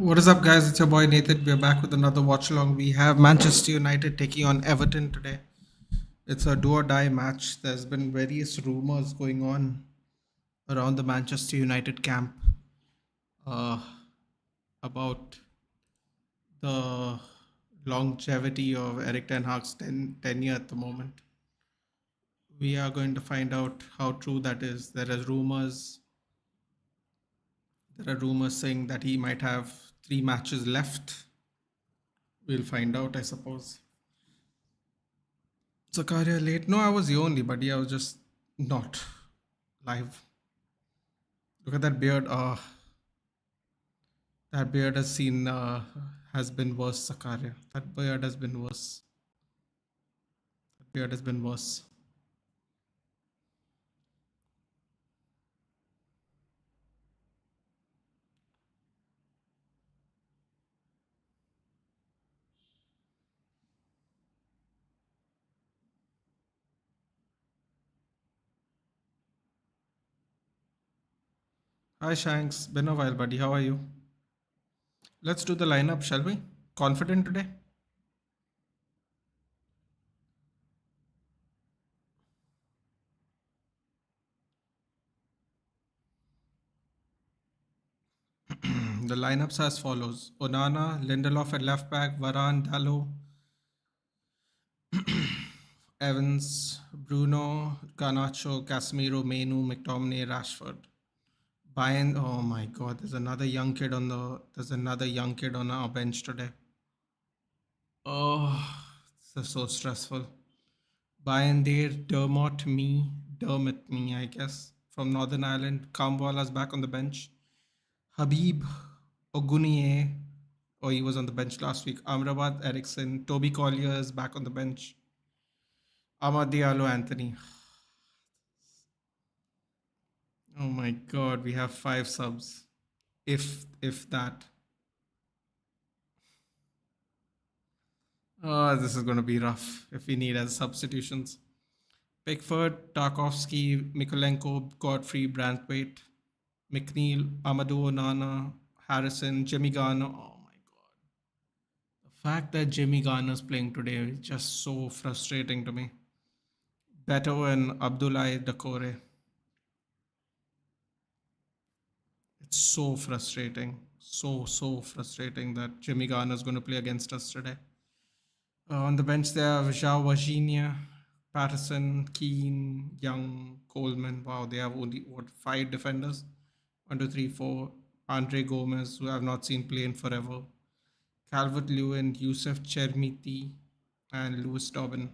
What is up, guys? It's your boy Nathan. We're back with another watch along. We have Manchester United taking on Everton today. It's a do or die match. There's been various rumors going on around the Manchester United camp uh, about the longevity of Eric Ten Hag's tenure at the moment. We are going to find out how true that is. There are rumors saying that he might have 3 matches left. We'll find out, I suppose. Zakaria late? No, I was the only, but yeah, I was just not live. Look at that beard. That beard has been worse, Zakaria. That beard has been worse. That beard has been worse. Hi Shanks, been a while, buddy. How are you? Let's do the lineup, shall we? Confident today? The lineups as follows: Onana, Lindelof at left back, Varane, Dallo, Evans, Bruno, Garnacho, Casemiro, Menu, McTominay, Rashford. Bayern, oh my god, there's another young kid on our bench today. Oh, this is so stressful. Bayern there, Dermot me, I guess, from Northern Ireland. Kamwala's back on the bench. Habib Ogunie, oh, he was on the bench last week. Amrabat Eriksson, Toby Collier is back on the bench. Amad Diallo, Anthony. Oh my god, we have 5 subs. If that. Oh, this is going to be rough if we need as substitutions. Pickford, Tarkovsky, Mikolenko, Godfrey, Branthwaite, McNeil, Amadou Onana, Harrison, Jimmy Garner. Oh my god. The fact that Jimmy Garner's playing today is just so frustrating to me. Beto and Abdoulaye Dakore. It's so frustrating. So frustrating that Jimmy Garner's going to play against us today. On the bench, they have João Virginia, Patterson, Keane, Young, Coleman. Wow, they have only, 5 defenders? 1, 2, 3, 4. Andre Gomez, who I've not seen play in forever. Calvert Lewin, Youssef Chermiti, and Lewis Dobbin.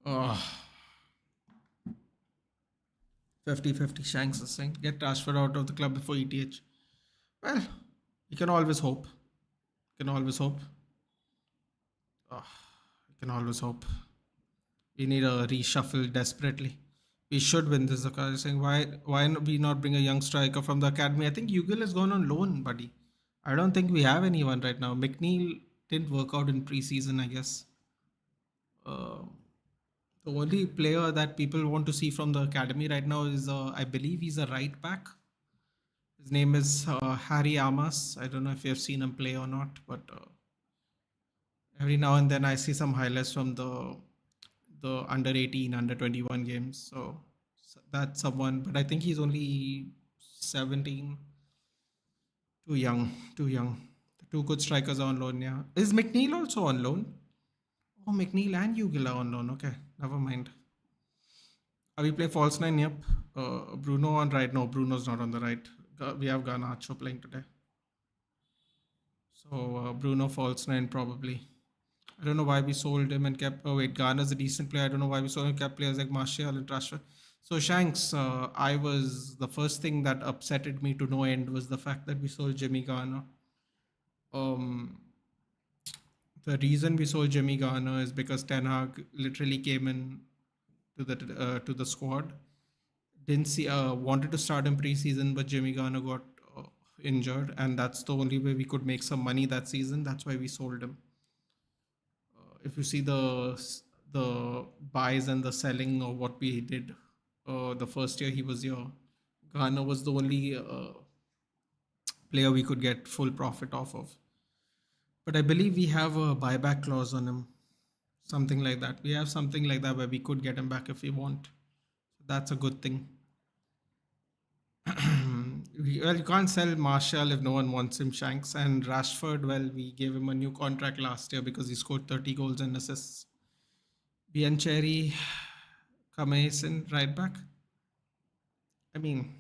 Oh, 50-50 Shanks is saying. Get Rashford out of the club before ETH. Well, you can always hope. You can always hope. Oh, you can always hope. We need a reshuffle desperately. We should win this. Zakar is saying, why we not bring a young striker from the academy? I think Ugal has gone on loan, buddy. I don't think we have anyone right now. McNeil didn't work out in preseason, I guess. Uh, the only player that people want to see from the academy right now is, I believe he's a right back. His name is Harry Amas. I don't know if you've seen him play or not, but every now and then I see some highlights from the under 18, under 21 games. So that's someone, but I think he's only 17. Too young, too young. The two good strikers are on loan, yeah. Is McNeil also on loan? Oh, McNeil and Ugila on loan. Okay, never mind. We play false nine, yep. Bruno on right. No, Bruno's not on the right. We have Garnacho playing today. So Bruno false nine probably. I don't know why we sold him and kept. Oh wait, Garner's a decent player. I don't know why we sold him and kept players like Martial and Rashford. So Shanks, I was the first thing that upsetted me to no end was the fact that we sold Jimmy Garner. Um, the reason we sold Jimmy Garner is because Ten Hag literally came in to the squad. Didn't see wanted to start in preseason, but Jimmy Garner got injured, and that's the only way we could make some money that season. That's why we sold him. If you see the buys and the selling of what we did the first year he was here. Garner was the only player we could get full profit off of. But I believe we have a buyback clause on him, something like that. We have something like that where we could get him back if we want. That's a good thing. Well, you can't sell Marshall if no one wants him, Shanks. And Rashford, well, we gave him a new contract last year because he scored 30 goals and assists. Biancheri, Kamason, right back. I mean,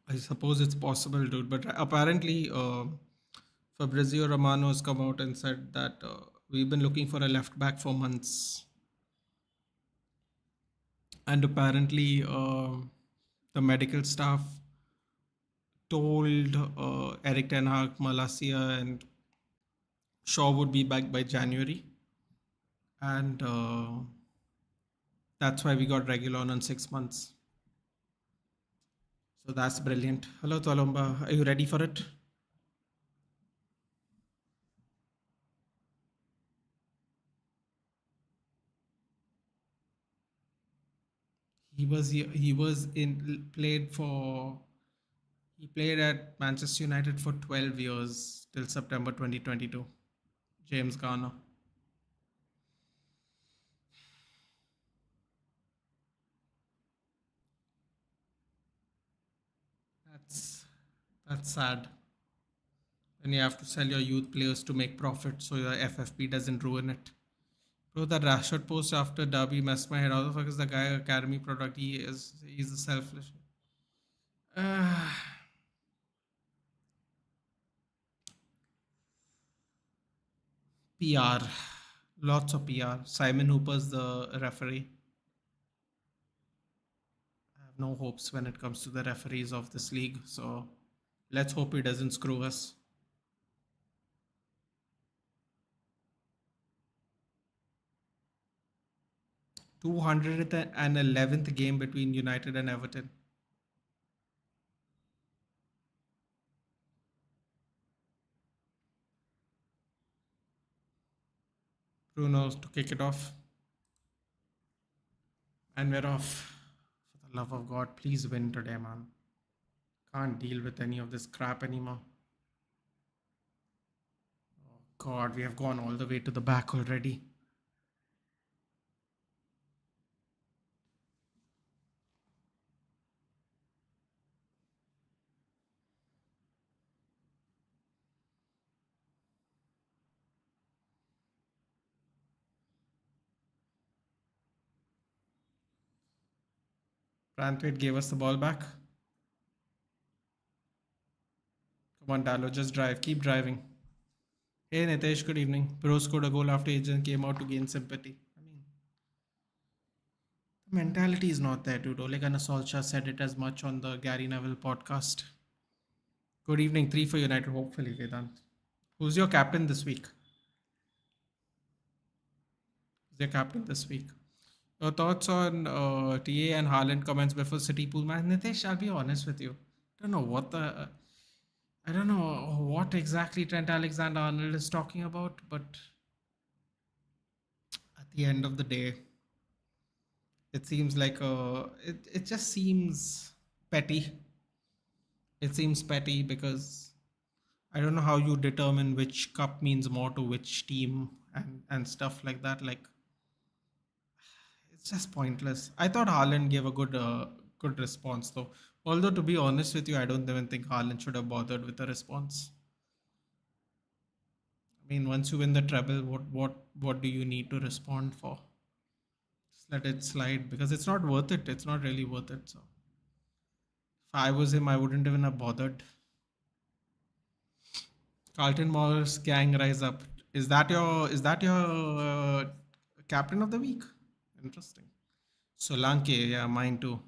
I suppose it's possible, dude. But apparently, Fabrizio Romano has come out and said that we've been looking for a left back for months. And apparently, the medical staff told Eric Ten Hag, Malacia, and Shaw would be back by January. And that's why we got Regulon on 6 months. So that's brilliant. Hello, Tolomba. Are you ready for it? He played at Manchester United for 12 years till September 2022. James Garner. That's that's sad. And you have to sell your youth players to make profit so your FFP doesn't ruin it. Bro, that Rashford post after Derby messed my head. How the fuck is the guy Academy product? He's a selfish. Uh, PR. Lots of PR. Simon Hooper's the referee. I have no hopes when it comes to the referees of this league. So let's hope he doesn't screw us. 211th game between United and Everton. Bruno to kick it off. And we're off. For the love of God, please win today, man. Can't deal with any of this crap anymore. Oh God, we have gone all the way to the back already. Brantwaite gave us the ball back. Come on, Dallo, just drive. Keep driving. Hey, Nitesh, good evening. Bro scored a goal after Agent came out to gain sympathy. I mean, the mentality is not there, dude. Ole Gunnar Solskjaer said it as much on the Gary Neville podcast. Good evening. 3 for United, hopefully, Vedant. Who's your captain this week? Who's your captain this week? Your thoughts on TA and Haaland comments before City pool match? Nitesh, I'll be honest with you. I don't know what exactly Trent Alexander-Arnold is talking about, but at the end of the day, it seems like it just seems petty. It seems petty because I don't know how you determine which cup means more to which team and stuff like that. Like it's just pointless. I thought Haaland gave a good response though. Although to be honest with you, I don't even think Haaland should have bothered with a response. I mean, once you win the treble, what do you need to respond for? Just let it slide because it's not worth it. It's not really worth it. So if I was him, I wouldn't even have bothered. Carlton Moore's gang rise up. Is that your captain of the week? Interesting. Solanke, yeah, mine too.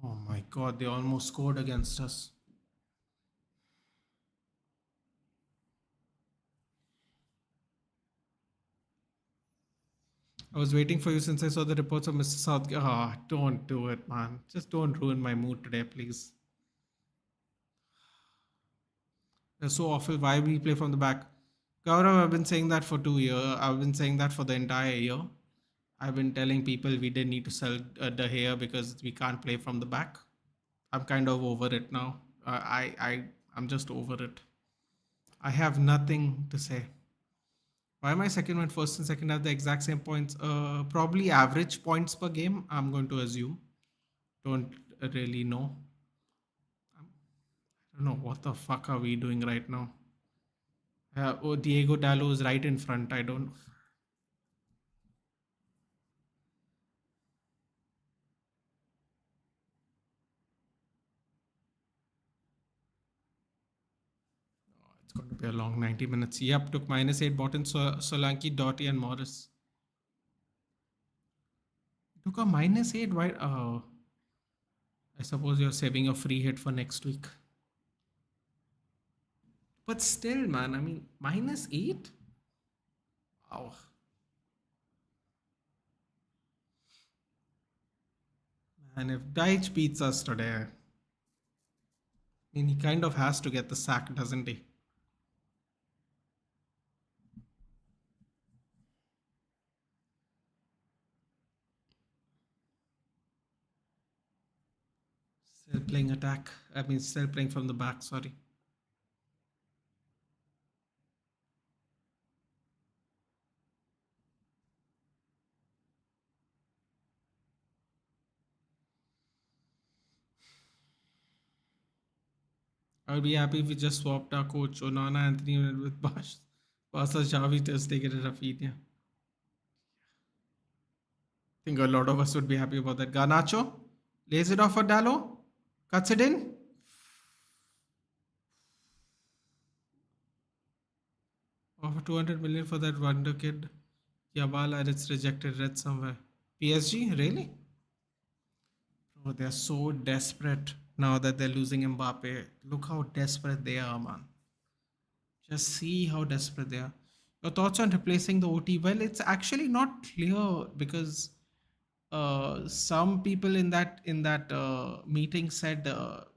Oh my God, they almost scored against us. I was waiting for you since I saw the reports of Mr. Southgate. Ah, don't do it, man. Just don't ruin my mood today, please. They're so awful. Why we play from the back? Gaurav, I've been saying that for 2 years. I've been saying that for the entire year. I've been telling people we didn't need to sell De Gea because we can't play from the back. I'm kind of over it now. I'm just over it. I have nothing to say. Why my second one, first and second have the exact same points? Probably average points per game. I'm going to assume. Don't really know. I don't know what the fuck are we doing right now. Diego Dallo is right in front. I don't. It's going to be a long 90 minutes. Yep, took -8, bought in Solanke, Doherty, and Morris. Took a -8. Why? Oh, I suppose you're saving a free hit for next week. But still, man, I mean, -8? Oh. And if Deitch beats us today, I mean, he kind of has to get the sack, doesn't he? Still playing attack. I mean, still playing from the back, sorry. I'll be happy if we just swapped our coach Onana Anthony with Barca Xavi just take it at Rafinha. I think a lot of us would be happy about that. Garnacho lays it off for Dallo, cuts it in. Offer 200 million for that wonder kid. Yabala and it's rejected. Read somewhere. PSG, really? Oh, they're so desperate now that they're losing Mbappe. Look how desperate they are, man. Just see how desperate they are. Your thoughts on replacing the OT? Well, it's actually not clear because some people in that meeting said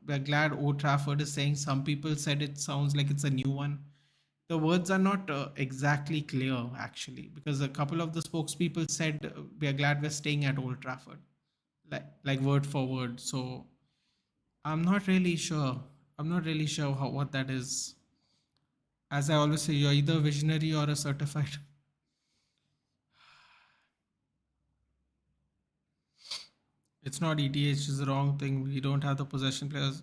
we're glad Old Trafford is saying. Some people said it sounds like it's a new one. The words are not exactly clear actually because a couple of the spokespeople said we're glad we're staying at Old Trafford, like word for word. So I'm not really sure. I'm not really sure how what that is. As I always say, you're either a visionary or a certified. It's not ETH is the wrong thing. We don't have the possession players.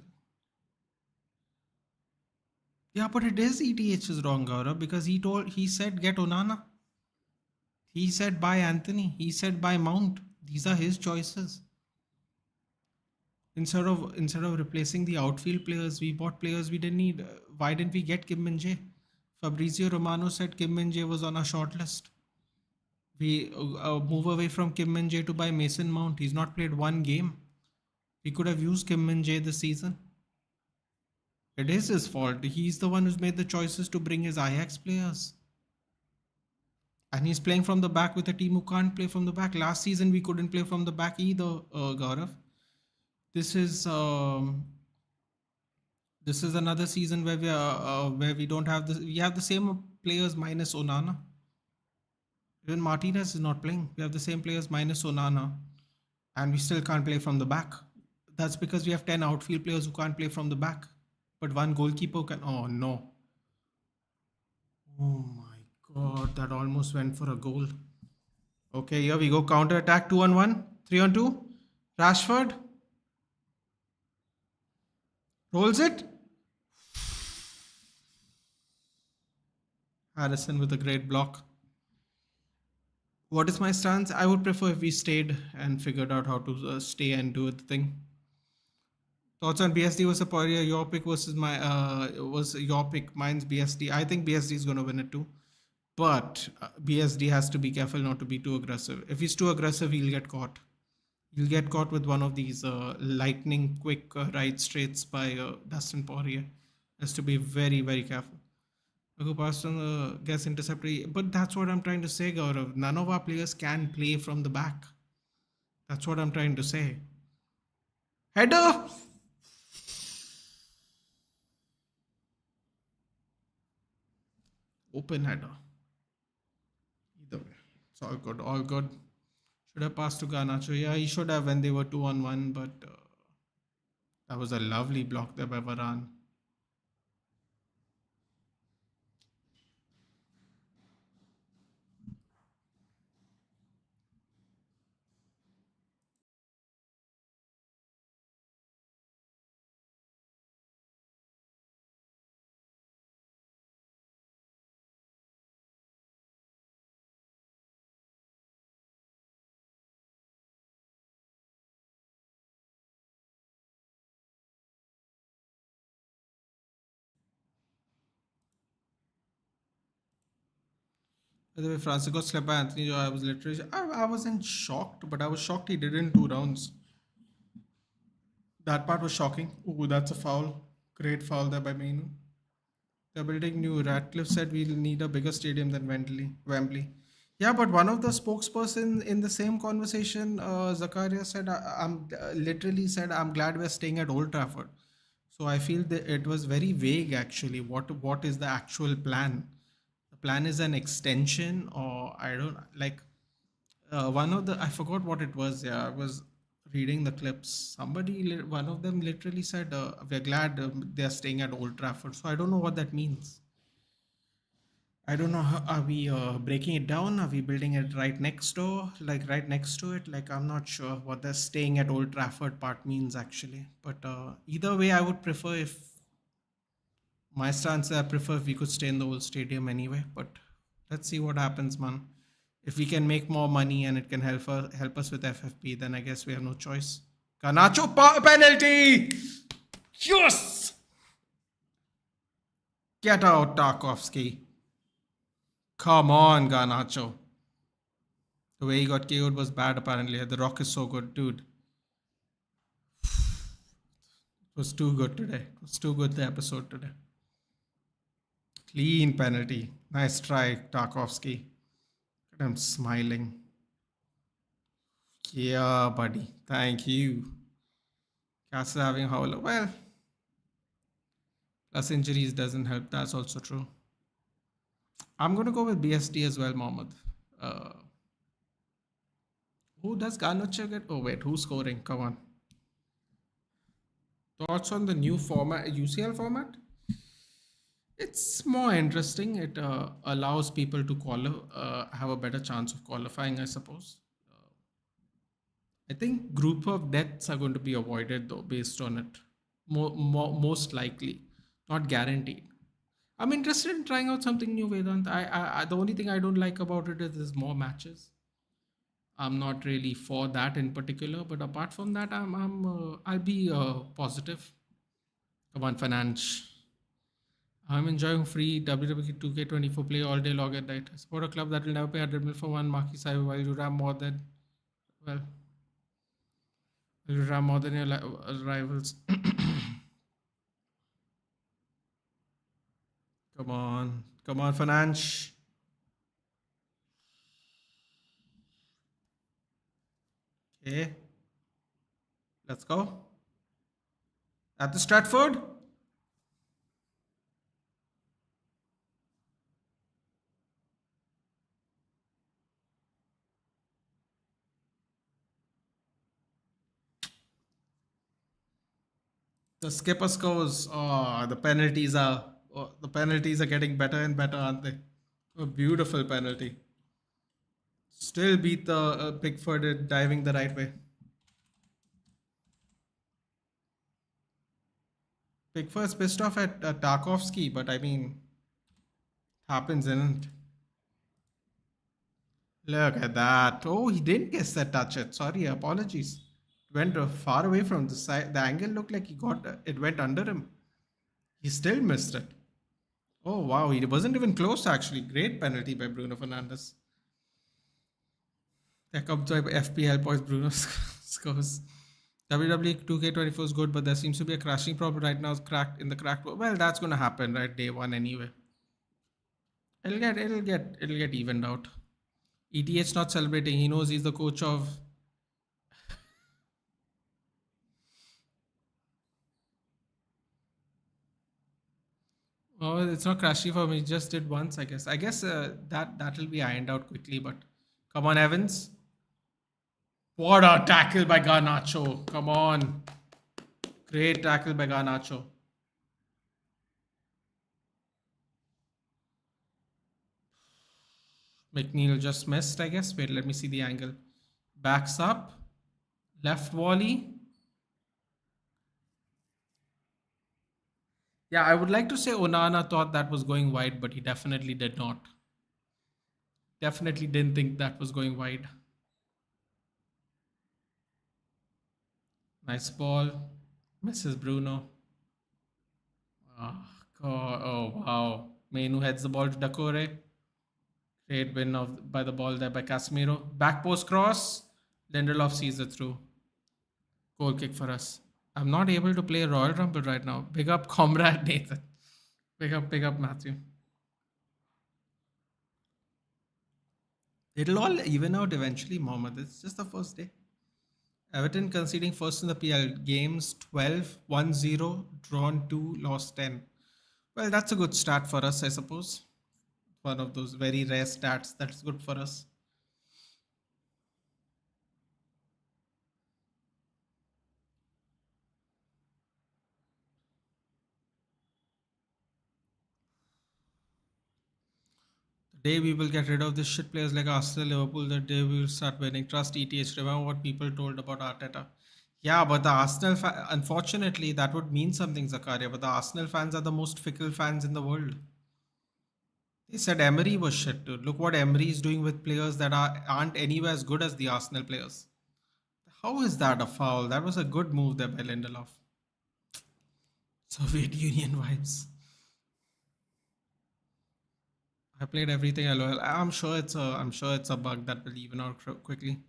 Yeah, but it is ETH is wrong, Gaurav, because he said get Onana. He said buy Anthony. He said buy Mount. These are his choices. Instead of replacing the outfield players, we bought players we didn't need. Why didn't we get Kim Min Jae? Fabrizio Romano said Kim Min Jae was on our short list. We move away from Kim Min Jae to buy Mason Mount. He's not played one game. We could have used Kim Min Jae this season. It is his fault. He's the one who's made the choices to bring his Ajax players. And he's playing from the back with a team who can't play from the back. Last season, we couldn't play from the back either, Gaurav. This is this is another season where we don't have this. We have the same players minus Onana. Even Martinez is not playing. We have the same players minus Onana, and we still can't play from the back. That's because we have 10 outfield players who can't play from the back, but one goalkeeper can. Oh no! Oh my god! That almost went for a goal. Okay, here we go. Counter attack. 2-on-1, 3-on-2. Rashford rolls it. Harrison with a great block. What is my stance? I would prefer if we stayed and figured out how to stay and do the thing. Thoughts on BSD versus Poirier? Your pick versus was your pick. Mine's BSD. I think BSD is going to win it too. But BSD has to be careful not to be too aggressive. If he's too aggressive, he'll get caught. He'll get caught with one of these lightning quick right straights by Dustin Poirier. Has to be very, very careful. Who passed on the guess interceptor. But that's what I'm trying to say, Gaurav. None of our players can play from the back. That's what I'm trying to say. Header! open header. Either way, it's all good. All good. Should have passed to Garnacho. Yeah, he should have when they were 2-on-1, but that was a lovely block there by Varane. By the way, Francisco slept by Anthony. I was literally, I wasn't shocked, but I was shocked he did it in 2 rounds. That part was shocking. Ooh, that's a foul. Great foul there by Mainu. They're building new. Ratcliffe said we'll need a bigger stadium than Wembley. Yeah, but one of the spokesperson in the same conversation, Zakaria said, "I'm literally said I'm glad we're staying at Old Trafford." So I feel that it was very vague actually. What is the actual plan? The plan is an extension, or I don't like one of the I forgot what it was. Yeah, I was reading the clips. One of them literally said, "We're glad they're staying at Old Trafford." So I don't know what that means. I don't know. Are we breaking it down? Are we building it right next door, like right next to it? Like I'm not sure what the staying at Old Trafford part means actually. But either way, I would prefer if my stance. I prefer if we could stay in the old stadium anyway. But let's see what happens, man. If we can make more money and it can help us with FFP, then I guess we have no choice. Garnacho penalty. Yes. Get out, Tarkovsky. Come on, Garnacho. The way he got KO'd was bad, apparently. The Rock is so good, dude. It was too good today. It was too good, the episode today. Clean penalty. Nice try, Tarkovsky. I'm smiling. Yeah, buddy. Thank you. Castle having howler. Well, plus injuries doesn't help. That's also true. I'm going to go with BSD as well, Mohammed. Uh, who does Garnacho get? Oh, wait. Who's scoring? Come on. Thoughts on the new format, UCL format? It's more interesting. It allows people to have a better chance of qualifying, I suppose. I think group of deaths are going to be avoided, though, based on it. Most likely, not guaranteed. I'm interested in trying out something new, Vedant. The only thing I don't like about it is there's more matches. I'm not really for that in particular, but apart from that, I'll be positive. Come on, finance. I'm enjoying free WWE 2K24 play all day long at night. I support a club that will never pay 100 mil for one marquee cyber while you ram more than, well, you ram more than your rivals. Come on. Come on, finance. Okay. Let's go. At the Stratford. The skipper scores. The penalties are getting better and better, aren't they? A beautiful penalty. Still beat the Pickford diving the right way. Pickford's pissed off at Tarkovsky, but I mean, happens, isn't it? Look at that. Oh, he didn't guess that touch it. Sorry, apologies. Went far away from the side. The angle looked like it went under him. He still missed it. Oh, wow. He wasn't even close, actually. Great penalty by Bruno Fernandes. There comes by FPL points. Bruno scores. WWE 2K24 is good, but there seems to be a crashing problem right now. It's cracked in the cracked. Well, that's going to happen, right? Day one anyway. It'll get evened out. ETH not celebrating. He knows he's the coach of. Oh, it's not crashy for me. Just did once, I guess. I guess that'll be ironed out quickly. But come on, Evans. What a tackle by Garnacho. Come on. Great tackle by Garnacho. McNeil just missed, I guess. Wait, let me see the angle. Backs up. Left volley. Yeah, I would like to say Onana thought that was going wide, but he definitely did not. Definitely didn't think that was going wide. Nice ball. Misses Bruno. Oh, God. Oh, wow. Mainu heads the ball to Dakore. Great win by the ball there by Casemiro. Back post cross. Lindelof sees it through. Goal kick for us. I'm not able to play Royal Rumble right now. Big up, comrade Nathan. Big up, Matthew. It'll all even out eventually, Mohammed. It's just the first day. Everton conceding first in the PL. Games 12, 1-0, drawn 2, lost 10. Well, that's a good start for us, I suppose. One of those very rare stats that's good for us. The day we will get rid of this shit players like Arsenal, Liverpool, the day we will start winning. Trust ETH. Remember what people told about Arteta. Yeah, but the unfortunately, that would mean something, Zakaria. But the Arsenal fans are the most fickle fans in the world. They said Emery was shit, dude. Look what Emery is doing with players that aren't anywhere as good as the Arsenal players. How is that a foul? That was a good move there by Lindelof. Soviet Union vibes. I played everything LOL. I'm sure it's a bug that will even out quickly.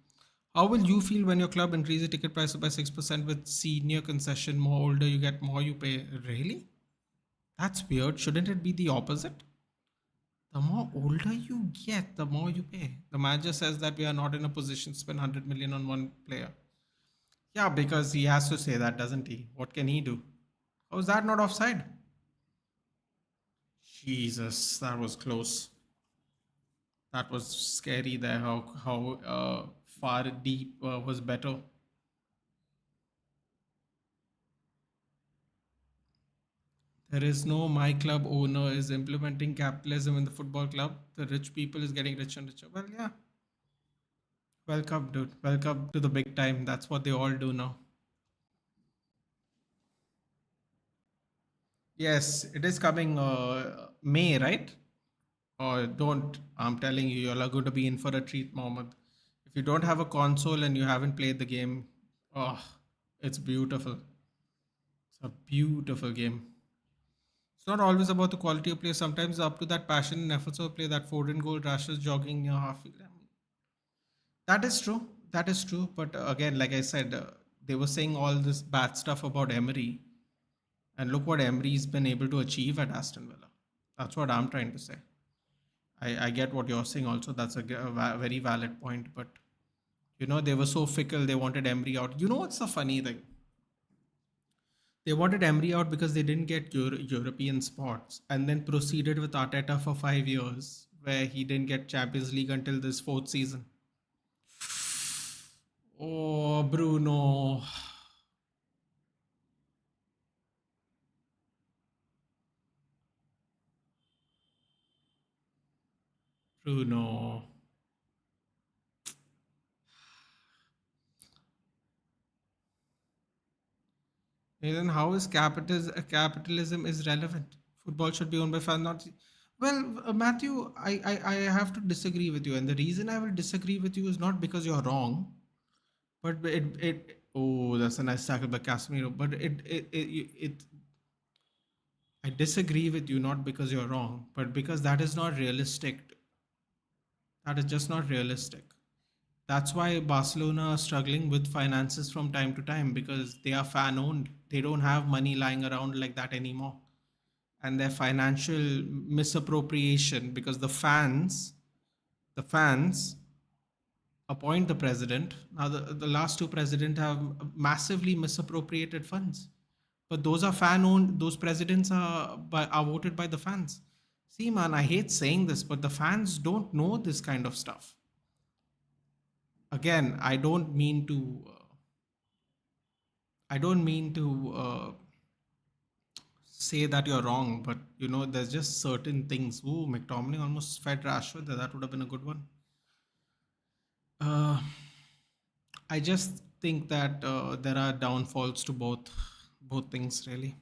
How will you feel when your club increases ticket prices by 6% with senior concession? More older you get, more you pay. Really? That's weird. Shouldn't it be the opposite? The more older you get, the more you pay. The manager says that we are not in a position to spend 100 million on one player. Yeah, because he has to say that, doesn't he? What can he do? How is that not offside? Jesus, that was close. That was scary there. How far deep was better. There is no my club owner is implementing capitalism in the football club. The rich people is getting richer and richer. Well, yeah. Welcome, dude. Welcome to the big time. That's what they all do now. Yes, it is coming May, right? Or don't. I'm telling you, you're going to be in for a treat, Mohammed. If you don't have a console and you haven't played the game, oh, it's beautiful. It's a beautiful game. It's not always about the quality of play. Sometimes it's up to that passion and efforts of play, that Foden goal, Rashford jogging near half field. I mean, that is true. That is true. But again, like I said, they were saying all this bad stuff about Emery. And look what Emery's been able to achieve at Aston Villa. That's what I'm trying to say. I get what you're saying also. That's a very valid point. But, they were so fickle. They wanted Emery out. You know what's the funny thing? They wanted Emery out because they didn't get European spots and then proceeded with Arteta for 5 years, where he didn't get Champions League until this fourth season. Oh, Bruno. Bruno. Then how is capitalism is relevant? Football should be owned by fans, not. Well, Matthew, I have to disagree with you, and the reason I will disagree with you is not because you're wrong, but it oh, that's a nice tackle by Casemiro, but I disagree with you not because you're wrong, but because that is not realistic. That is just not realistic. That's why Barcelona are struggling with finances from time to time because they are fan owned. They don't have money lying around like that anymore. And their financial misappropriation because the fans appoint the president. Now the last two presidents have massively misappropriated funds. But those are fan owned. Those presidents are voted by the fans. See, man, I hate saying this, but the fans don't know this kind of stuff. Again, I don't mean to say that you're wrong, but there's just certain things. Ooh, McTominay almost fed Rashford. That would have been a good one. Uh, I just think that there are downfalls to both things really.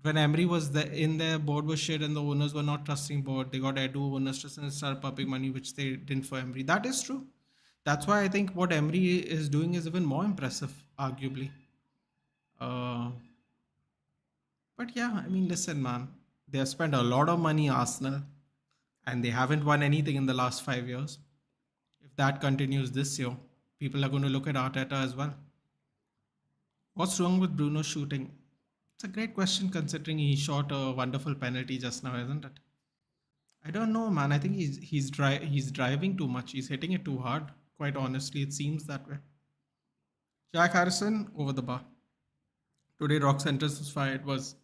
When Emery was in there, board was shit, and the owners were not trusting board. They got Edu owners trust and started pumping money, which they didn't for Emery. That is true. That's why I think what Emery is doing is even more impressive, arguably. Uh, but yeah, I mean, listen, man, they have spent a lot of money, Arsenal, and they haven't won anything in the last 5 years. If that continues this year, people are going to look at Arteta as well. What's wrong with Bruno shooting? It's a great question considering he shot a wonderful penalty just now, isn't it? I don't know, man. I think he's driving too much. He's hitting it too hard. Quite honestly, it seems that way. Jack Harrison over the bar. Today, Rock Centers was fired. What's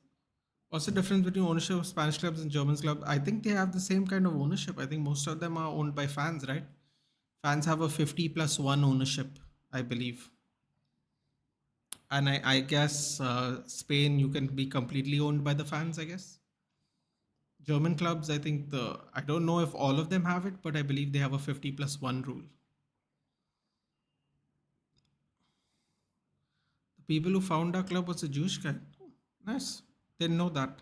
the difference between ownership of Spanish clubs and German clubs? I think they have the same kind of ownership. I think most of them are owned by fans, right? Fans have a 50+1 ownership, I believe. And I guess Spain, you can be completely owned by the fans, I guess. German clubs, I think I don't know if all of them have it, but I believe they have a 50+1 rule. The people who found our club was a Jewish guy. Oh, nice. Didn't know that.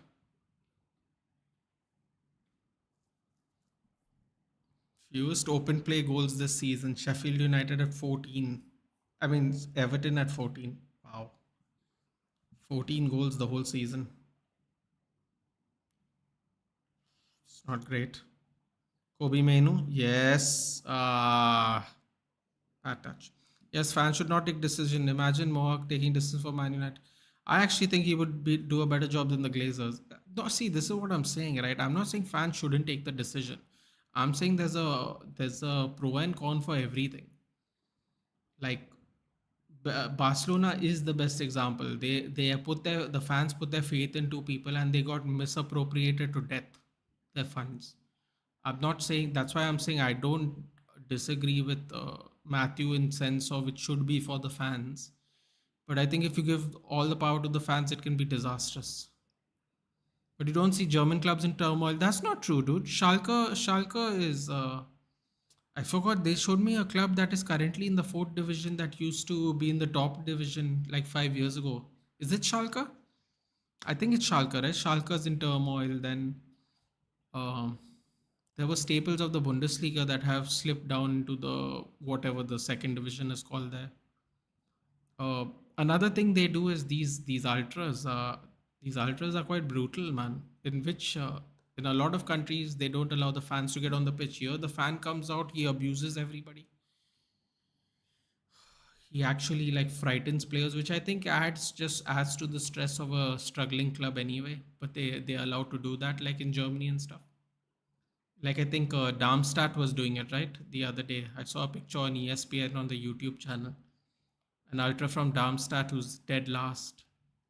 Fewest open play goals this season. Sheffield United at 14. I mean, Everton at 14. Wow. 14 goals the whole season. It's not great. Kobe Mainu. Yes. Bad touch. Yes, fans should not take decision. Imagine Mohawk taking decision for Man United. I actually think he would do a better job than the Glazers. No, see, this is what I'm saying, right? I'm not saying fans shouldn't take the decision. I'm saying there's a pro and con for everything. Like Barcelona is the best example. They have the fans put their faith in two people and they got misappropriated to death, their funds. I'm not saying that's why I'm saying I don't disagree with Matthew in sense of it should be for the fans, but I think if you give all the power to the fans, it can be disastrous. But you don't see German clubs in turmoil. That's not true, dude. Schalke is. I forgot they showed me a club that is currently in the fourth division that used to be in the top division like 5 years ago. Is it Schalke? I think it's Schalke, right? Schalke's in turmoil. Then um, there were staples of the Bundesliga that have slipped down into the whatever the second division is called there. Another thing they do is these ultras. These ultras are quite brutal, man. In a lot of countries they don't allow the fans to get on the pitch. Here, the fan comes out, he abuses everybody. He actually like frightens players, which I think adds to the stress of a struggling club anyway. But they're allowed to do that, like in Germany and stuff. Like I think Darmstadt was doing it right the other day. I saw a picture on ESPN on the YouTube channel. An ultra from Darmstadt who's dead last.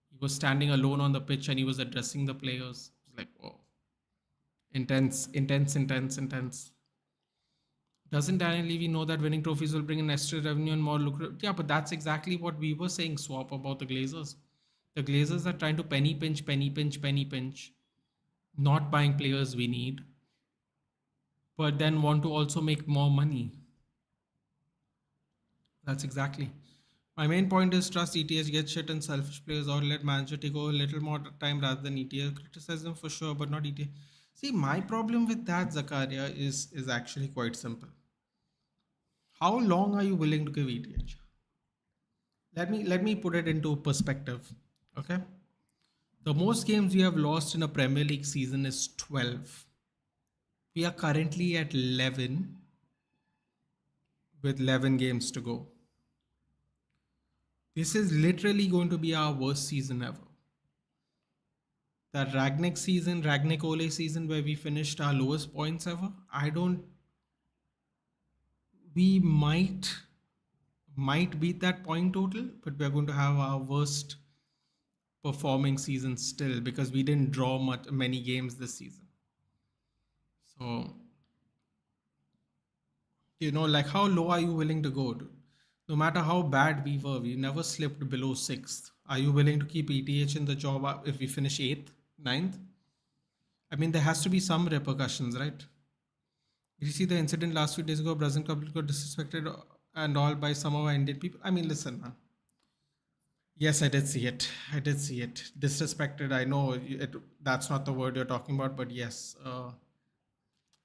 He was standing alone on the pitch and he was addressing the players. It was like, whoa, intense, intense, intense, intense. Doesn't Daniel Levy know that winning trophies will bring in extra revenue and more lucrative? Yeah, but that's exactly what we were saying, Swap, about the Glazers. The Glazers are trying to penny pinch, penny pinch, penny pinch, not buying players we need, but then want to also make more money. That's exactly. My main point is trust ETH, get shit and selfish players, or let manager take over a little more time rather than ETH. Criticize them for sure, but not ETH. See, my problem with that, Zakaria, is actually quite simple. How long are you willing to give ETH? Let me put it into perspective. Okay. The most games we have lost in a Premier League season is 12. We are currently at 11 with 11 games to go. This is literally going to be our worst season ever. That Ragnick Ole season where we finished our lowest points ever, we might beat that point total, but we're going to have our worst performing season still because we didn't draw many games this season. So, like how low are you willing to go, dude? No matter how bad we were, we never slipped below sixth. Are you willing to keep ETH in the job if we finish eighth, ninth? I mean, there has to be some repercussions, right? You see the incident last few days ago, Brazilian couple got disrespected and all by some of our Indian people. I mean, listen, man. Yes, I did see it. I did see it. Disrespected. I know that's not the word you're talking about, but yes.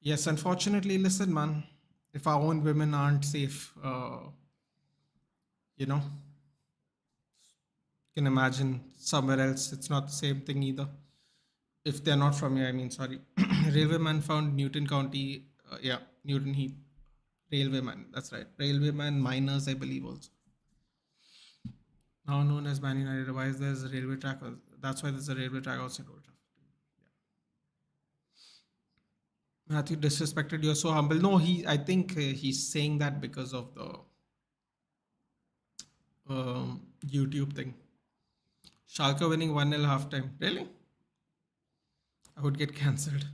Yes, unfortunately, listen, man. If our own women aren't safe, you know, you can imagine somewhere else. It's not the same thing either. If they're not from here, I mean, sorry. Railwayman found Newton County, yeah, Newton Heath. Railwayman, that's right. Railwayman miners, I believe, also. Now known as Man United. Why is there a railway track? That's why there's a railway track outside Old Trafford. Matthew disrespected. You're so humble. No, I think he's saying that because of the YouTube thing. Schalke winning 1-0 halftime. Really? I would get cancelled.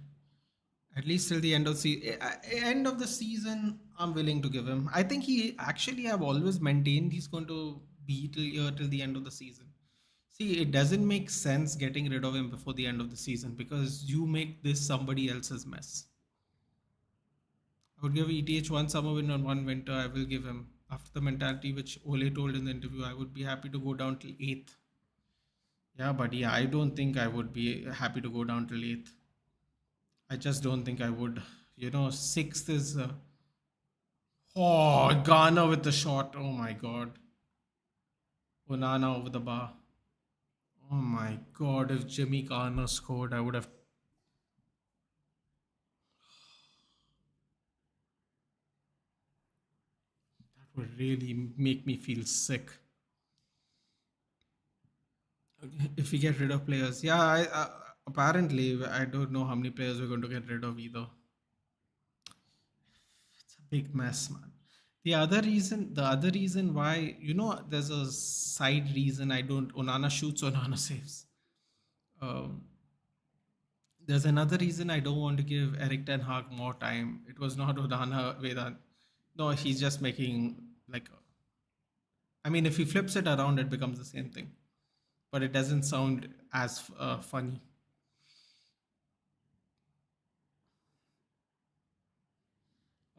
At least till the end of the season, I'm willing to give him. I think I've always maintained he's going to be till the end of the season. See, it doesn't make sense getting rid of him before the end of the season because you make this somebody else's mess. I would give ETH one summer win and one winter. I will give him. After the mentality which Ole told in the interview, I would be happy to go down till 8th. Yeah, but yeah, I don't think I would be happy to go down till 8th. I just don't think I would. 6th is. Ghana with the shot. Oh my god. Onana over the bar. Oh my god, if Jimmy Garner scored, I would have. That would really make me feel sick. If we get rid of players. Yeah, apparently, I don't know how many players we're going to get rid of either. It's a big mess, man. The other reason why, there's a side reason I don't. Onana shoots, Onana saves. Um, there's another reason I don't want to give Eric Ten Hag more time. It was not Onana Vedant. No, he's just making like. I mean, if he flips it around, it becomes the same thing, but it doesn't sound as funny.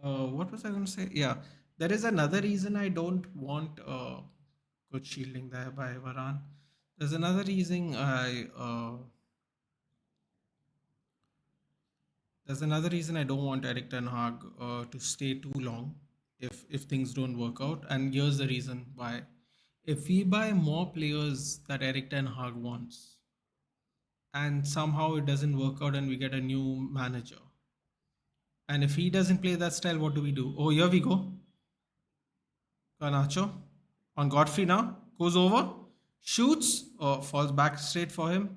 What was I going to say? Yeah, there is another reason I don't want good shielding there by Varane. There's another reason I don't want Eric Ten Hag to stay too long if things don't work out. And here's the reason why: if we buy more players that Eric Ten Hag wants, and somehow it doesn't work out, and we get a new manager, and if he doesn't play that style, what do we do? Oh, here we go. Garnacho on Godfrey now. Goes over. Shoots. Or falls back straight for him.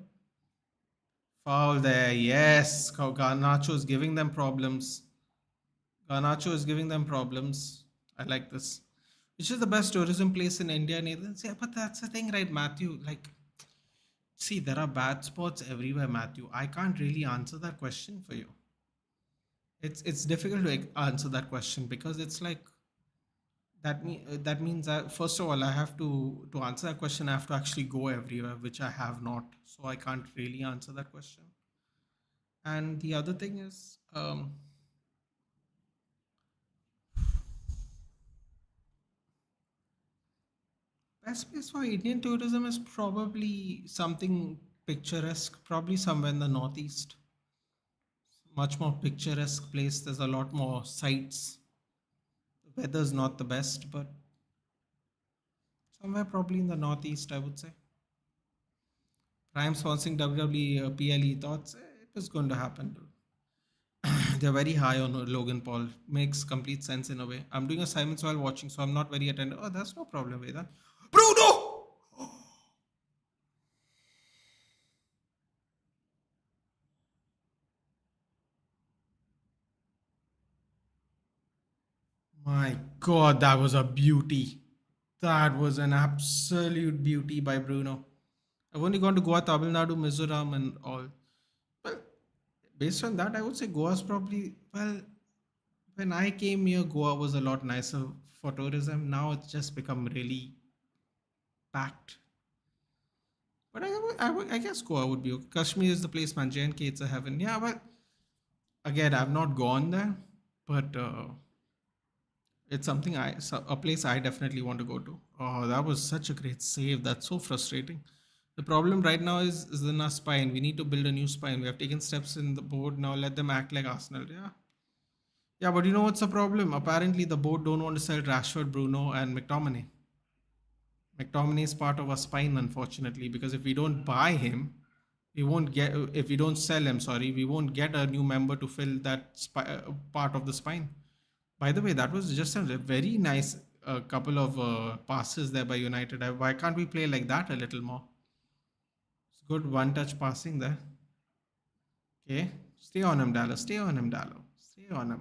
Foul there. Yes. Garnacho is giving them problems. Garnacho is giving them problems. I like this. Which is the best tourism place in India, Nathan? Yeah, but that's the thing, right, Matthew? Like, see, there are bad spots everywhere, Matthew. I can't really answer that question for you. It's difficult to answer that question because it's like that means that first of all I have to answer that question I have to actually go everywhere, which I have not, so I can't really answer that question. And the other thing is best place for Indian tourism is probably something picturesque, probably somewhere in the northeast. Much more picturesque place. There's a lot more sights. The weather's not the best, but somewhere probably in the northeast, I would say. Prime sponsoring WWE PLE thoughts. It was going to happen. They're very high on Logan Paul. Makes complete sense in a way. I'm doing assignments while watching, so I'm not very attentive. Oh, that's no problem, Veda. Bruno! My God, that was a beauty. That was an absolute beauty by Bruno. I've only gone to Goa, Tamil Nadu, Mizoram, and all. Well, based on that, I would say Goa's probably, well, when I came here, Goa was a lot nicer for tourism. Now it's just become really packed. But I guess Goa would be okay. Kashmir is the place, man. JNK, it's a heaven. Yeah, well, again, I've not gone there, but it's something a place I definitely want to go to. Oh, that was such a great save. That's so frustrating. The problem right now is in our spine. We need to build a new spine. We have taken steps in the board now. Let them act like Arsenal. Yeah, yeah. But you know what's the problem? Apparently, the board don't want to sell Rashford, Bruno, and McTominay. McTominay is part of our spine, unfortunately, because if we don't buy him, we won't get. If we don't sell him, sorry, we won't get a new member to fill that part of the spine. By the way, that was just a very nice couple of passes there by United. Why can't we play like that a little more? It's good one-touch passing there. Okay, stay on him, Dallo. Stay on him, Dallo. Stay on him.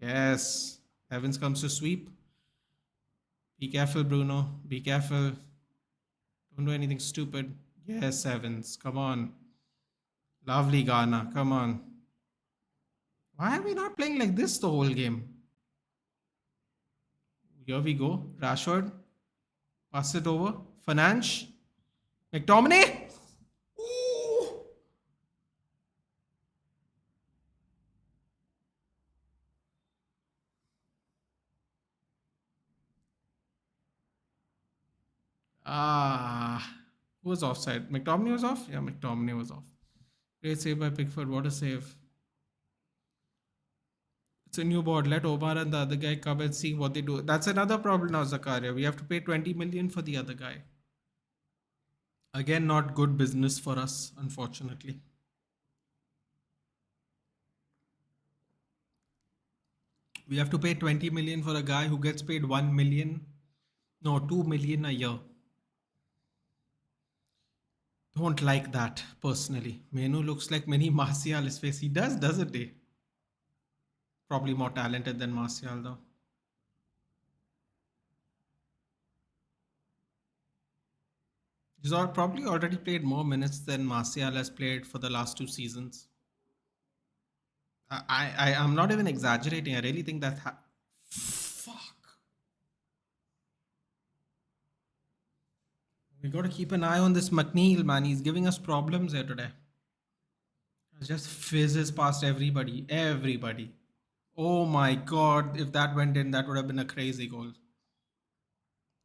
Yes, Evans comes to sweep. Be careful, Bruno. Be careful. Don't do anything stupid. Yes, Evans. Come on. Lovely Ghana. Come on. Why are we not playing like this the whole game? Here we go. Rashford. Pass it over. Fernandes. McTominay. Ooh. Ah. Who was offside? McTominay was off? Yeah, McTominay was off. Great save by Pickford. What a save. It's a new board. Let Omar and the other guy come and see what they do. That's another problem now, Zakaria. We have to pay 20 million for the other guy. Again, not good business for us, unfortunately. We have to pay 20 million for a guy who gets paid 1 million, no, 2 million a year. Don't like that personally. Menu looks like mini Martial. His face, he does, doesn't he? Probably more talented than Martial, though. Probably already played more minutes than Martial has played for the last 2 seasons. I'm not even exaggerating. I really think that. Fuck. We got to keep an eye on this McNeil, man. He's giving us problems here today. Just fizzes past everybody. Everybody. Oh my god. If that went in, that would have been a crazy goal.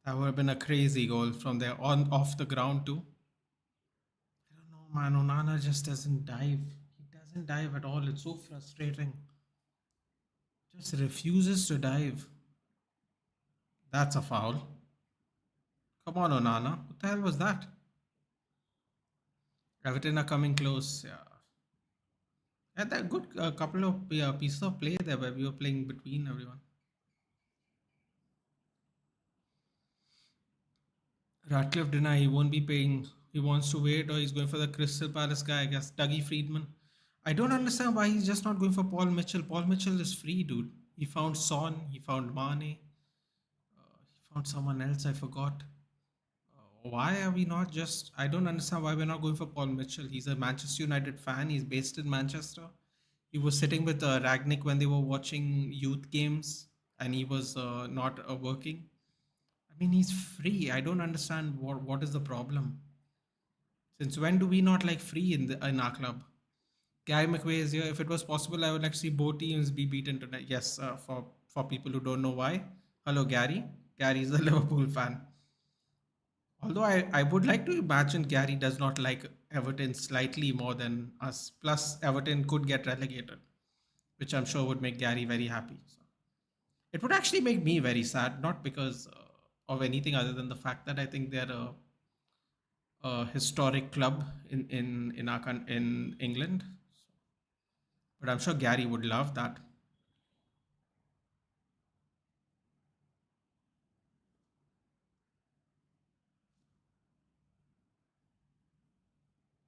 That would have been a crazy goal from there on off the ground too. I don't know, man. Onana just doesn't dive. He doesn't dive at all. It's so frustrating. Just refuses to dive. That's a foul. Come on, Onana. What the hell was that? Everton are coming close. Yeah. Had that good couple of pieces of play there where we were playing between everyone. Ratcliffe deny he won't be paying. He wants to wait, or he's going for the Crystal Palace guy, I guess. Dougie Friedman. I don't understand why he's just not going for Paul Mitchell. Paul Mitchell is free, dude. He found Son. He found Mane. He found someone else. I forgot. Why are we not just? I don't understand why we're not going for Paul Mitchell. He's a Manchester United fan. He's based in Manchester. He was sitting with Ragnick when they were watching youth games, and he was not working. I mean, he's free. I don't understand what is the problem. Since when do we not like free in our club? Gary McVay is here. If it was possible, I would like to see both teams be beaten tonight. Yes, for people who don't know why. Hello, Gary. Gary is a Liverpool fan. Although I would like to imagine Gary does not like Everton slightly more than us. Plus, Everton could get relegated, which I'm sure would make Gary very happy. So it would actually make me very sad, not because of anything other than the fact that I think they're a historic club in England. But I'm sure Gary would love that.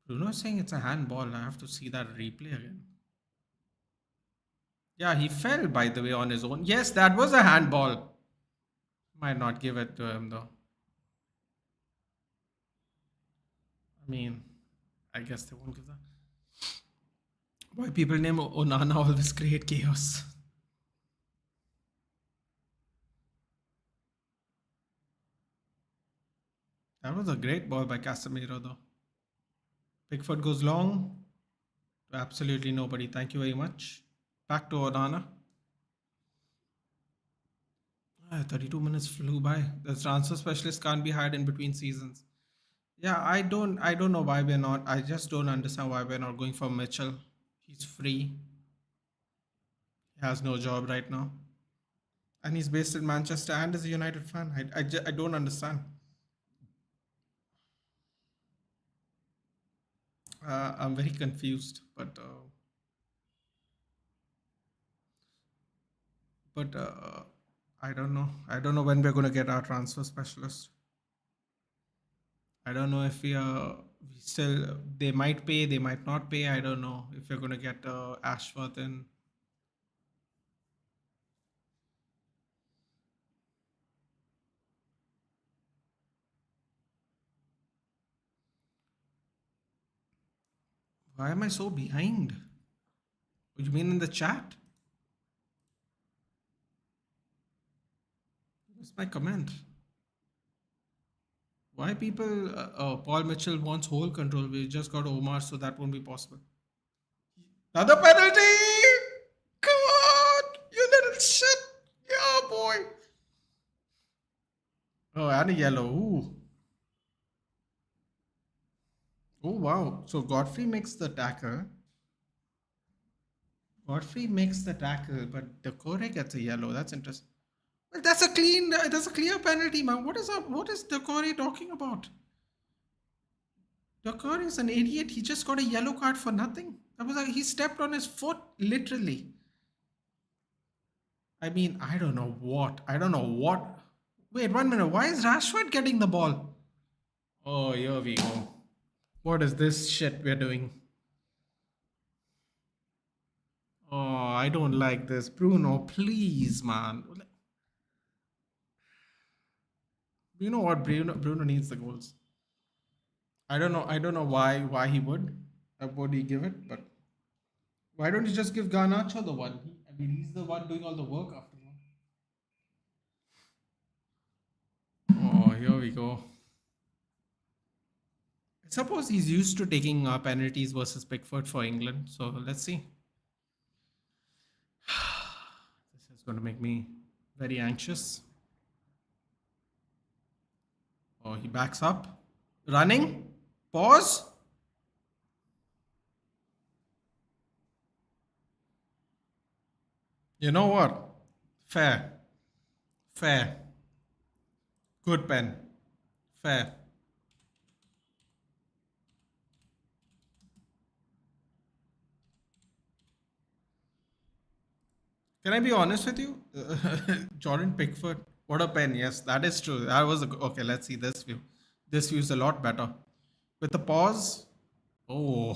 Bruno is saying it's a handball. I have to see that replay again. Yeah, he fell, by the way, on his own. Yes, that was a handball. Might not give it to him, though. I mean, I guess they won't give that. Why people name Onana always create chaos. That was a great ball by Casemiro, though. Pickford goes long to absolutely nobody. Thank you very much. Back to Onana. 32 minutes flew by. The transfer specialist can't be hired in between seasons. Yeah, I don't know why we're not. I just don't understand why we're not going for Mitchell. He's free. He has no job right now. And he's based in Manchester and is a United fan. I don't understand. I'm very confused, but I don't know. I don't know when we're going to get our transfer specialist. I don't know if we still they might pay, they might not pay. I don't know if we're going to get Ashworth in. Why am I so behind? What do you mean in the chat? What's my comment? Why people? Paul Mitchell wants whole control. We just got Omar, so that won't be possible. Another penalty! Come on, you little shit! Yeah, boy. Oh, and a yellow. Ooh. Oh wow. So Godfrey makes the tackle. Godfrey makes the tackle, but Decore gets a yellow. That's interesting. Well, that's a clean. That's a clear penalty, man. What is up? What is Decore talking about? Decore is an idiot. He just got a yellow card for nothing. That was like he stepped on his foot, literally. I mean, I don't know what. I don't know what. Wait, 1 minute. Why is Rashford getting the ball? Oh, here we go. What is this shit we're doing? Oh, I don't like this. Bruno, please, man. You know what? Bruno needs the goals. I don't know. I don't know why he would. Would he give it? But why don't you just give Garnacho the one? I mean, he's the one doing all the work after all. Oh, here we go. I suppose he's used to taking penalties versus Pickford for England. So let's see. This is going to make me very anxious. Oh, he backs up. Running. Pause. You know what? Fair. Fair. Good pen. Fair. Can I be honest with you? Jordan Pickford, what a pen. Yes, that is true. That was okay. Let's see this view. This view is a lot better. With the pause. Oh,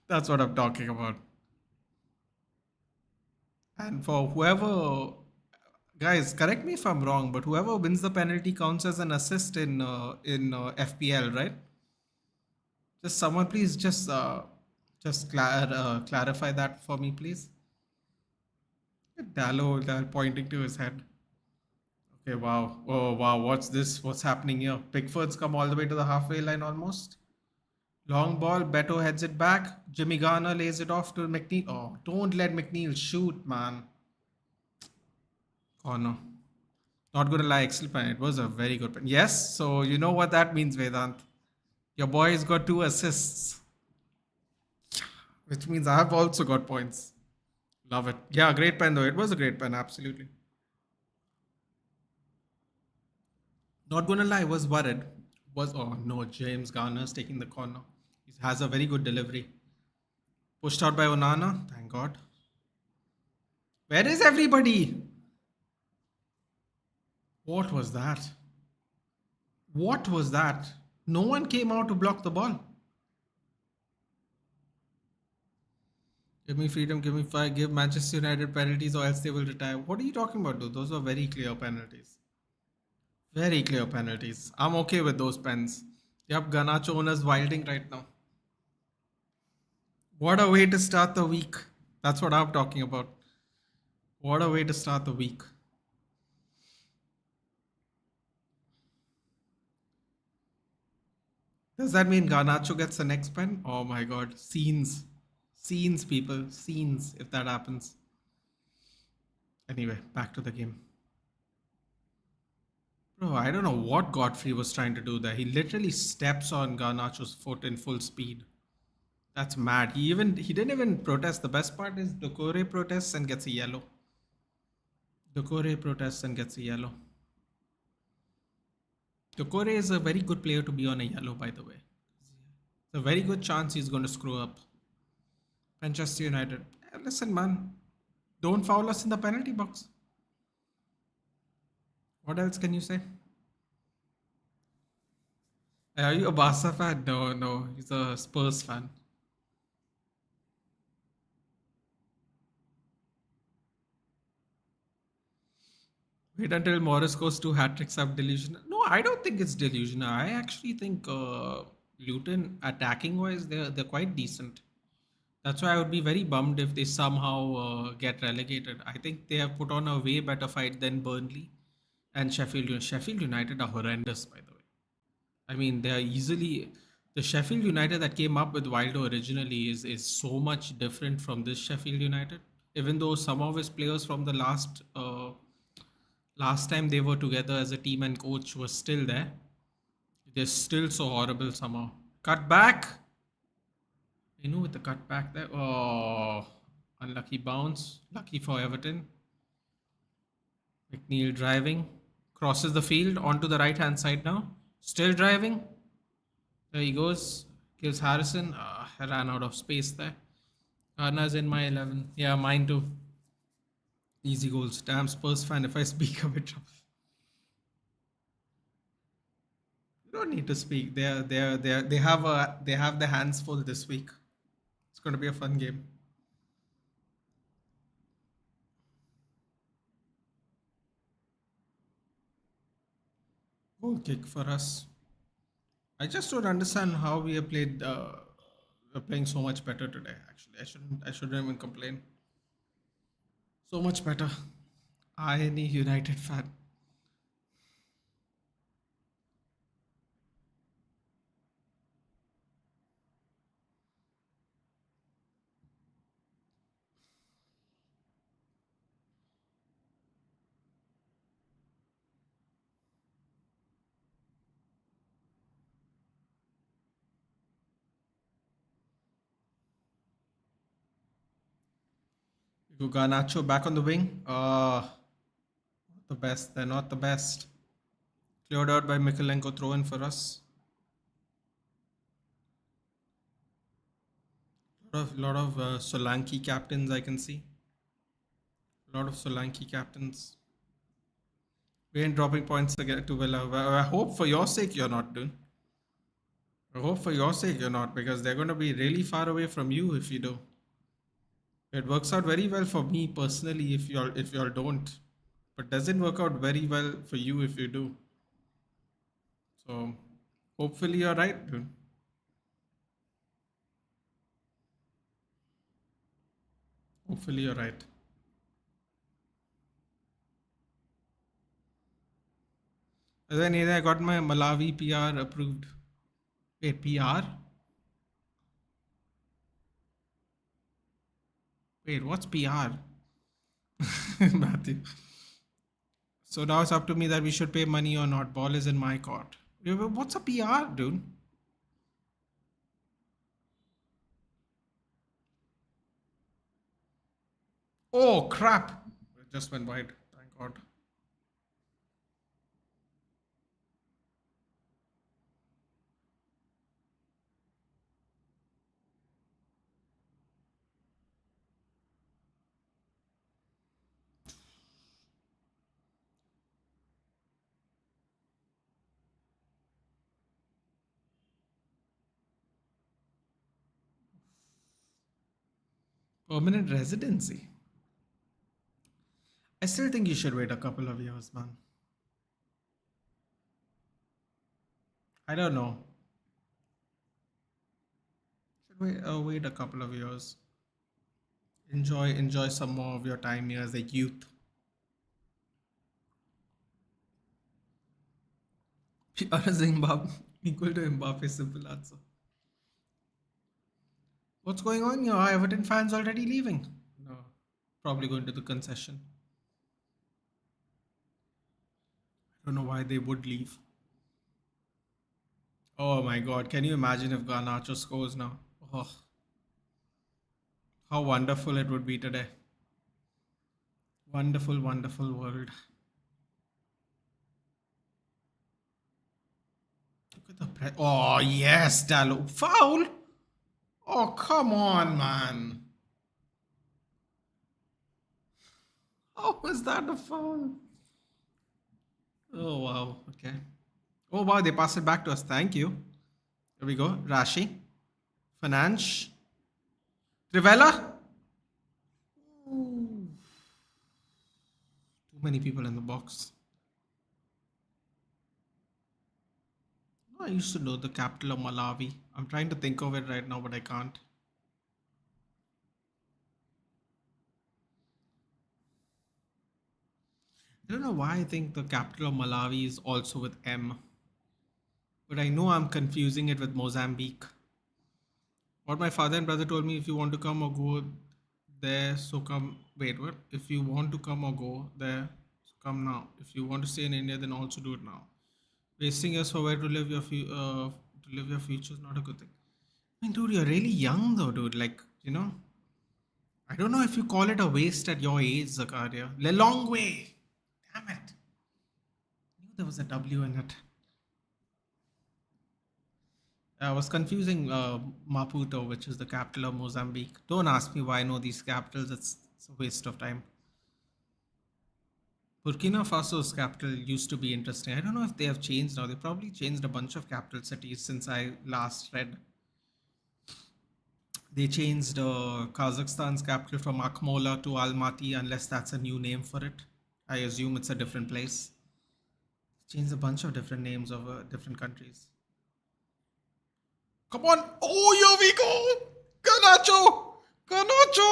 that's what I'm talking about. And for whoever, guys, correct me if I'm wrong, but whoever wins the penalty counts as an assist in FPL, right? Just someone, please, clarify that for me, please. Dallo pointing to his head. Okay, wow. Oh, wow. What's this? What's happening here? Pickford's come all the way to the halfway line almost. Long ball. Beto heads it back. Jimmy Garner lays it off to McNeil. Oh, don't let McNeil shoot, man. Oh, no. Not going to lie, excellent pen. It was a very good pen. Yes, so you know what that means, Vedant. Your boy's got 2 assists, which means I have also got points. Love it. Yeah, great pen though. It was a great pen, absolutely. Not gonna lie, was worried. Was oh no, James Garner's taking the corner. He has a very good delivery. Pushed out by Onana. Thank God. Where is everybody? What was that? What was that? No one came out to block the ball. Give me freedom, give me fire, give Manchester United penalties or else they will retire. What are you talking about, dude? Those were very clear penalties. Very clear penalties. I'm okay with those pens. Yep, Ganacho owners wilding right now. What a way to start the week. That's what I'm talking about. What a way to start the week. Does that mean Garnacho gets the next pen? Oh my god. Scenes. Scenes, people. Scenes, if that happens. Anyway, back to the game. Bro, I don't know what Godfrey was trying to do there. He literally steps on Garnacho's foot in full speed. That's mad. He didn't even protest. The best part is Dokore protests and gets a yellow. Dokore protests and gets a yellow. Dokore is a very good player to be on a yellow, by the way. It's a very good chance he's going to screw up. Manchester United. Listen, man. Don't foul us in the penalty box. What else can you say? Are you a Barca fan? No, no. He's a Spurs fan. Wait until Morris goes to hat tricks up delusional. No, I don't think it's delusional. I actually think Luton attacking wise they're quite decent. That's why I would be very bummed if they somehow get relegated. I think they have put on a way better fight than Burnley and Sheffield. Sheffield United are horrendous, by the way. I mean, they are easily the Sheffield United that came up with Wildo originally is so much different from this Sheffield United. Even though some of his players from the last time they were together as a team and coach was still there, they're still so horrible somehow. Cut back. You know, with the cut back there. Oh, unlucky bounce. Lucky for Everton. McNeil driving. Crosses the field onto the right hand side now. Still driving. There he goes. Gives Harrison. I ran out of space there. Garner's in my 11. Yeah, mine too. Easy goals. Damn Spurs fan if I speak a bit. You don't need to speak. They have their hands full this week. It's going to be a fun game. Goal kick for us. I just don't understand how we have played. We're playing so much better today. Actually, I shouldn't even complain. So much better. I any United fan. Garnacho back on the wing. Not the best. They're not the best. Cleared out by Mikalenko. Throw in for us. Lot of Solanke captains I can see. A lot of Solanke captains. We ain't dropping points again to Villa. I hope for your sake you're not, dude. I hope for your sake you're not, because they're going to be really far away from you if you do. It works out very well for me personally if y'all don't, but doesn't work out very well for you if you do. So hopefully you're right, dude. Hopefully you're right. And then I got my Malawi PR approved. Wait, PR? Wait, what's PR? Matthew. So now it's up to me that we should pay money or not. Ball is in my court. What's a PR, dude? Oh crap! It just went wide. Thank God. Permanent residency. I still think you should wait a couple of years, man. I don't know. Should we wait a couple of years? Enjoy some more of your time here as a youth. PR Zimbabwe equal to Mbappe, simple answer. What's going on here? Are Everton fans already leaving? No. Probably going to the concession. I don't know why they would leave. Oh my god, can you imagine if Garnacho scores now? Oh, how wonderful it would be today. Wonderful, wonderful world. Look at the oh yes, Dallo. Foul? Oh come on, man. How was that a foul? Oh wow, okay. Oh wow, they pass it back to us. Thank you. Here we go. Rashi. Finance. Trivella. Ooh, too many people in the box. I used to know the capital of Malawi. I'm trying to think of it right now, but I can't. I don't know why I think the capital of Malawi is also with M, but I know I'm confusing it with Mozambique. What my father and brother told me, if you want to come or go there, so come. Wait, what? If you want to come or go there, so come now. If you want to stay in India, then also do it now. Wasting years for where to live your future is not a good thing. I mean, dude, you're really young though, dude. Like, I don't know if you call it a waste at your age, Zakaria. Long way. Damn it. I knew there was a W in it. I was confusing Maputo, which is the capital of Mozambique. Don't ask me why I know these capitals. It's a waste of time. Burkina Faso's capital used to be interesting. I don't know if they have changed now. They probably changed a bunch of capital cities since I last read. They changed Kazakhstan's capital from Akmola to Almaty, unless that's a new name for it. I assume it's a different place. Changed a bunch of different names of different countries. Come on! Oh, here we go! Ganacho! Ganacho!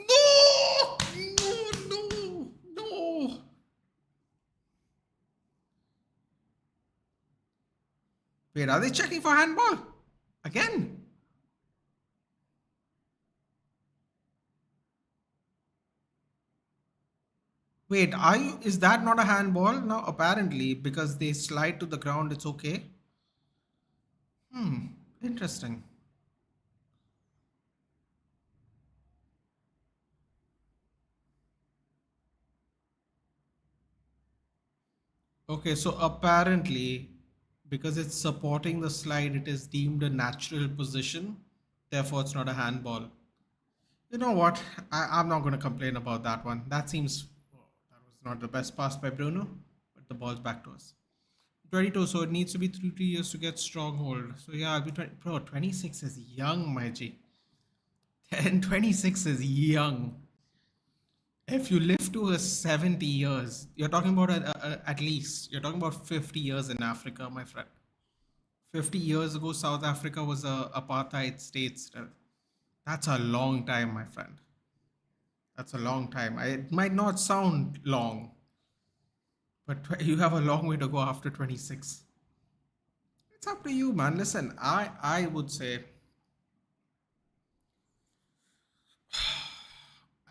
No! No! No! No! Wait, are they checking for handball? Again? Wait, is that not a handball? No, apparently, because they slide to the ground, it's okay. Interesting. Okay, so apparently, because it's supporting the slide, it is deemed a natural position. Therefore, it's not a handball. You know what? I'm not going to complain about that one. That seems that was not the best pass by Bruno, but the ball's back to us. 22, so it needs to be 3 years to get stronghold. So yeah, I'll be 20. Bro, 26 is young, my G. 26 is young. If you live to a 70 years, you're talking about at least, you're talking about 50 years in Africa, my friend. 50 years ago, South Africa was a apartheid state still. That's a long time, my friend. That's a long time. It might not sound long, but you have a long way to go after 26. It's up to you, man. Listen, I would say,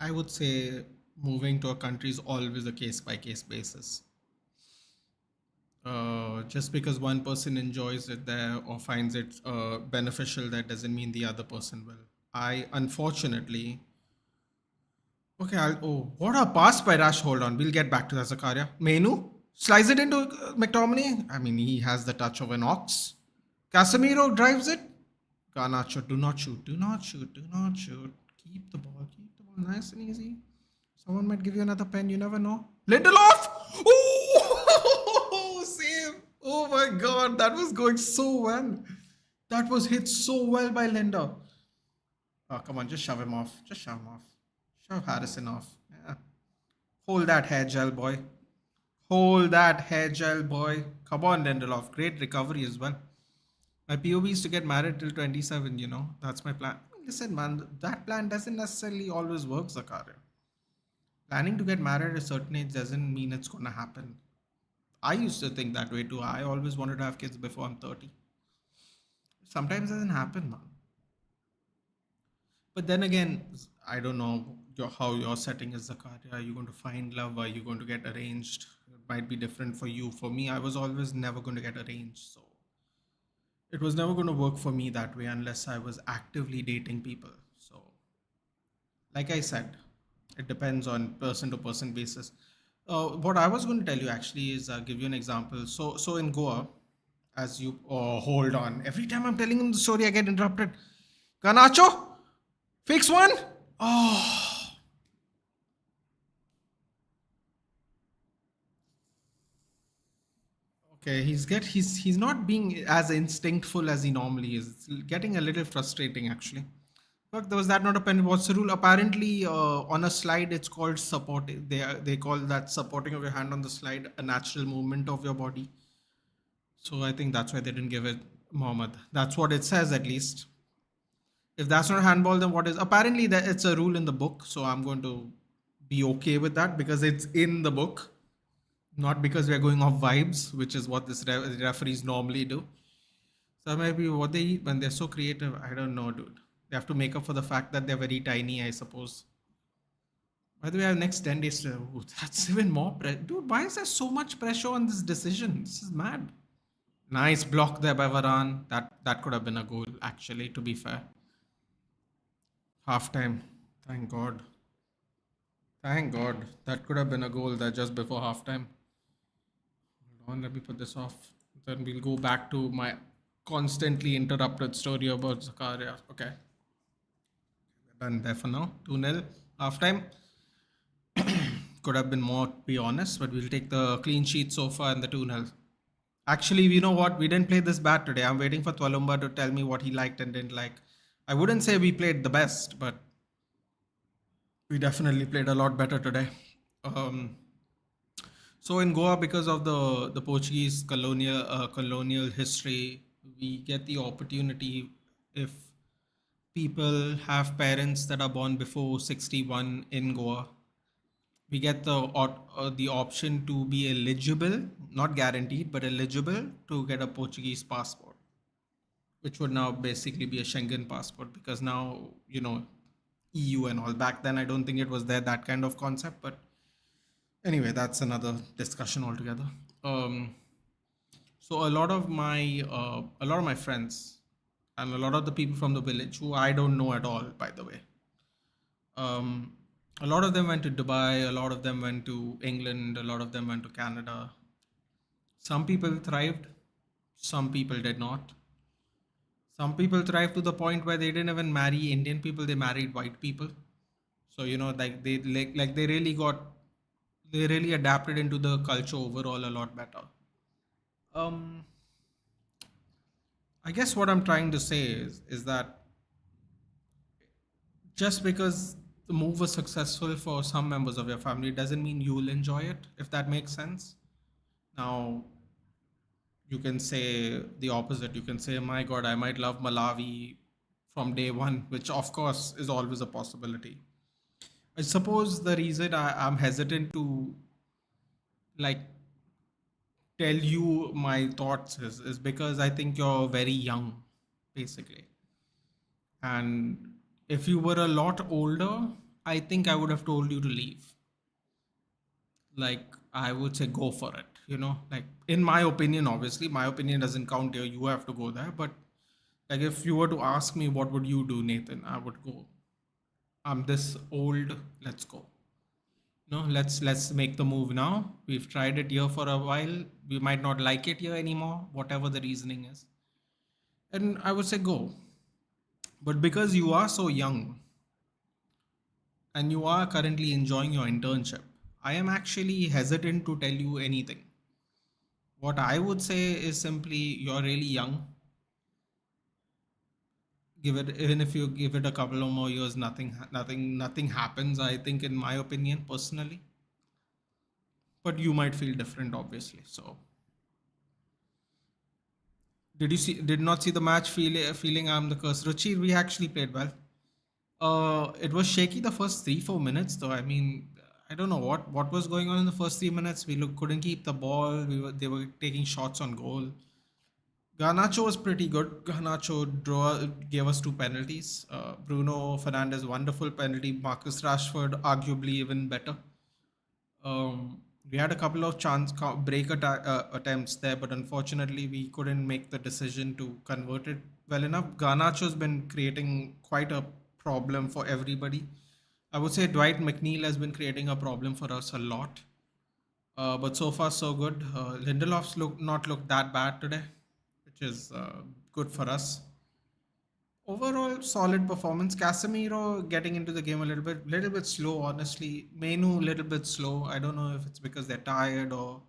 I would say moving to a country is always a case by case basis. Just because one person enjoys it there or finds it beneficial, that doesn't mean the other person will. I unfortunately. Okay, oh, what a pass by Rash. Hold on, we'll get back to that, Zakaria. Menu slice it into McTominay. I mean, he has the touch of an ox. Casemiro drives it. Garnacho, do not shoot, do not shoot, do not shoot. Keep the ball nice and easy. Someone might give you another pen, you never know. Lindelof! Oh, save! Oh my god, that was going so well. That was hit so well by Linda. Oh, come on, just shove him off. Just shove him off. Shove Harrison off. Yeah. Hold that hair gel, boy. Hold that hair gel, boy. Come on, Lindelof. Great recovery as well. My POV is to get married till 27, you know. That's my plan. Listen, man, that plan doesn't necessarily always work, Zakaria. Planning to get married at a certain age doesn't mean it's going to happen. I used to think that way too. I always wanted to have kids before I'm 30. Sometimes it doesn't happen, man. But then again, I don't know how your setting is, Zakaria. Are you going to find love? Are you going to get arranged? It might be different for you. For me, I was always never going to get arranged. So it was never going to work for me that way unless I was actively dating people. So, like I said, it depends on person to person basis. What I was going to tell you actually is give you an example. So in Goa, as you hold on, every time I'm telling him the story, I get interrupted. Ganacho, fix one. Oh, okay. He's not being as instinctful as he normally is. It's getting a little frustrating actually. Look, there was that not a pen. What's the rule? Apparently, on a slide, it's called supporting. They call that supporting of your hand on the slide a natural movement of your body. So I think that's why they didn't give it Mohammed. That's what it says at least. If that's not handball, then what is? Apparently, that it's a rule in the book. So I'm going to be okay with that because it's in the book, not because we're going off vibes, which is what this referees normally do. So maybe what they eat when they're so creative, I don't know, dude. They have to make up for the fact that they're very tiny, I suppose. By the way, I have next 10 days to. Ooh, that's even more pressure. Dude, why is there so much pressure on this decision? This is mad. Nice block there by Varane. That could have been a goal, actually, to be fair. Half time. Thank God. Thank God. That could have been a goal there just before half time. Hold on, let me put this off. Then we'll go back to my constantly interrupted story about Zakaria. Okay. We're done there for now. 2-0. Half time. Could have been more, to be honest, but we'll take the clean sheet so far and the 2-0. Actually, you know what? We didn't play this bad today. I'm waiting for Twalumba to tell me what he liked and didn't like. I wouldn't say we played the best, but we definitely played a lot better today. Um, so in Goa, because of the Portuguese colonial history, we get the opportunity if people have parents that are born before 61 in Goa, we get the option to be eligible, not guaranteed, but eligible to get a Portuguese passport, which would now basically be a Schengen passport because now, you know, EU and all. Back then, I don't think it was there, that kind of concept. But anyway, that's another discussion altogether. So a lot of my friends and a lot of the people from the village who I don't know at all, by the way, um, a lot of them went to Dubai, a lot of them went to England, a lot of them went to Canada. Some people thrived, some people did not. Some people thrived to the point where they didn't even marry Indian people; they married white people. So you know, like they really they really adapted into the culture overall a lot better. Um, I guess what I'm trying to say is that just because the move was successful for some members of your family doesn't mean you'll enjoy it, if that makes sense. Now, you can say the opposite. You can say, my God, I might love Malawi from day one, which of course is always a possibility. I suppose the reason I'm hesitant to like tell you my thoughts is because I think you're very young, basically. And if you were a lot older, I think I would have told you to leave. Like, I would say go for it, you know? Like, in my opinion, obviously, my opinion doesn't count here. You have to go there. But, like, if you were to ask me, what would you do, Nathan? I would go, I'm this old, let's go. No, let's make the move now. We've tried it here for a while. We might not like it here anymore, whatever the reasoning is. And I would say go. But because you are so young and you are currently enjoying your internship, I am actually hesitant to tell you anything. What I would say is simply you're really young. Give it, even if you give it a couple of more years, nothing happens. I think, in my opinion, personally. but you might feel different, obviously. So, did not see the match feeling I'm the curse. Ruchi, we actually played well. It was shaky the first 3-4 minutes, though. I mean, I don't know what was going on in the first 3 minutes. Couldn't keep the ball. They were taking shots on goal. Garnacho was pretty good. Gave us two penalties. Bruno Fernandes, wonderful penalty. Marcus Rashford, arguably even better. We had a couple of attempts there, but unfortunately we couldn't make the decision to convert it well enough. Garnacho's been creating quite a problem for everybody. I would say Dwight McNeil has been creating a problem for us a lot. But so far so good. Lindelof's not looked that bad today, which is good for us. Overall, solid performance. Casemiro getting into the game a little bit slow, honestly. Menu, little bit slow. I don't know if it's because they're tired or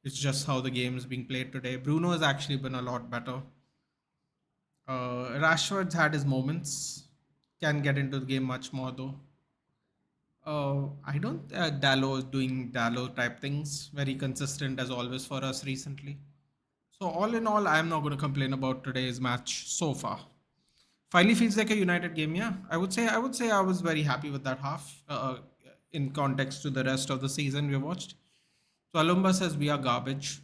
it's just how the game is being played today. Bruno has actually been a lot better. Rashford's had his moments. Can get into the game much more though. I don't. Dallo is doing Dallo type things. Very consistent as always for us recently. So all in all, I am not going to complain about today's match so far. Finally feels like a United game. Yeah, I would say I was very happy with that half. In context to the rest of the season we watched. So Alumba says we are garbage.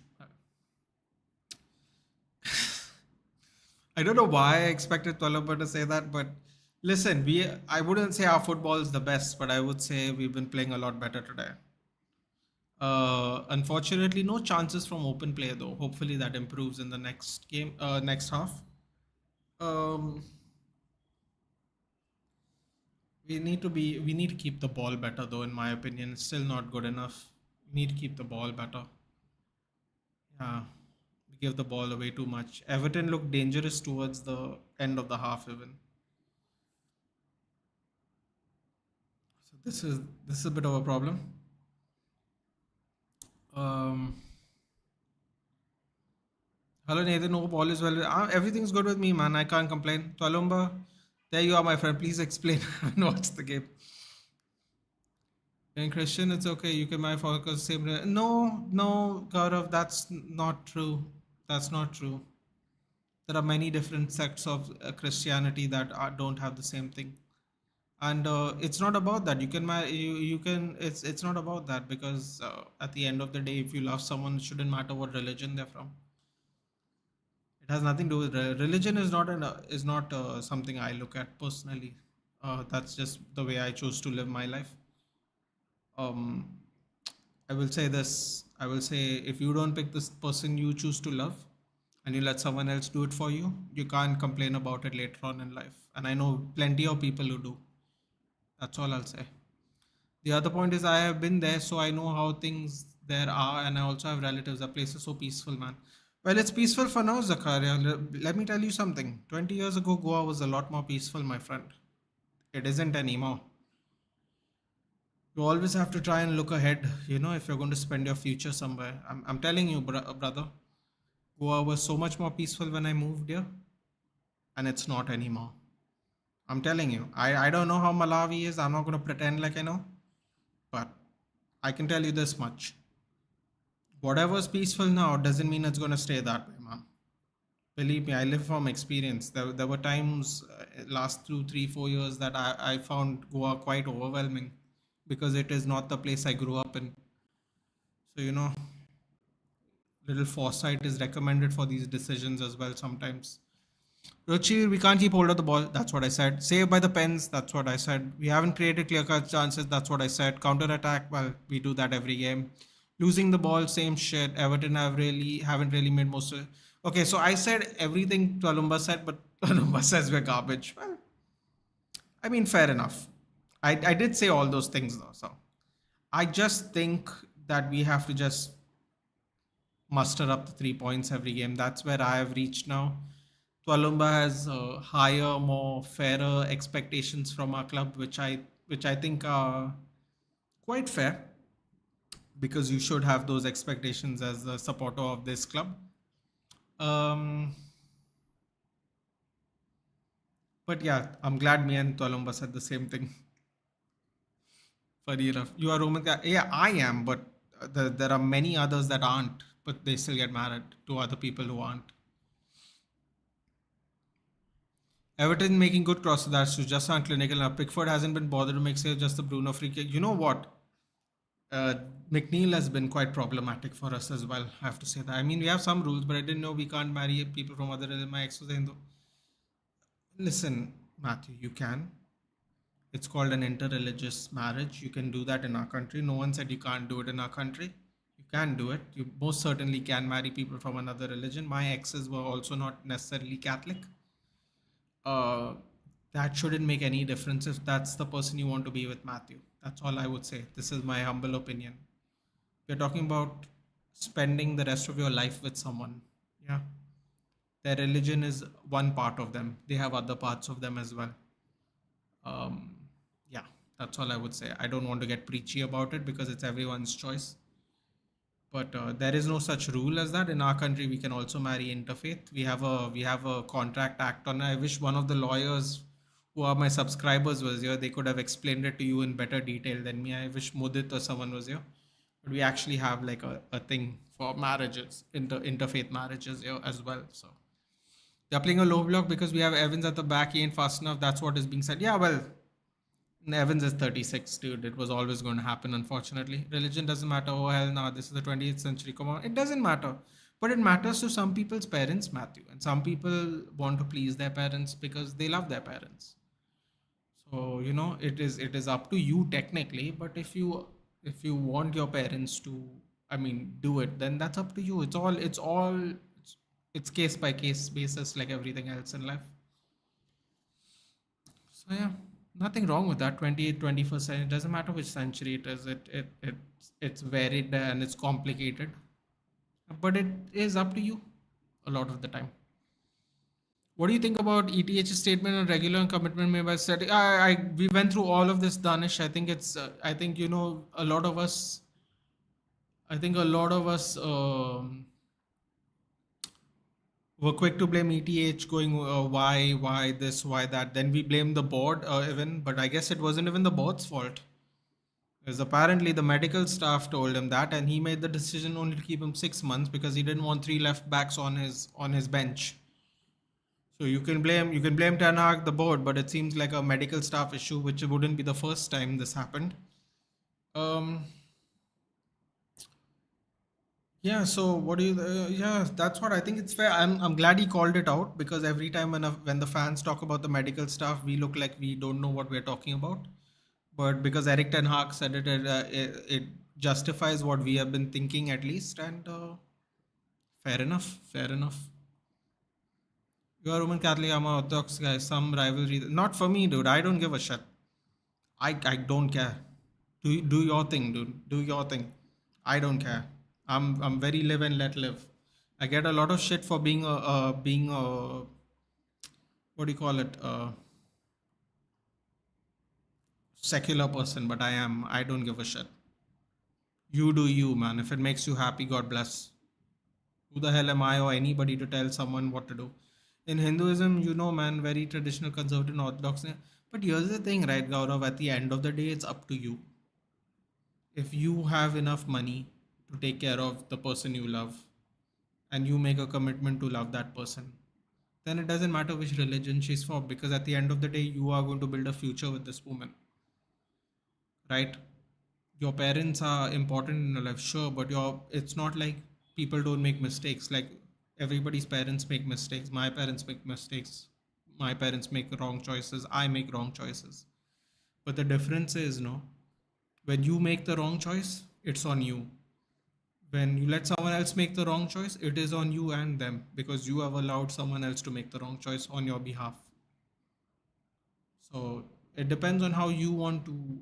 I don't know why I expected Alumba to say that, but listen, I wouldn't say our football is the best, but I would say we've been playing a lot better today. Unfortunately, no chances from open play though. Hopefully that improves in the next game, next half. Um, we need to keep the ball better though, in my opinion. It's still not good enough. We need to keep the ball better. Yeah. We give the ball away too much. Everton looked dangerous towards the end of the half even. So this is a bit of a problem. Um Hello Nathan, hope all is well. Everything's good with me, man. I can't complain. Twalumba, there you are, my friend. Please explain and watch the game. And Christian, it's okay. You can my focus same. No, no, Gaurav, that's not true. That's not true. There are many different sects of Christianity that don't have the same thing, and it's not about that. You can. It's not about that because at the end of the day, if you love someone, it shouldn't matter what religion they're from. It has nothing to do with religion. Is not something I look at personally. That's just the way I chose to live my life. Um, I will say this. I will say if you don't pick this person you choose to love and you let someone else do it for you, you can't complain about it later on in life. And I know plenty of people who do. That's all I'll say. The other point is I have been there, so I know how things there are, and I also have relatives. That place is so peaceful, man. Well, it's peaceful for now, Zakaria. Let me tell you something. 20 years ago, Goa was a lot more peaceful, my friend. It isn't anymore. You always have to try and look ahead, if you're going to spend your future somewhere. I'm telling you, brother, Goa was so much more peaceful when I moved here, and it's not anymore. I'm telling you. I don't know how Malawi is. I'm not going to pretend like I know, but I can tell you this much. Whatever's peaceful now doesn't mean it's going to stay that way, man. Believe me, I live from experience. There were times last 2, 3, 4 years that I found Goa quite overwhelming because it is not the place I grew up in. So, little foresight is recommended for these decisions as well sometimes. Ruchi, we can't keep hold of the ball. That's what I said. Save by the pens. That's what I said. We haven't created clear-cut chances. That's what I said. Counter-attack. Well, we do that every game. Losing the ball, same shit. Everton haven't really made most of it. Okay, so I said everything Twalumba said, but Twalumba says we're garbage. Well, I mean, fair enough. I did say all those things though. So I just think that we have to just muster up the 3 points every game. That's where I have reached now. Tualumba has higher, more fairer expectations from our club, which I think are quite fair because you should have those expectations as a supporter of this club. Um, but yeah, I'm glad me and Tualumba said the same thing. Funny enough, you are Roman. Yeah, I am, but There are many others that aren't, but they still get married to other people who aren't. Everton making good crosses. That's true. Just unclinical. Now Pickford hasn't been bothered to make say just the Bruno free kick. You know what? Uh, McNeil has been quite problematic for us as well. I have to say that. I mean, we have some rules, but I didn't know we can't marry people from other religion. My ex was Hindu. Listen, Matthew, you can. It's called an interreligious marriage. You can do that in our country. No one said you can't do it in our country. You can do it. You most certainly can marry people from another religion. My exes were also not necessarily Catholic. uh, that shouldn't make any difference if that's the person you want to be with, Matthew. That's all I would say. This is my humble opinion. We're talking about spending the rest of your life with someone. Yeah. Their religion is one part of them, they have other parts of them as well. Um, yeah, that's all I would say. I don't want to get preachy about it because it's everyone's choice. But there is no such rule as that in our country. We can also marry interfaith. We have a contract act on. I wish one of the lawyers who are my subscribers was here. They could have explained it to you in better detail than me. I wish Mudit or someone was here. But we actually have like a thing for marriages, interfaith marriages here as well. So they're playing a low block because we have Evans at the back. He ain't fast enough. That's what is being said. Yeah, well, Evans is 36, dude. It was always going to happen, unfortunately. Religion doesn't matter. Oh, hell no. This is the 20th century. Come on. It doesn't matter. But it matters to some people's parents, Matthew. And some people want to please their parents because they love their parents. So, it is up to you technically. But if you want your parents to, I mean, do it, then that's up to you. It's case by case basis like everything else in life. So yeah, nothing wrong with that. 28th, 21st century. It doesn't matter which century it is. It's varied and it's complicated, but it is up to you a lot of the time. What do you think about ETH's statement on regular and commitment made by study? We went through all of this, Danish. I think it's. I think a lot of us. I think a lot of us were quick to blame ETH, going why this, why that. Then we blame the board even, but I guess it wasn't even the board's fault. Because apparently the medical staff told him that, and he made the decision only to keep him 6 months because he didn't want three left backs on his bench. So you can blame Ten Hag, the board, but it seems like a medical staff issue, which wouldn't be the first time this happened. Um, yeah. So what do you? Yeah, that's what I think. It's fair. I'm glad he called it out because every time when the fans talk about the medical staff, we look like we don't know what we're talking about. But because Eric Ten Hag said it, it justifies what we have been thinking at least, and fair enough, fair enough. You are Roman Catholic, I'm a Orthodox guy. Some rivalry, not for me, dude. I don't give a shit. I don't care. Do your thing, dude. Do your thing. I don't care. I'm very live and let live. I get a lot of shit for being a what do you call it, secular person, but I don't give a shit. You do you, man. If it makes you happy, God bless. Who the hell am I or anybody to tell someone what to do? In Hinduism, man, very traditional, conservative, and orthodox. But here's the thing, right, Gaurav? At the end of the day, it's up to you. If you have enough money to take care of the person you love and you make a commitment to love that person, then it doesn't matter which religion she's from because at the end of the day, you are going to build a future with this woman, right? Your parents are important in your life, sure, but it's not like people don't make mistakes. Like everybody's parents make mistakes. My parents make mistakes. My parents make wrong choices. I make wrong choices. But the difference is, no, when you make the wrong choice, it's on you. When you let someone else make the wrong choice, it is on you and them because you have allowed someone else to make the wrong choice on your behalf. So it depends on how you want to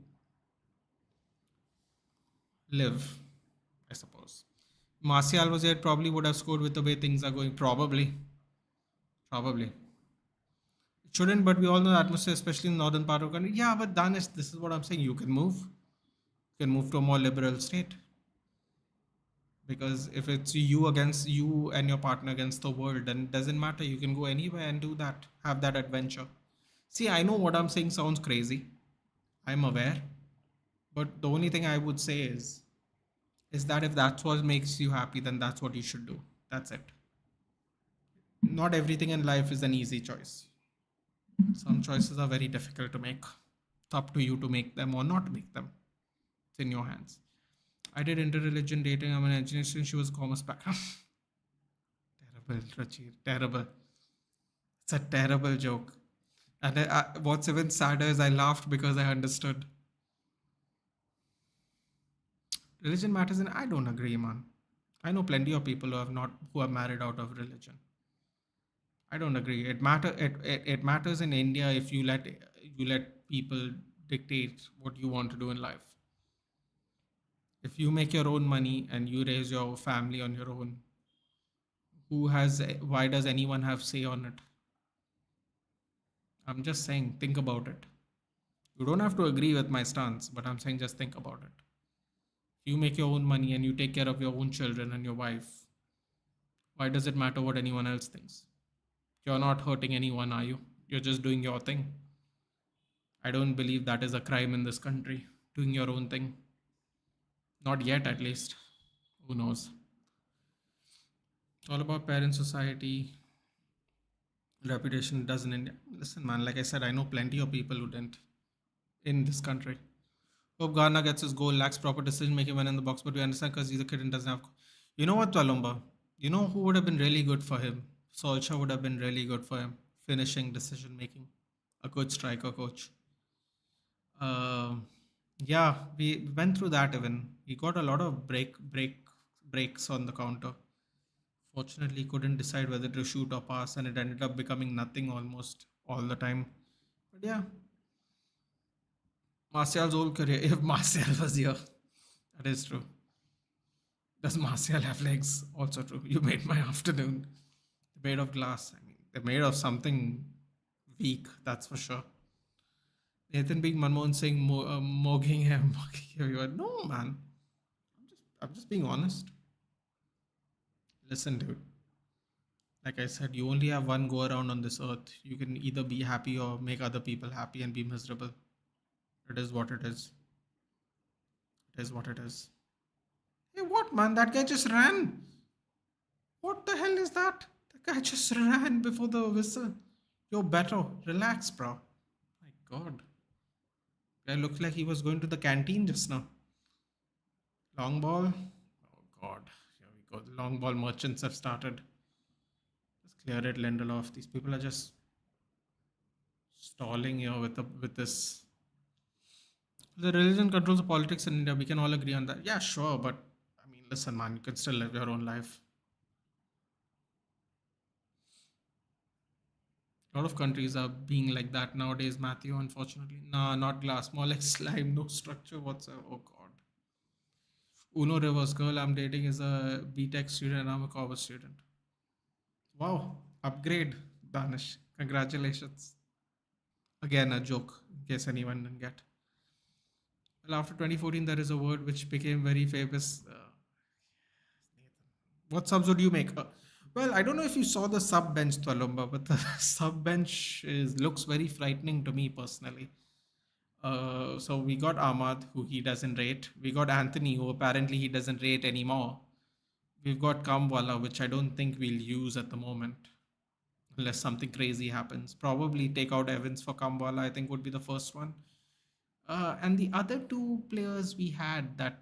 live, I suppose. Martial was here, probably would have scored with the way things are going. Probably. Probably. It shouldn't, but we all know the atmosphere, especially in the northern part of the country. Yeah, but Danish, this is what I'm saying. You can move. You can move to a more liberal state. Because if it's you against you and your partner against the world, then it doesn't matter. You can go anywhere and do that. Have that adventure. See, I know what I'm saying sounds crazy. I'm aware. But the only thing I would say is is that if that's what makes you happy, then that's what you should do. That's it. Not everything in life is an easy choice. Some choices are very difficult to make. It's up to you to make them or not make them. It's in your hands. I did interreligion dating. I'm an engineer student. She was commerce background. Terrible, Rachir. Terrible. It's a terrible joke. And what's even sadder is I laughed because I understood. Religion matters, and I don't agree, man. I know plenty of people who are married out of religion. I don't agree. It matters in India if you let people dictate what you want to do in life. If you make your own money and you raise your family on your own, why does anyone have say on it? I'm just saying, think about it. You don't have to agree with my stance, but I'm saying just think about it. If you make your own money and you take care of your own children and your wife, why does it matter what anyone else thinks? You're not hurting anyone, are you? You're just doing your thing. I don't believe that is a crime in this country, doing your own thing. Not yet, at least. Who knows? It's all about parent society, reputation does in India. Listen, man, like I said, I know plenty of people who didn't in this country. Hope Garner gets his goal, lacks proper decision making when in the box, but we understand because he's a kid and doesn't have. You know what, Twalumba? You know who would have been really good for him? Solskjaer would have been really good for him. Finishing, decision making. A good striker coach. Uh, yeah, we went through that even. He got a lot of breaks on the counter. Fortunately, couldn't decide whether to shoot or pass, and it ended up becoming nothing almost all the time. But yeah, Martial's whole career, if Martial was here, that is true. Does Martial have legs? Also true. You made my afternoon. They're made of glass. I mean, they're made of something weak, that's for sure. Nathan being Manmohan Singh mogging him. No, man. I'm just being honest. Listen, dude. Like I said, you only have one go around on this earth. You can either be happy or make other people happy and be miserable. It is what it is. It is what it is. Hey, what, man? That guy just ran. What the hell is that? The guy just ran before the whistle. Yo, Beto, relax, bro. My God. Guy looked like he was going to the canteen just now. Long ball. Oh, God. Here we go. The long ball merchants have started. Just clear it, Lindelof. These people are just stalling here with this. The religion controls the politics in India. We can all agree on that. Yeah, sure, but I mean, listen, man, you can still live your own life. A lot of countries are being like that nowadays, Matthew, unfortunately. Nah, not glass, more like slime, no structure whatsoever. Oh, God. Uno Rivers, girl I'm dating is a BTech student and I'm a Cobber student. Wow, upgrade, Danish. Congratulations. Again, a joke, in case anyone didn't get. Well, after 2014, there is a word which became very famous. What subs would you make? Well, I don't know if you saw the sub bench, Twalumba, but the sub bench looks very frightening to me personally. So we got Ahmad, who he doesn't rate. We got Anthony, who apparently he doesn't rate anymore. We've got Kamwala, which I don't think we'll use at the moment, unless something crazy happens. Probably take out Evans for Kamwala, I think would be the first one. And the other two players we had that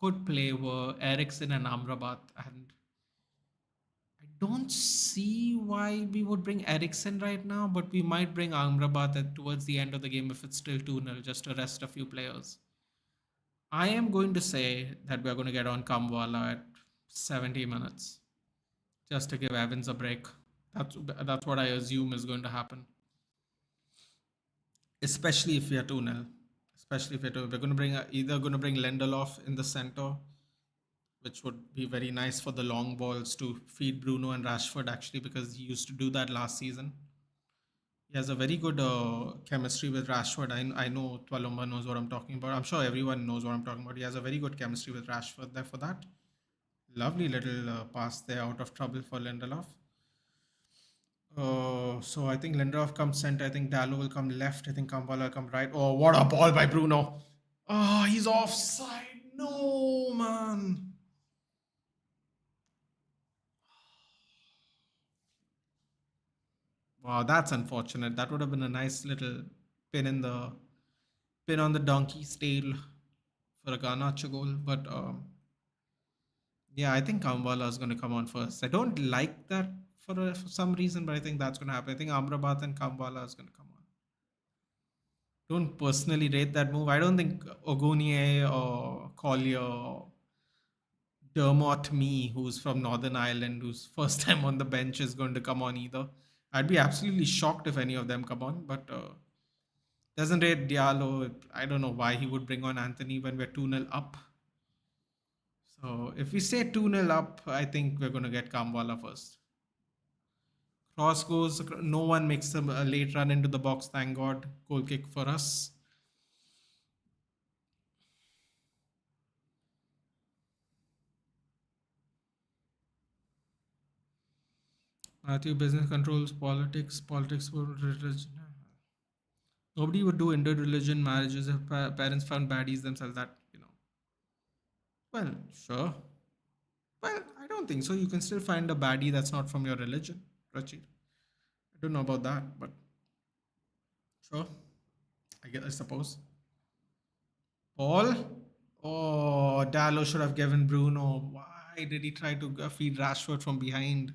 could play were Ericsson and Amrabat. And I don't see why we would bring Ericsson right now, but we might bring Amrabat towards the end of the game if it's still 2-0, just to rest a few players. I am going to say that we're going to get on Kamwala at 70 minutes, just to give Evans a break. That's what I assume is going to happen. Especially if we are 2-0. Especially if we're going to bring either going to bring Lindelof in the center, which would be very nice for the long balls to feed Bruno and Rashford actually, because he used to do that last season. He has a very good chemistry with Rashford. I know Twalumba knows what I'm talking about. I'm sure everyone knows what I'm talking about. He has a very good chemistry with Rashford there for that. Lovely little pass there out of trouble for Lindelof. So I think Lindelof comes center. I think Dallo will come left. I think Kampala will come right. Oh, what a ball by Bruno. Oh, he's offside. No, man. Wow, that's unfortunate. That would have been a nice little pin in the pin on the donkey's tail for a Garnacho goal. But yeah, I think Kambala is going to come on first. I don't like that for some reason, but I think that's going to happen. I think Amrabat and Kambala is going to come on. Don't personally rate that move. I don't think Ogonie or Collier or Dermot Me, who's from Northern Ireland, who's first time on the bench, is going to come on either. I'd be absolutely shocked if any of them come on, but doesn't rate Diallo. I don't know why he would bring on Anthony when we're 2-0 up. So if we stay 2-0 up, I think we're going to get Kamwala first. Cross goes, no one makes a late run into the box, thank God. Goal kick for us. Matthew, business controls, politics, religion. Nobody would do inter-religion marriages if parents found baddies themselves. Well, sure. Well, I don't think so. You can still find a baddie that's not from your religion, Rachid. I don't know about that, but sure. I suppose. Paul? Oh, Dallo should have given Bruno. Why did he try to feed Rashford from behind?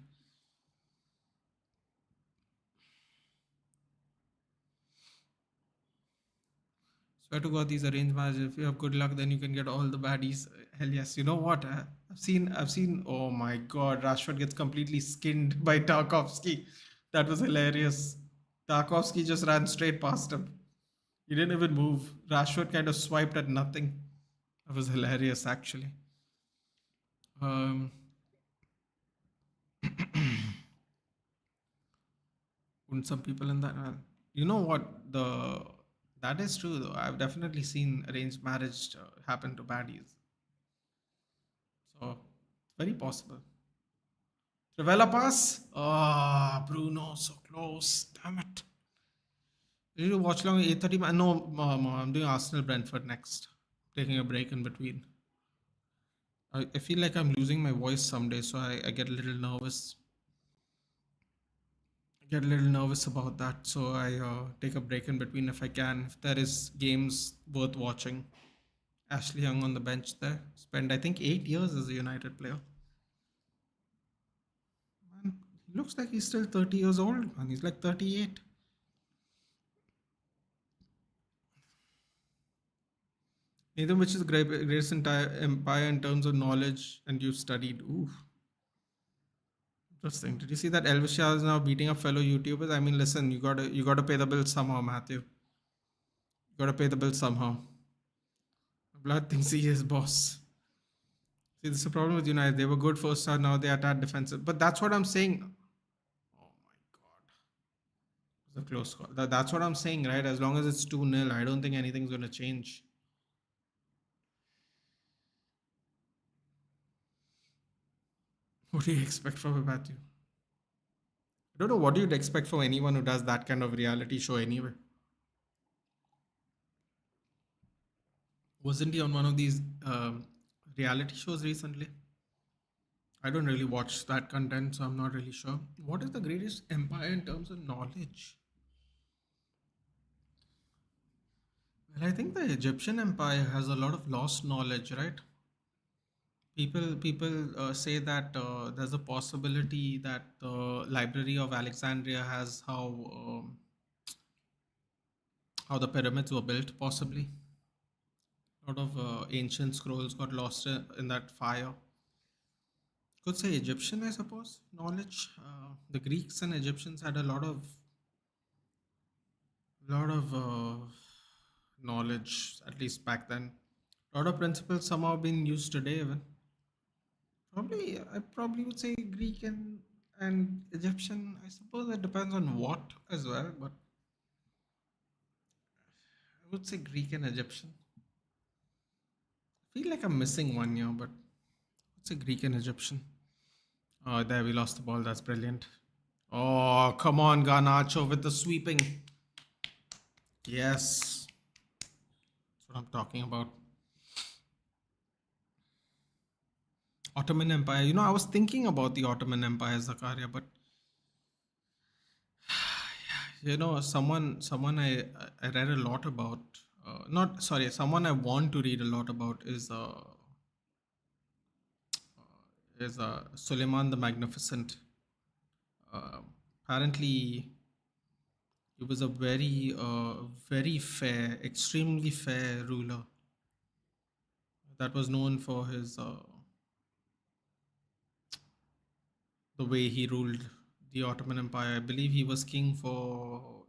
Swear to God, these arranged marriages. If you have good luck, then you can get all the baddies. Hell yes. You know what? I've seen. Oh my God, Rashford gets completely skinned by Tarkovsky. That was hilarious. Tarkovsky just ran straight past him. He didn't even move. Rashford kind of swiped at nothing. That was hilarious, actually. Um, wouldn't some people in that? You know what? That is true though. I've definitely seen arranged marriage happen to baddies. So very possible. Trivela pass. Ah, Bruno, so close. Damn it. Did you watch long 8:30? No, I'm doing Arsenal Brentford next. Taking a break in between. I feel like I'm losing my voice someday, so I get a little nervous. I get a little nervous about that, so I take a break in between if I can. If there is games worth watching. Ashley Young on the bench there. Spent, I think, 8 years as a United player. Man, he looks like he's still 30 years old, man. He's like 38. Nathan, which is the greatest entire empire in terms of knowledge and you've studied? Ooh, interesting. Did you see that Elvis Shah is now beating up fellow YouTubers? I mean, listen, you gotta pay the bill somehow, Matthew. You gotta pay the bill somehow. Blood thinks he is boss. See, this is the problem with United. They were good first half, now they attack defensive. But that's what I'm saying. Oh my God. It's a close call. That's what I'm saying, right? As long as it's 2-0, I don't think anything's going to change. What do you expect from a Matthew? I don't know what you'd expect from anyone who does that kind of reality show anyway. Wasn't he on one of these reality shows recently? I don't really watch that content, so I'm not really sure. What is the greatest empire in terms of knowledge? Well, I think the Egyptian empire has a lot of lost knowledge, right? People say that there's a possibility that the Library of Alexandria has how the pyramids were built, possibly. A lot of ancient scrolls got lost in that fire. Could say Egyptian, I suppose. Knowledge. The Greeks and Egyptians had a lot of knowledge, at least back then. A lot of principles somehow being used today, even. I probably would say Greek and Egyptian. I suppose it depends on what as well, but I would say Greek and Egyptian. I feel like I'm missing one here, but it's a Greek and Egyptian. Oh, there we lost the ball. That's brilliant. Oh, come on, Garnacho with the sweeping. Yes, that's what I'm talking about. Ottoman Empire. You know, I was thinking about the Ottoman Empire, Zakaria, but you know, someone I read a lot about. Not sorry, someone I want to read a lot about is Suleiman the Magnificent. Uh, Apparently, he was a very fair, extremely fair ruler that was known for his the way he ruled the Ottoman Empire. I believe he was king for,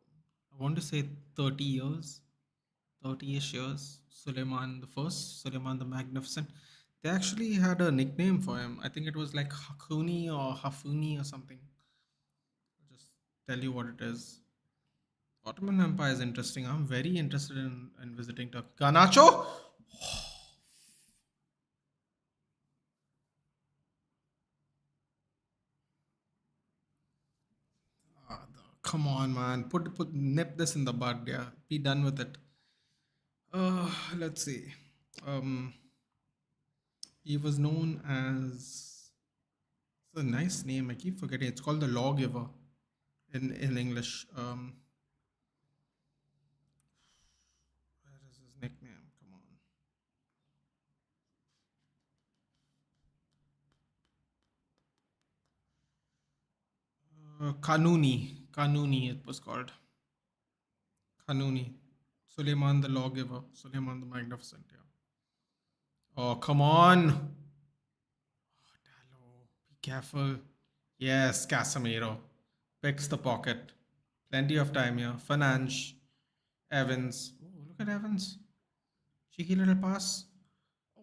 I want to say 30 years, 30-ish years. Suleiman the First, Suleiman the Magnificent. They actually had a nickname for him. I think it was like Hakuni or Hafuni or something. I'll just tell you what it is. Ottoman Empire is interesting. I'm very interested in visiting Turkey. Ganacho? Come on, man. Nip this in the bud. Yeah, be done with it. Let's see. Um, he was known as, it's a nice name. I keep forgetting. It's called the Lawgiver in English. Where is his nickname? Come on. Kanuni. It was called Kanuni. Suleiman the Lawgiver. Suleiman the Magnificent. Yeah. Oh, come on. Dallo, be careful. Yes, Casemiro picks the pocket. Plenty of time here. Fernandes, Evans. Oh, look at Evans. Cheeky little pass.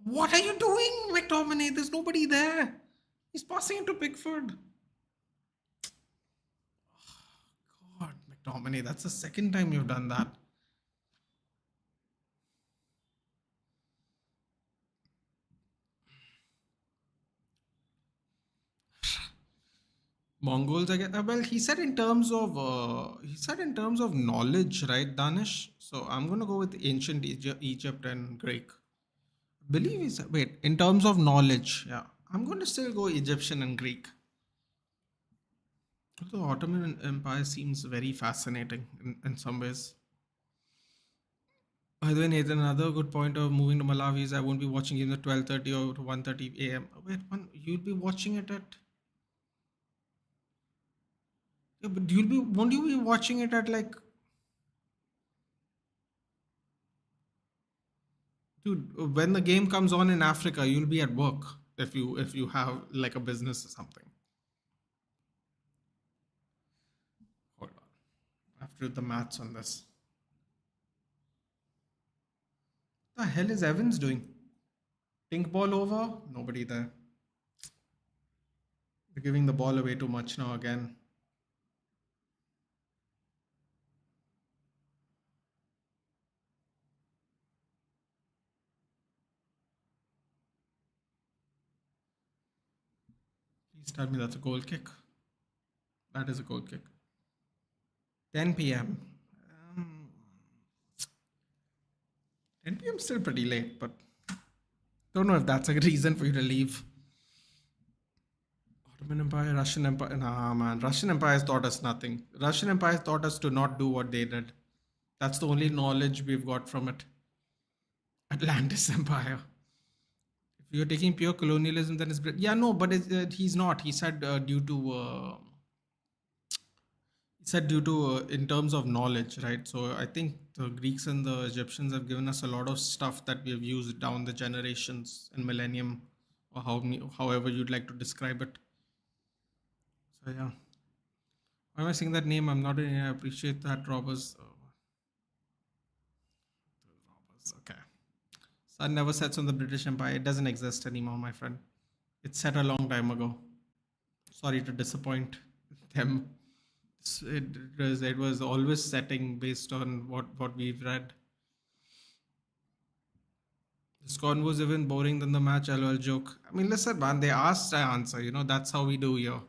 What are you doing, McTominay? There's nobody there. He's passing into Pickford. God, McTominay, that's the second time you've done that. Mongols, I guess. Well, he said in terms of knowledge, right, Danish? So I'm gonna go with ancient Egypt and Greek. Believe he said, wait, in terms of knowledge, yeah, I'm going to still go Egyptian and Greek. The Ottoman Empire seems very fascinating in some ways. By the way, Nathan, another good point of moving to Malawi is I won't be watching it at 12:30 or 1:30 a.m. Wait, you'll be watching it at, yeah, but won't you be watching it at like, dude, when the game comes on in Africa, you'll be at work if you have like a business or something. Hold on, I have to do the maths on this. The hell is Evans doing? Pink ball over, nobody there. We're giving the ball away too much now again. Please tell me that's a goal kick. That is a goal kick. 10 p.m. 10 p.m. still pretty late, but don't know if that's a reason for you to leave. Ottoman Empire, Russian Empire. Nah, man. Russian Empire has taught us nothing. Russian Empire has taught us to not do what they did. That's the only knowledge we've got from it. Atlantis Empire. If you're taking pure colonialism, then it's yeah, no, but he's not. He said due to in terms of knowledge, right? So I think the Greeks and the Egyptians have given us a lot of stuff that we have used down the generations and millennium, or however you'd like to describe it. So yeah, why am I saying that name? I'm not. I appreciate that, robbers. Robbers. Okay. Sun never sets on the British Empire. It doesn't exist anymore, my friend. It set a long time ago. Sorry to disappoint them. It was always setting based on what we've read. This con was even boring than the match. LOL joke. I mean, listen, man. They asked, I answer. You know, that's how we do here.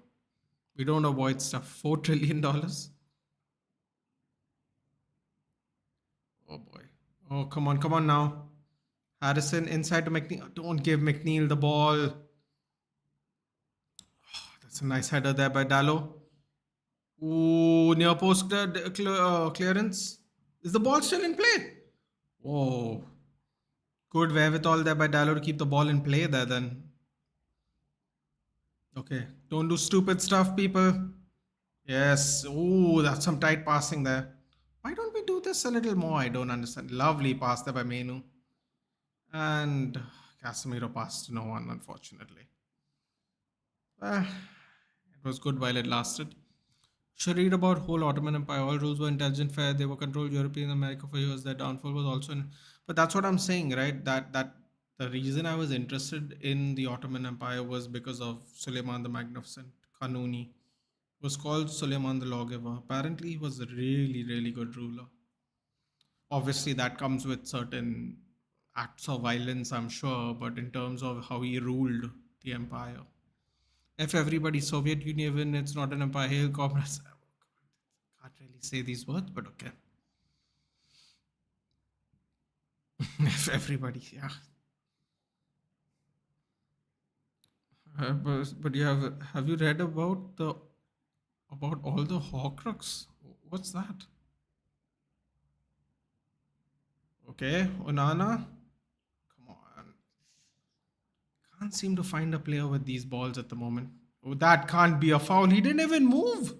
We don't avoid stuff. $4 trillion. Oh boy. Oh, come on now. Harrison inside to McNeil. Don't give McNeil the ball. It's a nice header there by Dallo. Ooh, near post clearance. Is the ball still in play? Whoa. Good wherewithal there by Dallo to keep the ball in play there then. Okay. Don't do stupid stuff, people. Yes. Ooh, that's some tight passing there. Why don't we do this a little more? I don't understand. Lovely pass there by Menu. And Casemiro passed to no one, unfortunately. It was good while it lasted. Should read about whole Ottoman Empire. All rules were intelligent, fair. They were controlled European America for years. Their downfall was also in. But that's what I'm saying, right? That the reason I was interested in the Ottoman Empire was because of Suleiman the Magnificent, Kanuni. Was called Suleiman the Lawgiver. Apparently, he was a really, really good ruler. Obviously, that comes with certain acts of violence, I'm sure, but in terms of how he ruled the empire. If everybody, Soviet Union, it's not an empire, hail comrades. Can't really say these words, but okay. If everybody, yeah. But you have you read about all the Horcrux? What's that? Okay, Onana. Come on. Can't seem to find a player with these balls at the moment. Oh, that can't be a foul. He didn't even move.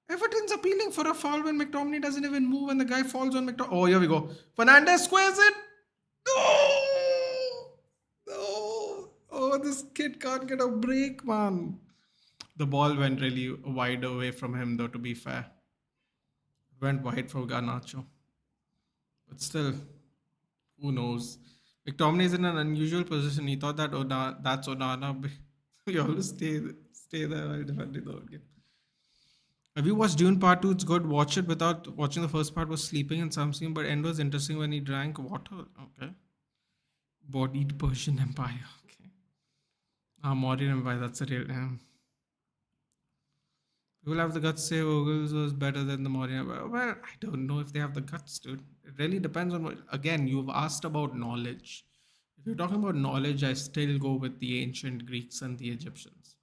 Everton's appealing for a foul when McTominay doesn't even move and the guy falls on McTominay. Oh, here we go. Fernandez squares it. No! No! Oh, this kid can't get a break, man. The ball went really wide away from him, though, to be fair. Went wide for Garnacho. But still, who knows? McTominay is in an unusual position. He thought that that's Onana. We always stay there while defending the whole game. Have you watched Dune Part 2? It's good. Watch it without watching the first part. Was sleeping in some scene, but end was interesting when he drank water. Okay. Bodied Persian Empire. Okay. Mauryan Empire. That's a real. People have the guts to say Mughals was better than the Mauryan Empire. Well, I don't know if they have the guts, dude. It really depends on what. Again, you've asked about knowledge. If you're talking about knowledge, I still go with the ancient Greeks and the Egyptians.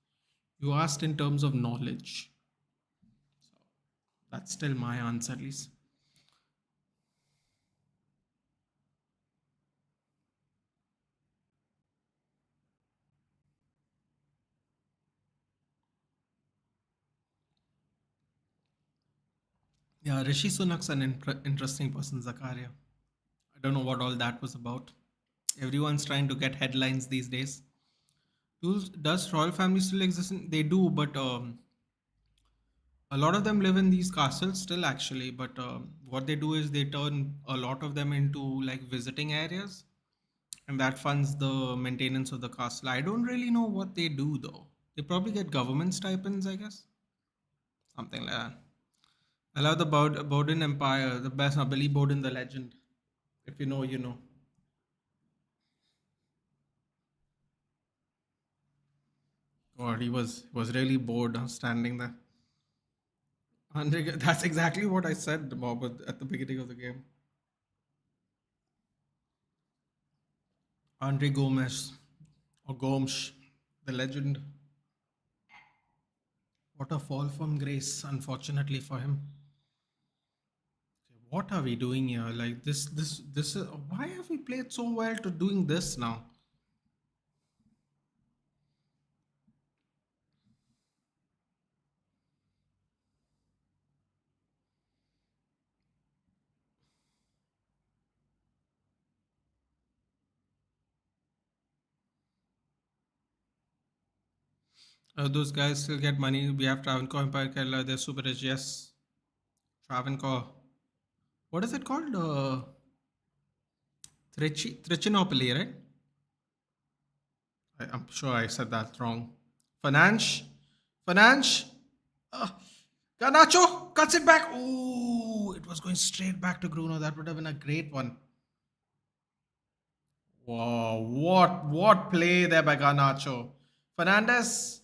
You asked in terms of knowledge. That's still my answer, at least. Yeah, Rishi Sunak's an interesting person, Zakaria. I don't know what all that was about. Everyone's trying to get headlines these days. Does royal families still exist? They do, but a lot of them live in these castles still, actually. But what they do is they turn a lot of them into like visiting areas, and that funds the maintenance of the castle. I don't really know what they do though. They probably get government stipends, I guess, something like that. I love the Bowden Empire, the best. Billy Bowden, the legend. If you know, you know. God, he was really bored standing there. Andre, that's exactly what I said about at the beginning of the game. Andre Gomes or Gomes, the legend. What a fall from grace, unfortunately for him. What are we doing here? Like this is why have we played so well to doing this now? Those guys still get money. We have Travancore Empire Kerala. They're super rich. Yes, Travancore. What is it called? Trichinopoli, right? I'm sure I said that wrong. Finance, finance. Uh, Garnacho cuts it back. Oh, it was going straight back to Bruno. That would have been a great one. Wow, what play there by Garnacho. Fernandez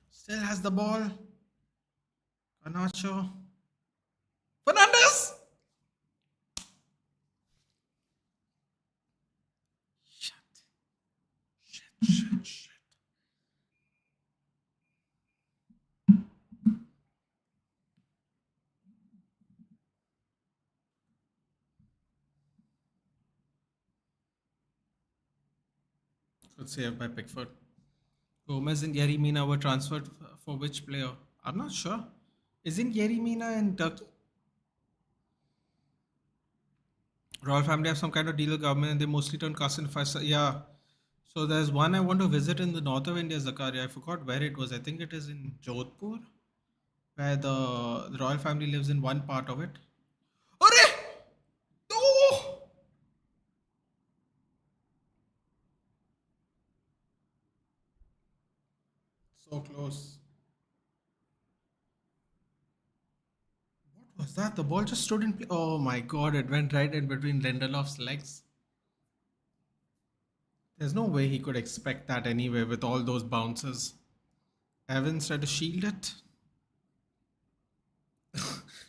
still has the ball. Garnacho. Fernandez. Shit, shit, shit, shit. Good save by Pickford. Gomez and Yerry Mina were transferred for which player? I'm not sure. Isn't Yerry Mina in Turkey? Royal family have some kind of deal with government and they mostly turn cast in five. Yeah. So there's one I want to visit in the north of India, Zakaria. I forgot where it was. I think it is in Jodhpur, where the royal family lives in one part of it. Arre! No! So close. What was that? The ball just stood in place. Oh my god, it went right in between Lindelof's legs. There's no way he could expect that anyway with all those bounces. Evans tried to shield it.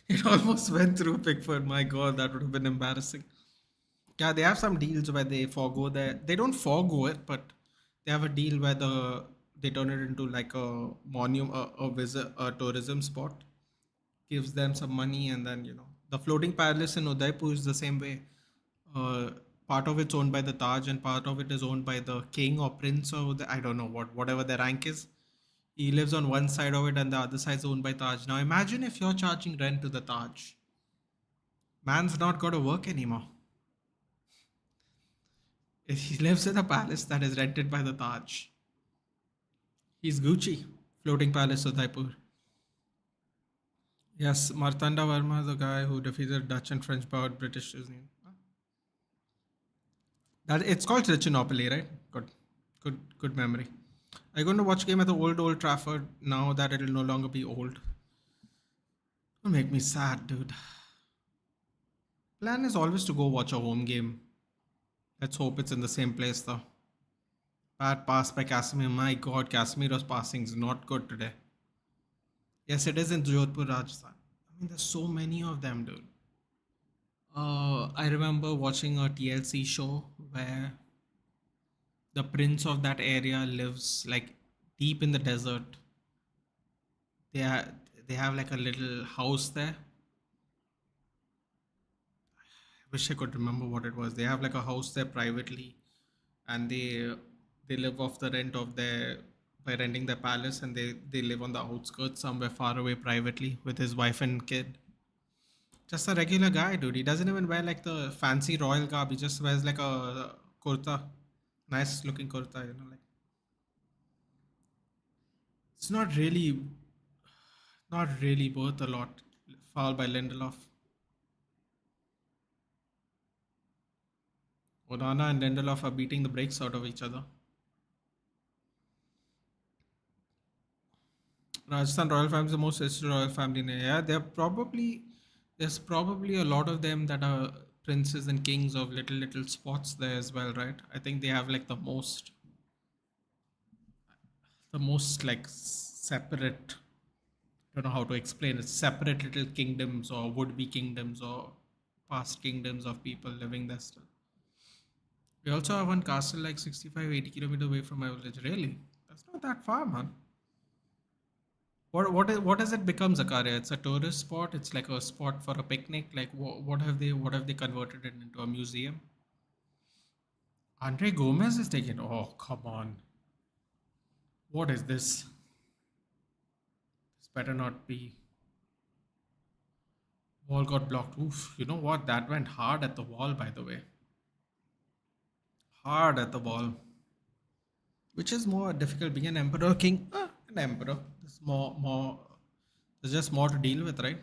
It almost went through Pickford. My god, that would have been embarrassing. Yeah, they have some deals where they forego their. They don't forego it, but they have a deal where they turn it into like a monument, a visit, a tourism spot. Gives them some money, and then the floating palace in Udaipur is the same way. Uh, Part of it's owned by the Taj, and part of it is owned by the king or prince or I don't know whatever their rank is. He lives on one side of it, and the other side is owned by Taj. Now imagine if you're charging rent to the Taj. Man's not got to work anymore. He lives in a palace that is rented by the Taj. He's Gucci. Floating Palace Udaipur. Yes, Martanda Verma, the guy who defeated Dutch and French powered British Disney. That it's called Trichinopoly, right? Good memory. Are you going to watch game at the old Trafford now that it'll no longer be old? It'll make me sad, dude. Plan is always to go watch a home game. Let's hope it's in the same place though. Bad pass by Casemiro. My god, Casemiro's passing is not good today. Yes, it is in Jodhpur, Rajasthan. I mean, there's so many of them, dude. I remember watching a TLC show where the prince of that area lives like deep in the desert. They are, they have like a little house there. I wish I could remember what it was. They have like a house there privately, and they live off the rent of their by renting their palace, and they live on the outskirts somewhere far away privately with his wife and kid. Just a regular guy, dude. He doesn't even wear like the fancy royal garb. He just wears like a kurta, nice looking kurta. Like it's not really worth a lot. Foul by Lindelof. Onana and Lindelof are beating the brakes out of each other. Rajasthan royal family is the most historic royal family in India. Yeah, there's probably a lot of them that are princes and kings of little spots there as well, right? I think they have like the most like separate. I don't know how to explain it. Separate little kingdoms or would-be kingdoms or past kingdoms of people living there still. We also have one castle like 65, 80 kilometers away from my village. Really? That's not that far, man. What has it become, Zakaria? It's a tourist spot. It's like a spot for a picnic. Like what have they converted it into a museum? Andre Gomez is taking. Oh come on! What is this? This better not be. Wall got blocked. Oof! You know what? That went hard at the wall. By the way, hard at the wall. Which is more difficult, being an emperor, or king? An emperor. There's more. There's just more to deal with, right?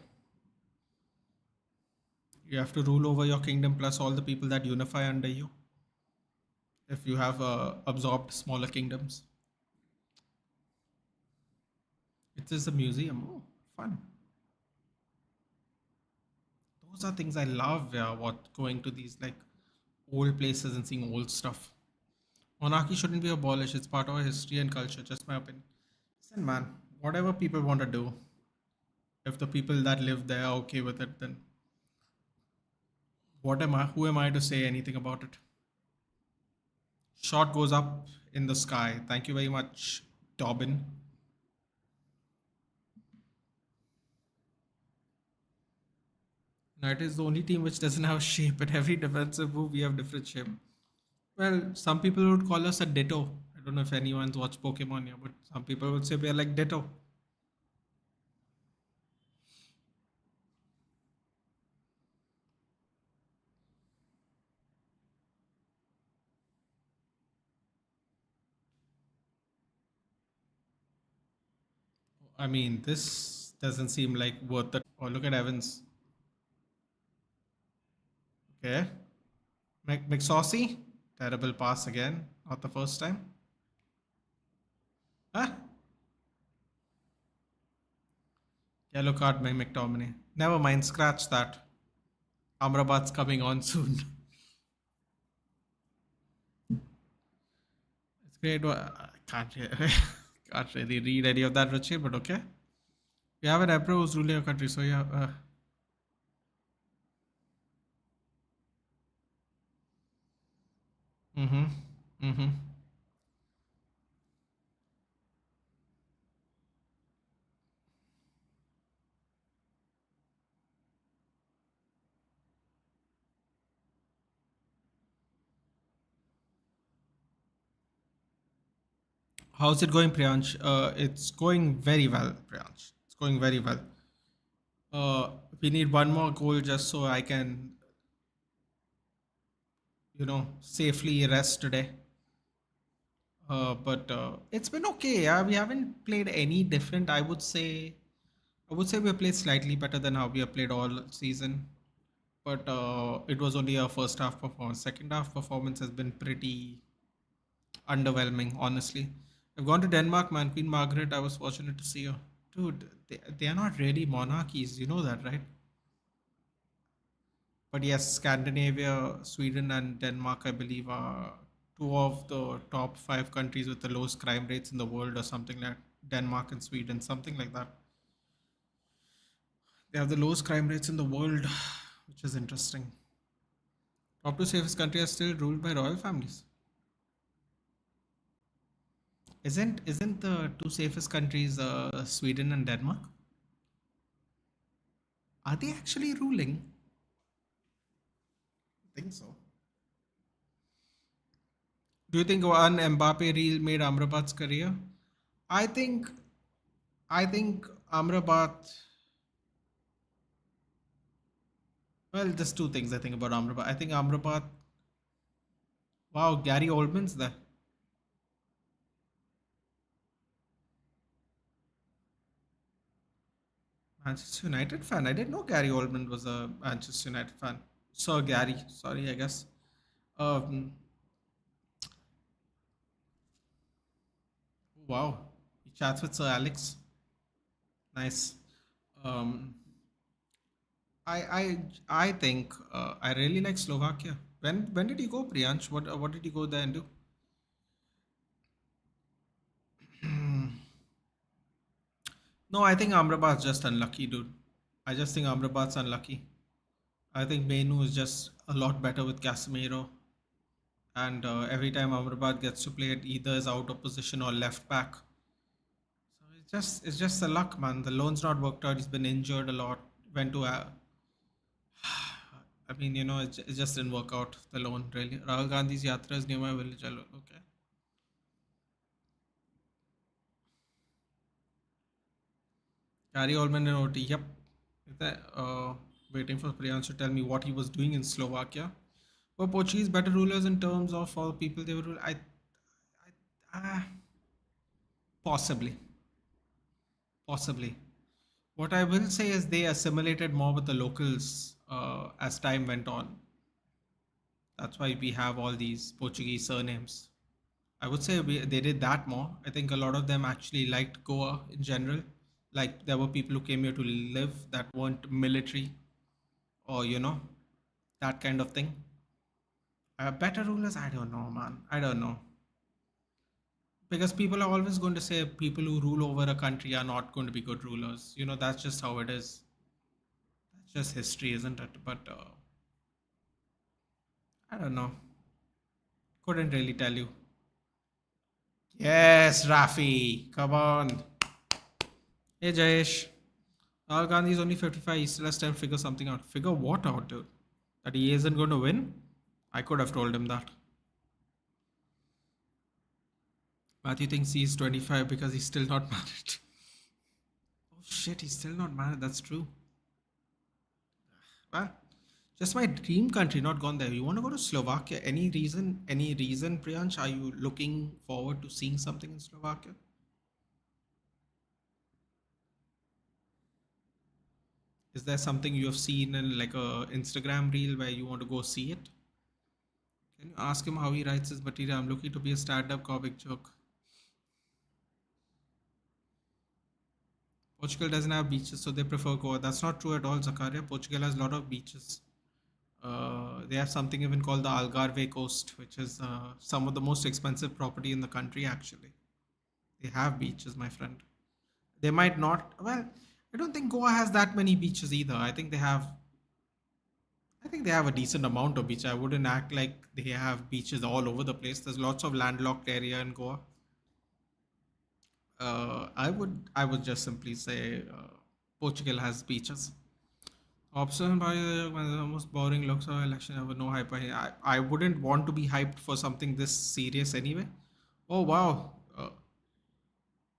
You have to rule over your kingdom plus all the people that unify under you. If you have absorbed smaller kingdoms, it is a museum. Oh, fun. Those are things I love. Yeah, what going to these like old places and seeing old stuff. Monarchy shouldn't be abolished. It's part of our history and culture. Just my opinion. Listen, man. Whatever people want to do, if the people that live there are okay with it, then what am I? Who am I to say anything about it? Shot goes up in the sky. Thank you very much, Dobbin. United is the only team which doesn't have shape. At every defensive move, we have different shape. Well, some people would call us a ditto. I don't know if anyone's watched Pokemon here, but some people would say we are like ditto. I mean, this doesn't seem like worth it. Oh, look at Evans. Okay. McSaucy. Terrible pass again. Not the first time. Huh? Yellow card by McTominay. Never mind, scratch that. Amrabat's coming on soon. It's great. I can't really read any of that, Richie, but okay. We have an emperor who's ruling a country, so yeah. Mm-hmm. Mm-hmm. How's it going, Priyansh? It's going very well, Priyansh. It's going very well. We need one more goal just so I can, safely rest today. But it's been okay. Yeah, we haven't played any different. I would say we have played slightly better than how we have played all season. But it was only a first half performance. Second half performance has been pretty underwhelming, honestly. I've gone to Denmark, man. Queen Margaret. I was fortunate to see her. Dude, they are not really monarchies. You know that, right? But yes, Scandinavia, Sweden, and Denmark, I believe, are two of the top five countries with the lowest crime rates in the world, or something like Denmark and Sweden, something like that. They have the lowest crime rates in the world, which is interesting. Top two safest countries are still ruled by royal families. Isn't the two safest countries Sweden and Denmark? Are they actually ruling? I think so. Do you think one Mbappe reel made Amrabat's career? I think I think Amrabat. Well, there's two things I think about Amrabat. I think Amrabat. Wow, Gary Oldman's there. Manchester United fan. I didn't know Gary Oldman was a Manchester United fan. Sir Gary, sorry, I guess. Um, wow, he chats with Sir Alex. Nice. Um, I think I really like Slovakia. When did you go, Priyansh? What did you go there and do? No, I think Amrabat's just unlucky, dude. I just think Amrabat's unlucky. I think Menu is just a lot better with Casemiro, and every time Amrabat gets to play, it either is out of position or left back. So it's just the luck, man. The loan's not worked out. He's been injured a lot. Went to I mean, it just didn't work out. The loan really. Rahul Gandhi's yatra is near my village. Okay. Gary Oldman in OT. Yep. Is that, waiting for Priyansh to tell me what he was doing in Slovakia. Were Portuguese better rulers in terms of all people they were rule? Possibly, possibly. What I will say is they assimilated more with the locals as time went on. That's why we have all these Portuguese surnames. I would say they did that more. I think a lot of them actually liked Goa in general. Like there were people who came here to live that weren't military or, that kind of thing. Better rulers? I don't know, man. I don't know. Because people are always going to say people who rule over a country are not going to be good rulers. That's just how it is. That's just history, isn't it? But I don't know. Couldn't really tell you. Yes, Rafi. Come on. Hey, Jayesh. Rahul Gandhi is only 55. He still has time to figure something out. Figure what out, dude? That he isn't going to win? I could have told him that. Matthew thinks he's 25 because he's still not married. Oh shit, he's still not married. That's true. Well, just my dream country, not gone there. You want to go to Slovakia? Any reason? Any reason, Priyansh? Are you looking forward to seeing something in Slovakia? Is there something you have seen in like a Instagram reel where you want to go see it? Can you ask him how he writes his material? I'm looking to be a stand-up comic joke. Portugal doesn't have beaches, so they prefer Goa. That's not true at all, Zakaria. Portugal has a lot of beaches. They have something even called the Algarve coast, which is some of the most expensive property in the country, actually. They have beaches, my friend. They might not. Well, I don't think Goa has that many beaches either. I think they have a decent amount of beach. I wouldn't act like they have beaches all over the place. There's lots of landlocked area in Goa. I would just simply say Portugal has beaches. Option by the most boring looks of election ever. No hype. I wouldn't want to be hyped for something this serious anyway. Oh wow.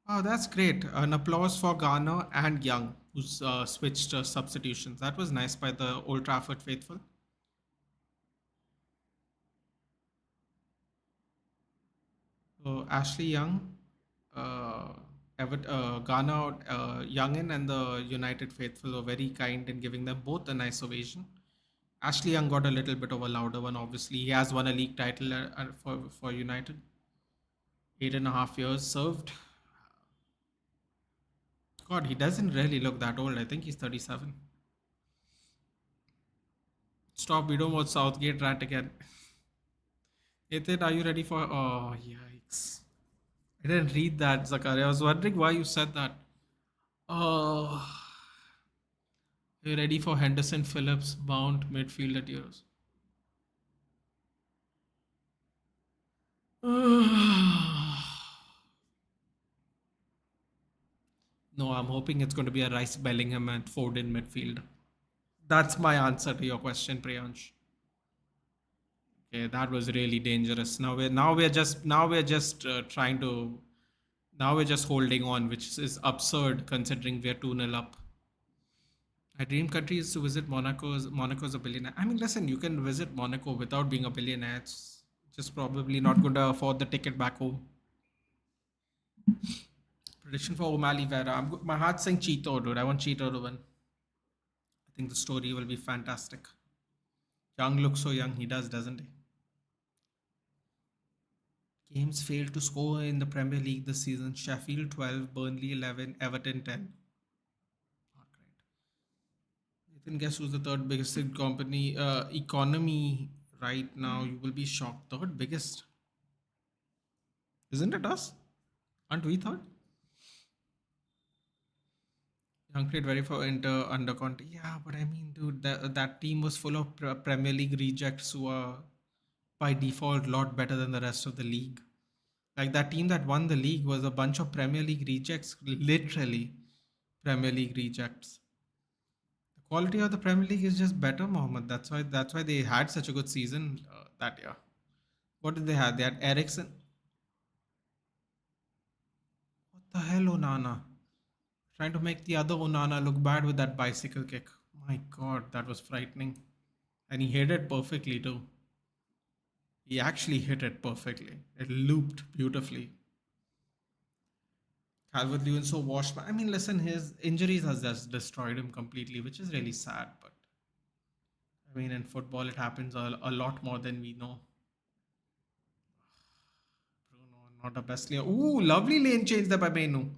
Oh, that's great. An applause for Garner and Young, who's switched substitutions. That was nice by the Old Trafford faithful. So Ashley Young, uh, Ghana, Youngin, and the United faithful were very kind in giving them both a nice ovation. Ashley Young got a little bit of a louder one. Obviously, he has won a league title for United. 8.5 years served. God, he doesn't really look that old. I think he's 37. Stop. We don't want Southgate rant again. Ethan, are you ready for? Oh, yikes! I didn't read that, Zakaria. I was wondering why you said that. Oh, are you ready for Henderson Phillips bound midfield at Euros? No, I'm hoping it's going to be a Rice Bellingham and Foden midfield. That's my answer to your question, Priyansh. Okay, that was really dangerous. Now we're just trying to now we're just holding on, which is absurd considering we're 2-0 up. My dream country is to visit Monaco's a billionaire. I mean, listen, you can visit Monaco without being a billionaire. It's just probably not going to afford the ticket back home. Prediction for O'Malley Vera. My heart's saying Cheeto, dude. I want Cheeto to win. I think the story will be fantastic. Young looks so young. He does, doesn't he? Games failed to score in the Premier League this season. Sheffield 12, Burnley 11, Everton 10. Not great. Nathan, guess who's the third biggest economy right now? You will be shocked. Third biggest. Isn't it us? Aren't we third? Young played very for Inter under Conte. Yeah, but I mean, dude, that team was full of Premier League rejects who are by default a lot better than the rest of the league. Like that team that won the league was a bunch of Premier League rejects, literally Premier League rejects. The quality of the Premier League is just better, Mohammed. That's why they had such a good season that year. What did they have? They had Ericsson. What the hell, Onana? Trying to make the other Onana look bad with that bicycle kick. My God, that was frightening. And he hit it perfectly too. He actually hit it perfectly. It looped beautifully. Calvert Lewin so washed. I mean, listen, his injuries has just destroyed him completely, which is really sad. But I mean, in football, it happens a lot more than we know. Bruno, not a best player. Ooh, lovely lane change there by Menu.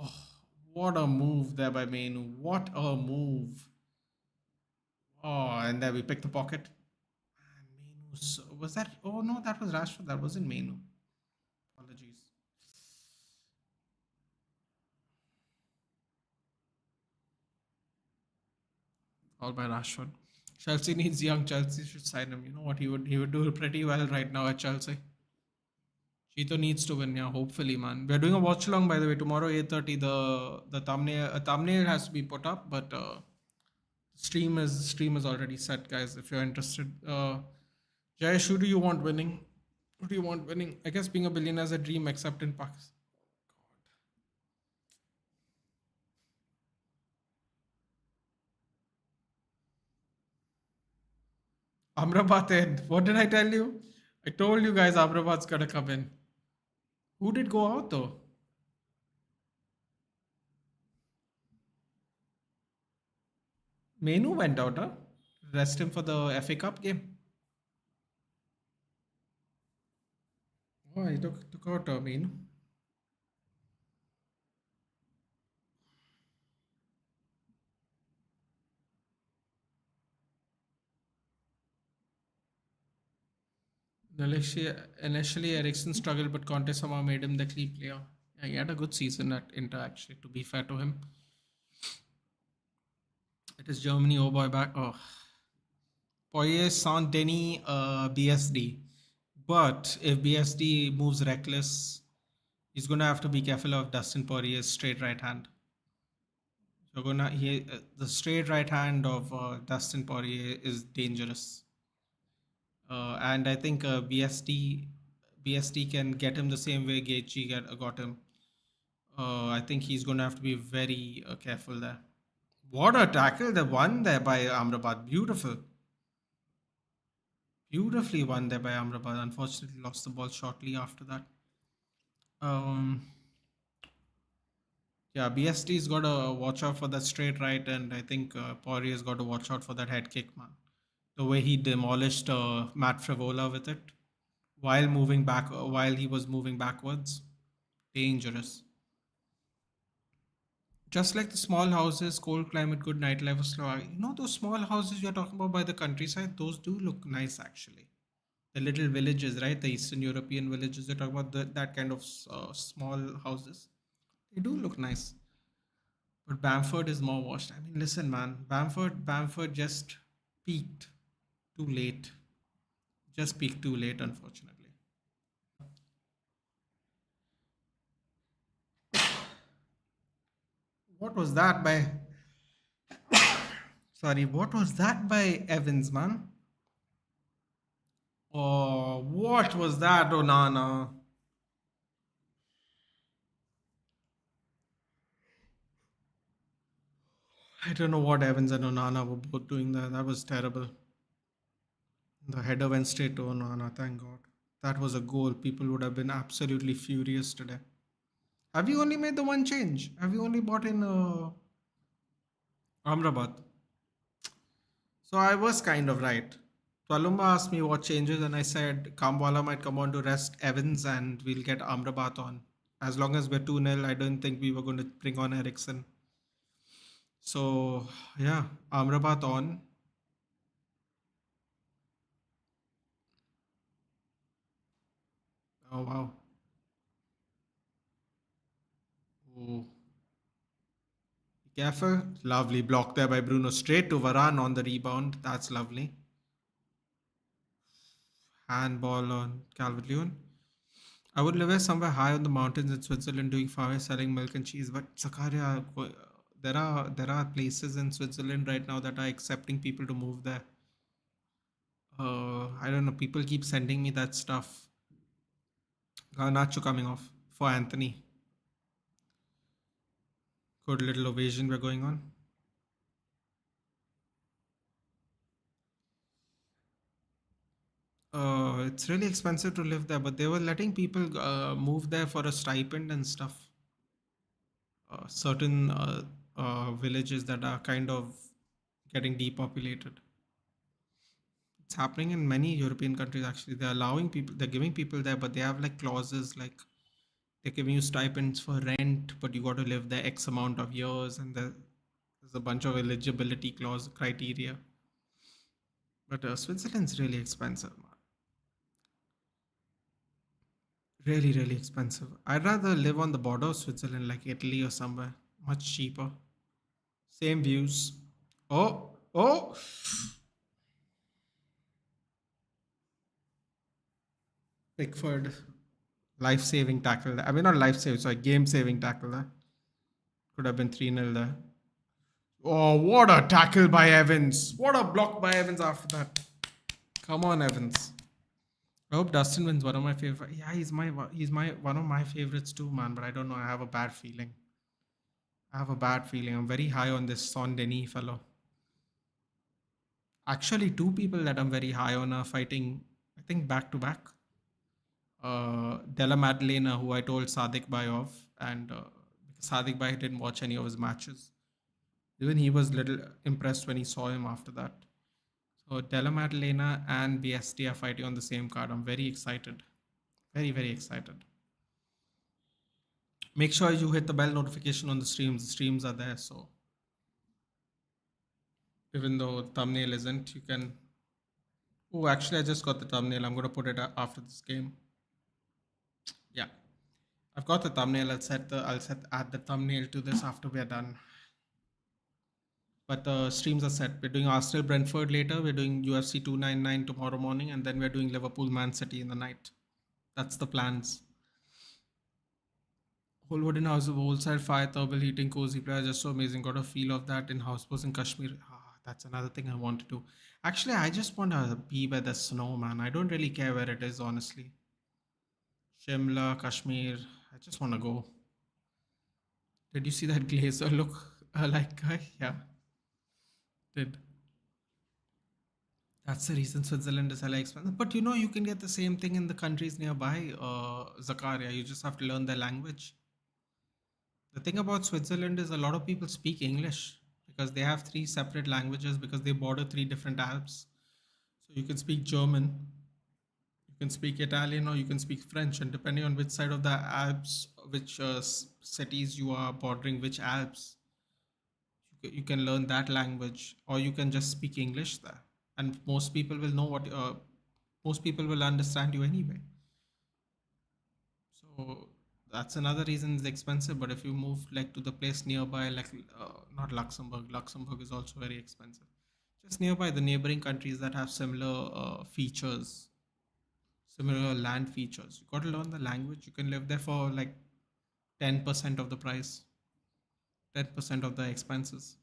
Oh, what a move there by Menu. What a move. Oh, and there we picked the pocket. And Menu, was that? Oh no, that was Rashford. That wasn't Menu. Apologies. All by Rashford. Chelsea needs young. Chelsea should sign him. You know what? He would do pretty well right now at Chelsea. Cheeto needs to win. Yeah, hopefully, man. We're doing a watch along by the way tomorrow 8:30. The thumbnail has to be put up, but stream is already set, guys. If you're interested, Jayesh, who do you want winning? What do you want winning? I guess being a billionaire is a dream, except in Pakistan. Amrabat in. What did I tell you? I told you guys Amrabat's gonna come in. Who did go out though? Menu went out, huh? Rest him for the FA Cup game. Oh, he took out Menu. Initially, Ericsson struggled, but Conte somehow made him the key player. Yeah, he had a good season at Inter, actually, to be fair to him. It is Germany, oh boy, back. Oh, Poirier, Saint Denis, BSD. But if BSD moves reckless, he's going to have to be careful of Dustin Poirier's straight right hand. The straight right hand of Dustin Poirier is dangerous. And I think BSD can get him the same way Gaethje got him. I think he's going to have to be very careful there. What a tackle! The one there by Amrabat. Beautiful. Beautifully won there by Amrabat. Unfortunately, lost the ball shortly after that. Um, yeah, BST's got to watch out for that straight right, and I think Poirier's got to watch out for that head kick, man. The way he demolished Matt Frivola with it while he was moving backwards, dangerous. Just like the small houses, cold climate, good nightlife of Slovakia. You know those small houses you're talking about by the countryside? Those do look nice, actually. The little villages, right? The Eastern European villages. You're talking about that kind of small houses. They do look nice. But Bamford is more washed. I mean, listen, man. Bamford just peaked too late. Just peaked too late, unfortunately. What was that by? Sorry, what was that by Evans, man? Oh, what was that, Onana? I don't know what Evans and Onana were both doing there. That was terrible. The header went straight to Onana, thank God. That was a goal. People would have been absolutely furious today. Have you only made the one change? Have you only bought in Amrabat? So I was kind of right. Twalumba asked me what changes, and I said Kamwala might come on to rest Evans and we'll get Amrabat on. As long as we're 2-0, I don't think we were going to bring on Ericsson. So, yeah, Amrabat on. Oh, wow. Oh, careful. Lovely block there by Bruno. Straight to Varane on the rebound. That's lovely. Handball on Calvert-Lewin. I would live somewhere high on the mountains in Switzerland doing farming, selling milk and cheese. But Zakaria, there are places in Switzerland right now that are accepting people to move there. I don't know. People keep sending me that stuff. Garnacho coming off for Anthony. Good little ovation we're going on. It's really expensive to live there, but they were letting people move there for a stipend and stuff. Certain villages that are kind of getting depopulated. It's happening in many European countries actually. They're allowing people, they're giving people there, but they have like clauses like they're giving you stipends for rent, but you got to live there X amount of years, and there's a bunch of eligibility clause criteria. But Switzerland's really expensive, man. Really, really expensive. I'd rather live on the border of Switzerland, like Italy or somewhere. Much cheaper. Same views. Oh, oh. Pickford. Life saving tackle. I mean, not life saving, sorry, game saving tackle there. Could have been 3-0 there. Oh, what a tackle by Evans. What a block by Evans after that. Come on, Evans. I hope Dustin wins. One of my favorite. Yeah, he's my one of my favorites too, man. But I don't know. I have a bad feeling. I have a bad feeling. I'm very high on this Son Denis fellow. Actually, two people that I'm very high on are fighting. I think back to back. Della Maddalena, who I told Sadik Bhai of, and because Sadik Bhai didn't watch any of his matches. Even he was little impressed when he saw him after that. So Della Maddalena and BST are fighting on the same card. I'm very excited. Very, very excited. Make sure you hit the bell notification on the streams. The streams are there, so even though thumbnail isn't, you can. Oh, actually, I just got the thumbnail. I'm gonna put it after this game. Yeah, I've got the thumbnail. I'll add the thumbnail to this after we're done. But the streams are set. We're doing Arsenal Brentford later. We're doing UFC 299 tomorrow morning, and then we're doing Liverpool Man City in the night. That's the plans. Whole wooden house of old side fire, thermal heating, cozy player, just so amazing. Got a feel of that in houseboats in Kashmir. That's another thing I want to do. Actually, I just want to be by the snow, man. I don't really care where it is, honestly. Shimla, Kashmir. I just want to go. Did you see that glazer look like guy? Yeah, did. That's the reason Switzerland is hella expensive. But you can get the same thing in the countries nearby, Zakaria. You just have to learn their language. The thing about Switzerland is a lot of people speak English because they have three separate languages because they border three different Alps. So you can speak German, you can speak Italian, or you can speak French. And depending on which side of the Alps, which cities you are bordering, which Alps, you can learn that language, or you can just speak English there. And most people will know most people will understand you anyway. So that's another reason it's expensive. But if you move like to the place nearby, like not Luxembourg, Luxembourg is also very expensive. Just nearby the neighboring countries that have similar features, similar land features. You got to learn the language. You can live there for like 10% of the price, 10% of the expenses.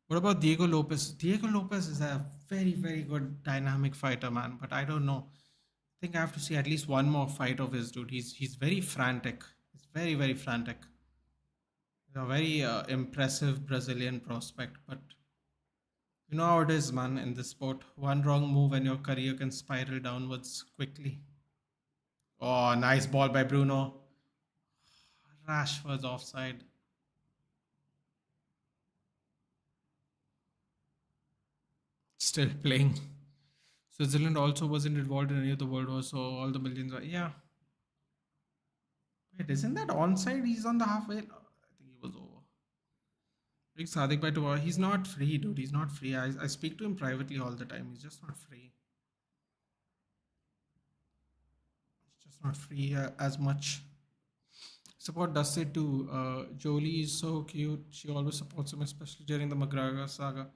What about Diego Lopez? Diego Lopez is a very, very good dynamic fighter, man. But I don't know. I think I have to see at least one more fight of his, dude. He's very frantic. He's very, very frantic. He's a very impressive Brazilian prospect. But you know how it is, man, in this sport. One wrong move and your career can spiral downwards quickly. Oh, nice ball by Bruno. Rashford's offside. Still playing. Switzerland also wasn't involved in any of the World War, so all the millions are. Yeah. Wait, isn't that onside? He's on the halfway. I think he was over. Bring Sadik by tomorrow. He's not free, dude. He's not free. I speak to him privately all the time. He's just not free. He's just not free as much. Support Dusty too. Jolie is so cute. She always supports him, especially during the McGregor saga.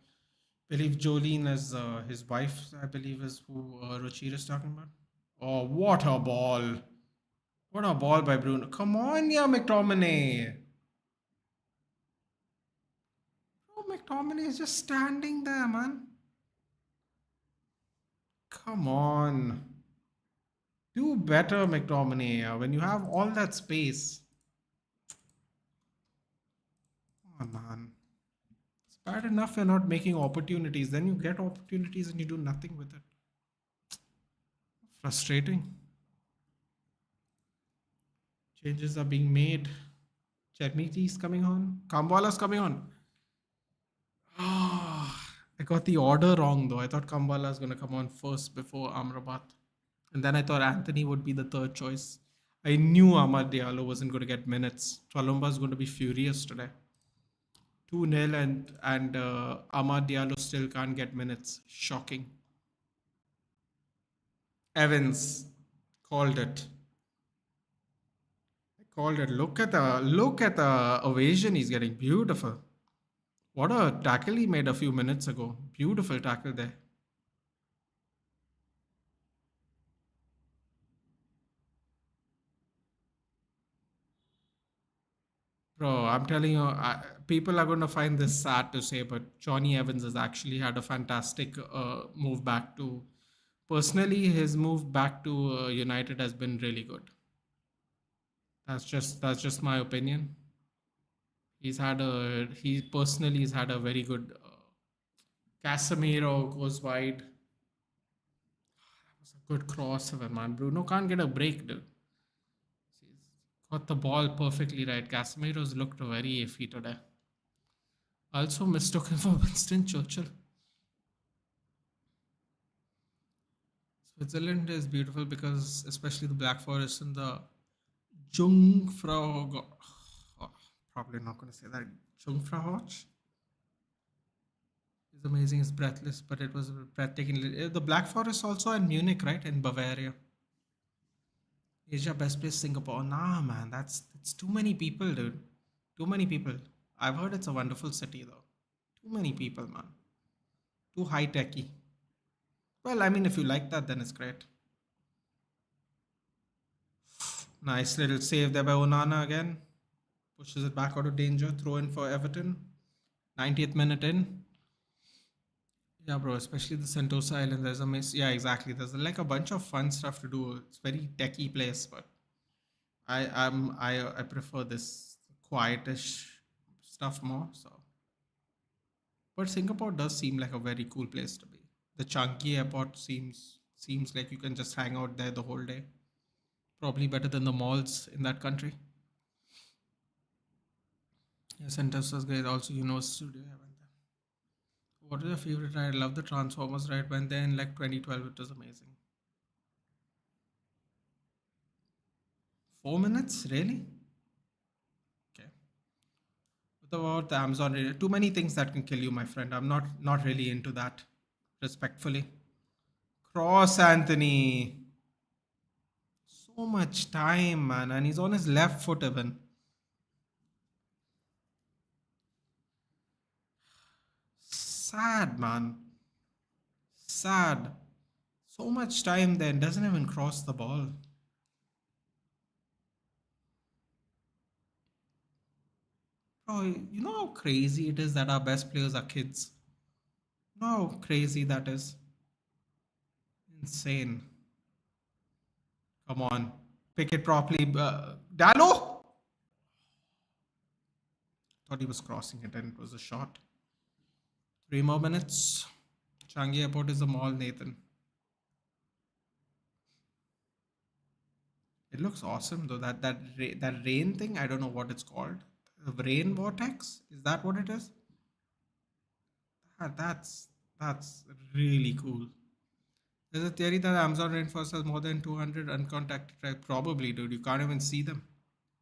Believe Jolene as his wife, I believe, is who Ruchir is talking about. Oh, what a ball! What a ball by Bruno. Come on, yeah, McTominay. Oh, McTominay is just standing there, man. Come on. Do better, McTominay. When you have all that space. Come on, man. It's bad enough you're not making opportunities. Then you get opportunities and you do nothing with it. Frustrating. Changes are being made. Chermiti's coming on. Kambala's coming on. Ah, I got the order wrong though. I thought Kambala was gonna come on first before Amrabat. And then I thought Anthony would be the third choice. I knew Ahmad Diallo wasn't going to get minutes. Chalumba's going to be furious today. 2-0 and Ahmad Diallo still can't get minutes. Shocking. Evans called it. I called it. Look at the evasion he's getting. Beautiful. What a tackle he made a few minutes ago. Beautiful tackle there. Bro, I'm telling you, people are going to find this sad to say, but Johnny Evans has actually had a fantastic move back to Personally, his move back to United has been really good. That's just my opinion. He personally has had a very good. Casemiro goes wide. It's a good crossover, man. Bruno can't get a break, dude. He's got the ball perfectly right. Casemiro's looked very iffy today. Also mistook him for Winston Churchill. Switzerland is beautiful because, especially the Black Forest and the Jungfrau. Oh, probably not going to say that. Jungfrau is amazing. It's breathless, but it was breathtaking. The Black Forest also in Munich, right? In Bavaria. Asia best place Singapore. Nah, man, that's too many people, dude. Too many people. I've heard it's a wonderful city though. Too many people, man. Too high techy. Well, I mean, if you like that, then it's great. Nice little save there by Onana again. Pushes it back out of danger. Throw in for Everton. 90th minute in. Yeah, bro. Especially the Sentosa Island. There's a miss. Yeah, exactly. There's like a bunch of fun stuff to do. It's very techy place, but I prefer this quietish stuff more. So, but Singapore does seem like a very cool place to be. The Changi Airport seems like you can just hang out there the whole day. Probably better than the malls in that country. Yeah, Sentosa is great. Also, Universal Studio. I went there. What is your favorite ride? I love the Transformers ride. Went there in like 2012. It was amazing. 4 minutes? Really? Okay. What about the Amazon? Too many things that can kill you, my friend. I'm not really into that. Respectfully. Cross Anthony. So much time, man, and he's on his left foot even. Sad, man. Sad. So much time then doesn't even cross the ball. Bro, you know how crazy it is that our best players are kids? You know how crazy that is? Insane. Come on. Pick it properly. Dallo! Thought he was crossing it and it was a shot. 3 more minutes. Changi Airport is a mall, Nathan. It looks awesome though. That rain thing, I don't know what it's called. The rain vortex? Is that what it is? That's really cool. There's a theory that Amazon rainforest has more than 200 uncontacted tribes. Probably, dude. You can't even see them.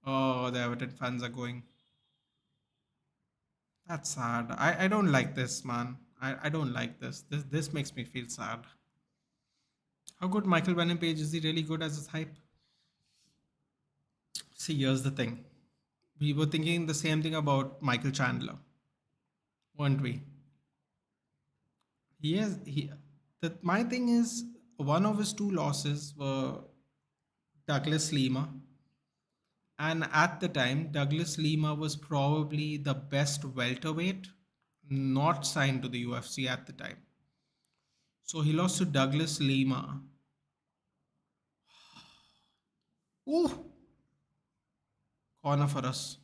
Oh, the Everton fans are going. That's sad. I don't like this, man. I don't like this. This makes me feel sad. How good Michael Venom Page is he really good as his hype? See, here's the thing. We were thinking the same thing about Michael Chandler, weren't we? He has he. My thing is one of his two losses were Douglas Lima, and at the time, Douglas Lima was probably the best welterweight not signed to the UFC at the time. So he lost to Douglas Lima. Ooh, corner for us.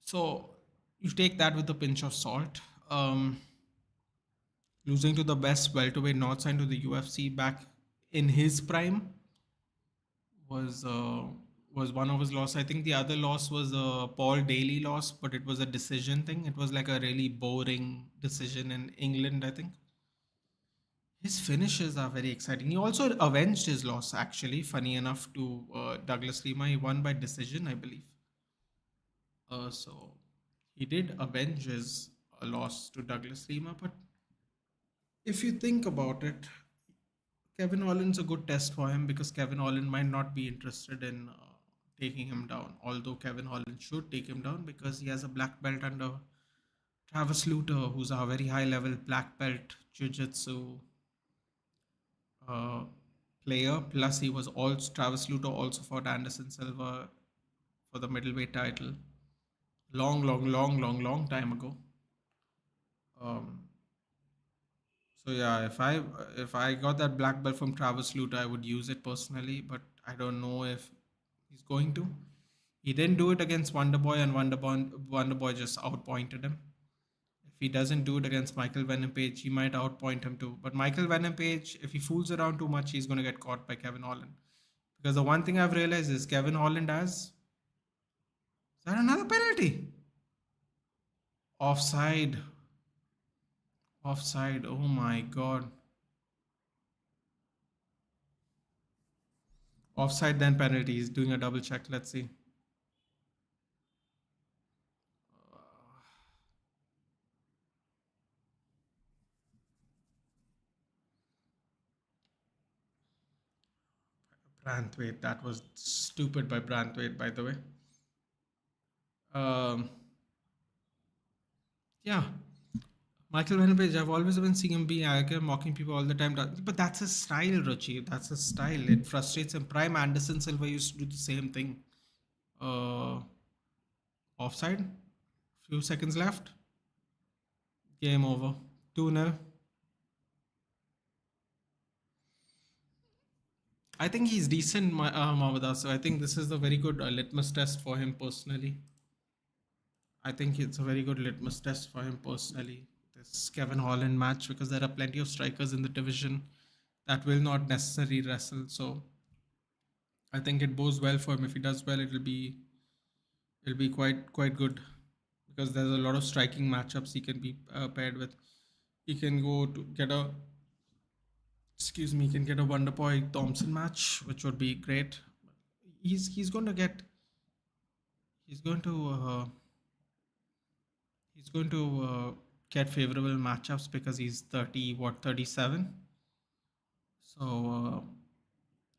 So you take that with a pinch of salt. Losing to the best welterweight not signed to the UFC back in his prime was uh, was one of his loss. I think the other loss was a Paul Daly loss, but it was a decision thing. It was like a really boring decision in England, I think. His finishes are very exciting. He also avenged his loss, actually, funny enough, to Douglas Lima. He won by decision, I believe. So he did avenge his loss to Douglas Lima. But if you think about it, Kevin Holland's a good test for him because Kevin Holland might not be interested in taking him down. Although Kevin Holland should take him down because he has a black belt under Travis Luter, who's a very high level black belt jiu-jitsu uh, player. Plus, he was also Travis Luter also fought Anderson Silva for the middleweight title. Long time ago. Um, So yeah, if I got that black belt from Travis Lute, I would use it personally, but I don't know if he's going to. He didn't do it against Wonderboy, and Wonderboy just outpointed him. If he doesn't do it against Michael Venom Page, he might outpoint him too. But Michael Venom Page, if he fools around too much, he's going to get caught by Kevin Holland. Because the one thing I've realized is Kevin Holland has. Is that another penalty? Offside. Offside. Oh my god. Offside then penalty. He's doing a double check. Let's see. Branthwaite. That was stupid by Branthwaite, by the way. Um, yeah. Michael Van Page, I've always been seeing him be arrogant, mocking people all the time. But that's his style, Ruchi. That's his style. It frustrates him. Prime Anderson Silva used to do the same thing. Uh, Offside. Few seconds left. Game over. 2-0. I think he's decent, Mohammad. So I think this is a very good litmus test for him personally. I think it's a very good litmus test for him personally. This Kevin Holland match, because there are plenty of strikers in the division that will not necessarily wrestle. So I think it bodes well for him. If he does well, it'll be quite good, because there's a lot of striking matchups he can be paired with. He can go to get a he can get a Wonderboy Thompson match, which would be great. He's going to get he's going to he's going to get favorable matchups because he's 37. So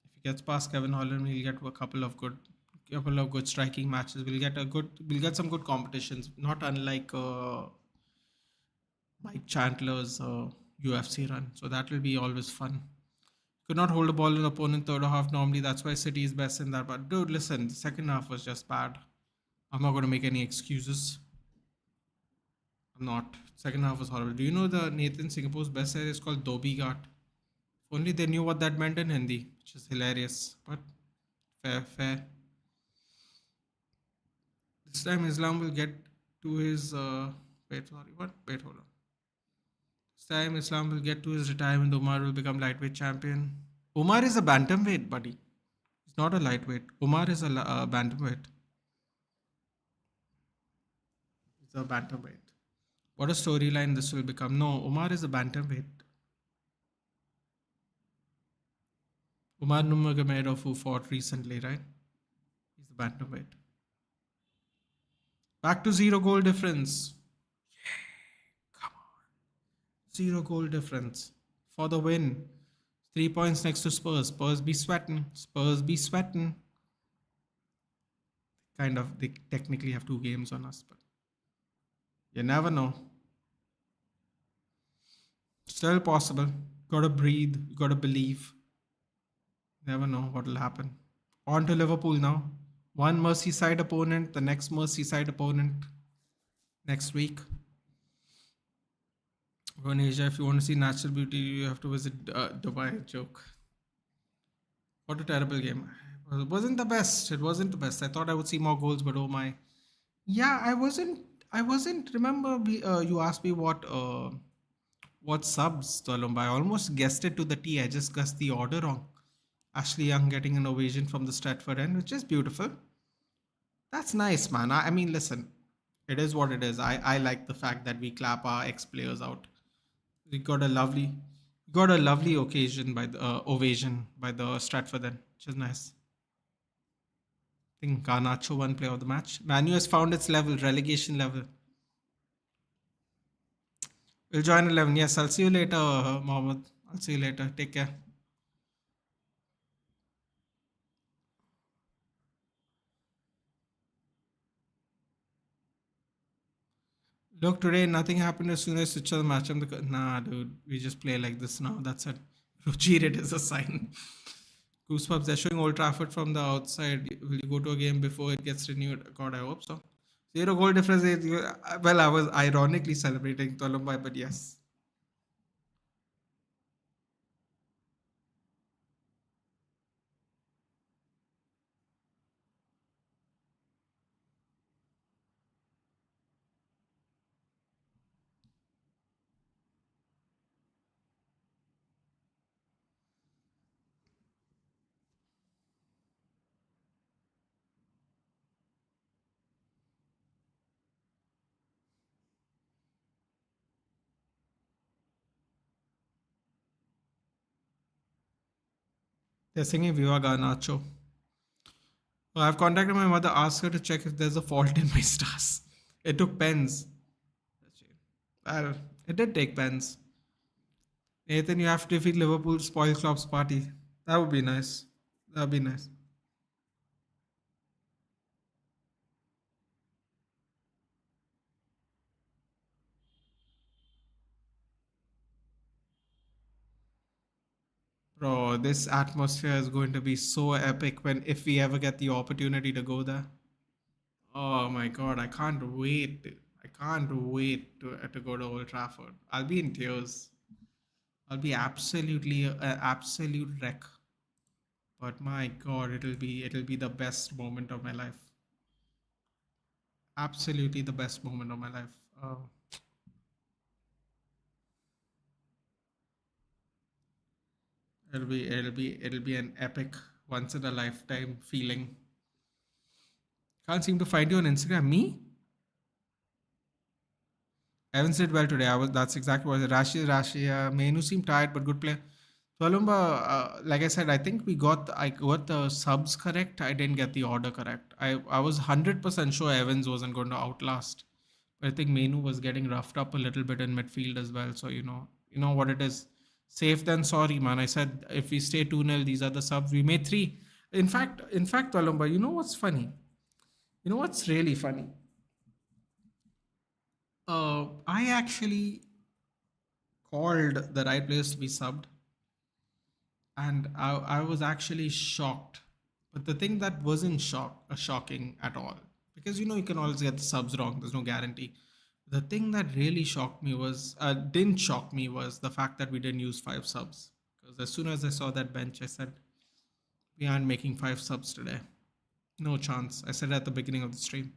if he gets past Kevin Holland, he'll get a couple of good striking matches. We'll get some good competitions, not unlike Mike Chandler's UFC run. So that will be always fun. Could not hold the ball in the opponent third half normally. That's why City is best in that. But dude, listen, the second half was just bad. I'm not going to make any excuses. I'm not. Second half was horrible. Do you know the Nathan Singapore's best area is called Dhobi Ghat? If only they knew what that meant in Hindi, which is hilarious. But fair. This time Islam will get to his. Wait, sorry, what? Wait, hold on. This time Islam will get to his retirement. Umar will become lightweight champion. Umar is a bantamweight, buddy. He's not a lightweight. Umar is a bantamweight. He's a bantamweight. What a storyline this will become. No, Umar is a bantamweight. Umar Nurmagomedov, who fought recently, right? He's a bantamweight. Back to 0 goal difference. Come on. 0 goal difference for the win. 3 points next to Spurs. Spurs be sweating. Kind of, they technically have 2 games on us, but you never know. Still possible. Gotta breathe. Gotta believe. Never know what will happen. On to Liverpool now. One Merseyside opponent, the next Merseyside opponent next week. Go in Asia. If you want to see natural beauty, you have to visit Dubai. Joke. What a terrible game. It wasn't the best. It wasn't the best. I thought I would see more goals, but oh my. Yeah, I wasn't. Remember, you asked me what subs, Tolomba. I almost guessed it to the T. I just guessed the order wrong. Ashley Young getting an ovation from the Stratford end, which is beautiful. That's nice, man. I mean, listen, it is what it is. I like the fact that we clap our ex-players out. We got a lovely occasion by the ovation by the Stratford end, which is nice. I think Garnacho won player of the match. Manu has found its level, relegation level. We'll join 11. Yes, I'll see you later, Mohammed. I'll see you later. Take care. Look, today nothing happened as soon as I switch on the match. Nah, dude, we just play like this now. That's it. Cheated is a sign. Goosebumps. They're showing Old Trafford from the outside. Will you go to a game before it gets renewed? God, I hope so. 0 goal difference. Well, I was ironically celebrating Tolombai, but yes. They're singing Viva Garnacho. I've contacted my mother, asked her to check if there's a fault in my stars. It took pens. Well, it did take pens. Nathan, you have to defeat Liverpool spoil Klopp's party. That would be nice. That would be nice. Bro, this atmosphere is going to be so epic when if we ever get the opportunity to go there. Oh my god, I can't wait. I can't wait to go to Old Trafford. I'll be in tears. I'll be absolutely an absolute wreck. But my god, it'll be the best moment of my life. Absolutely the best moment of my life. It'll be an epic once in a lifetime feeling. Can't seem to find you on Instagram. Me? Evans did well today. That's exactly what I said. Rashi. Menu seemed tired, but good play. Columba, like I said, I think I got the subs correct. I didn't get the order correct. I was 100% sure Evans wasn't going to outlast. But I think Menu was getting roughed up a little bit in midfield as well. So you know what it is. Safe than sorry, man. I said if we stay 2-0, these are the subs. We made three. In fact, Columba, you know what's funny? You know what's really funny? I actually called the right players to be subbed, and I was actually shocked. But the thing that wasn't shocking at all, because you can always get the subs wrong. There's no guarantee. The thing that really shocked me was didn't shock me was the fact that we didn't use five subs. Because as soon as I saw that bench, I said we aren't making five subs today. No chance. I said at the beginning of the stream.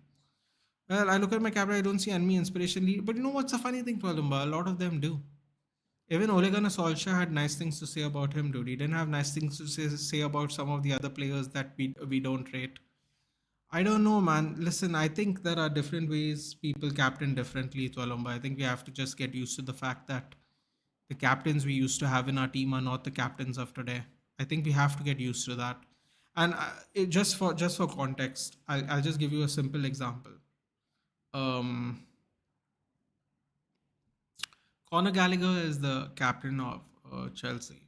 Well, I look at my camera, I don't see enemy inspiration lead. But you know what's the funny thing, Palumba? A lot of them do. Even Ole Gunnar Solskjaer had nice things to say about him, dude. He didn't have nice things to say about some of the other players that we don't rate. I don't know, man. Listen, I think there are different ways people captain differently, Tualumba. I think we have to just get used to the fact that the captains we used to have in our team are not the captains of today. I think we have to get used to that. And just for context, I'll just give you a simple example. Um, Conor Gallagher is the captain of Chelsea.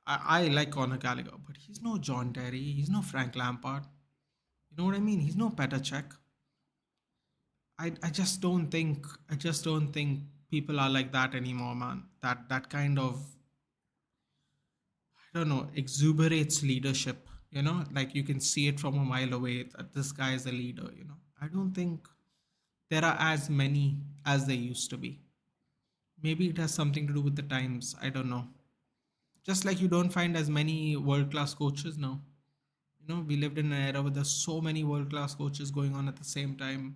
I like Conor Gallagher, but he's no John Terry. He's no Frank Lampard. You know what I mean? He's no Petr Cech. I just don't think people are like that anymore, man. That kind of, I don't know, exuberates leadership. Like you can see it from a mile away that this guy is a leader. I don't think there are as many as there used to be. Maybe it has something to do with the times. I don't know. Just like you don't find as many world class coaches now. We lived in an era where there's so many world class coaches going on at the same time,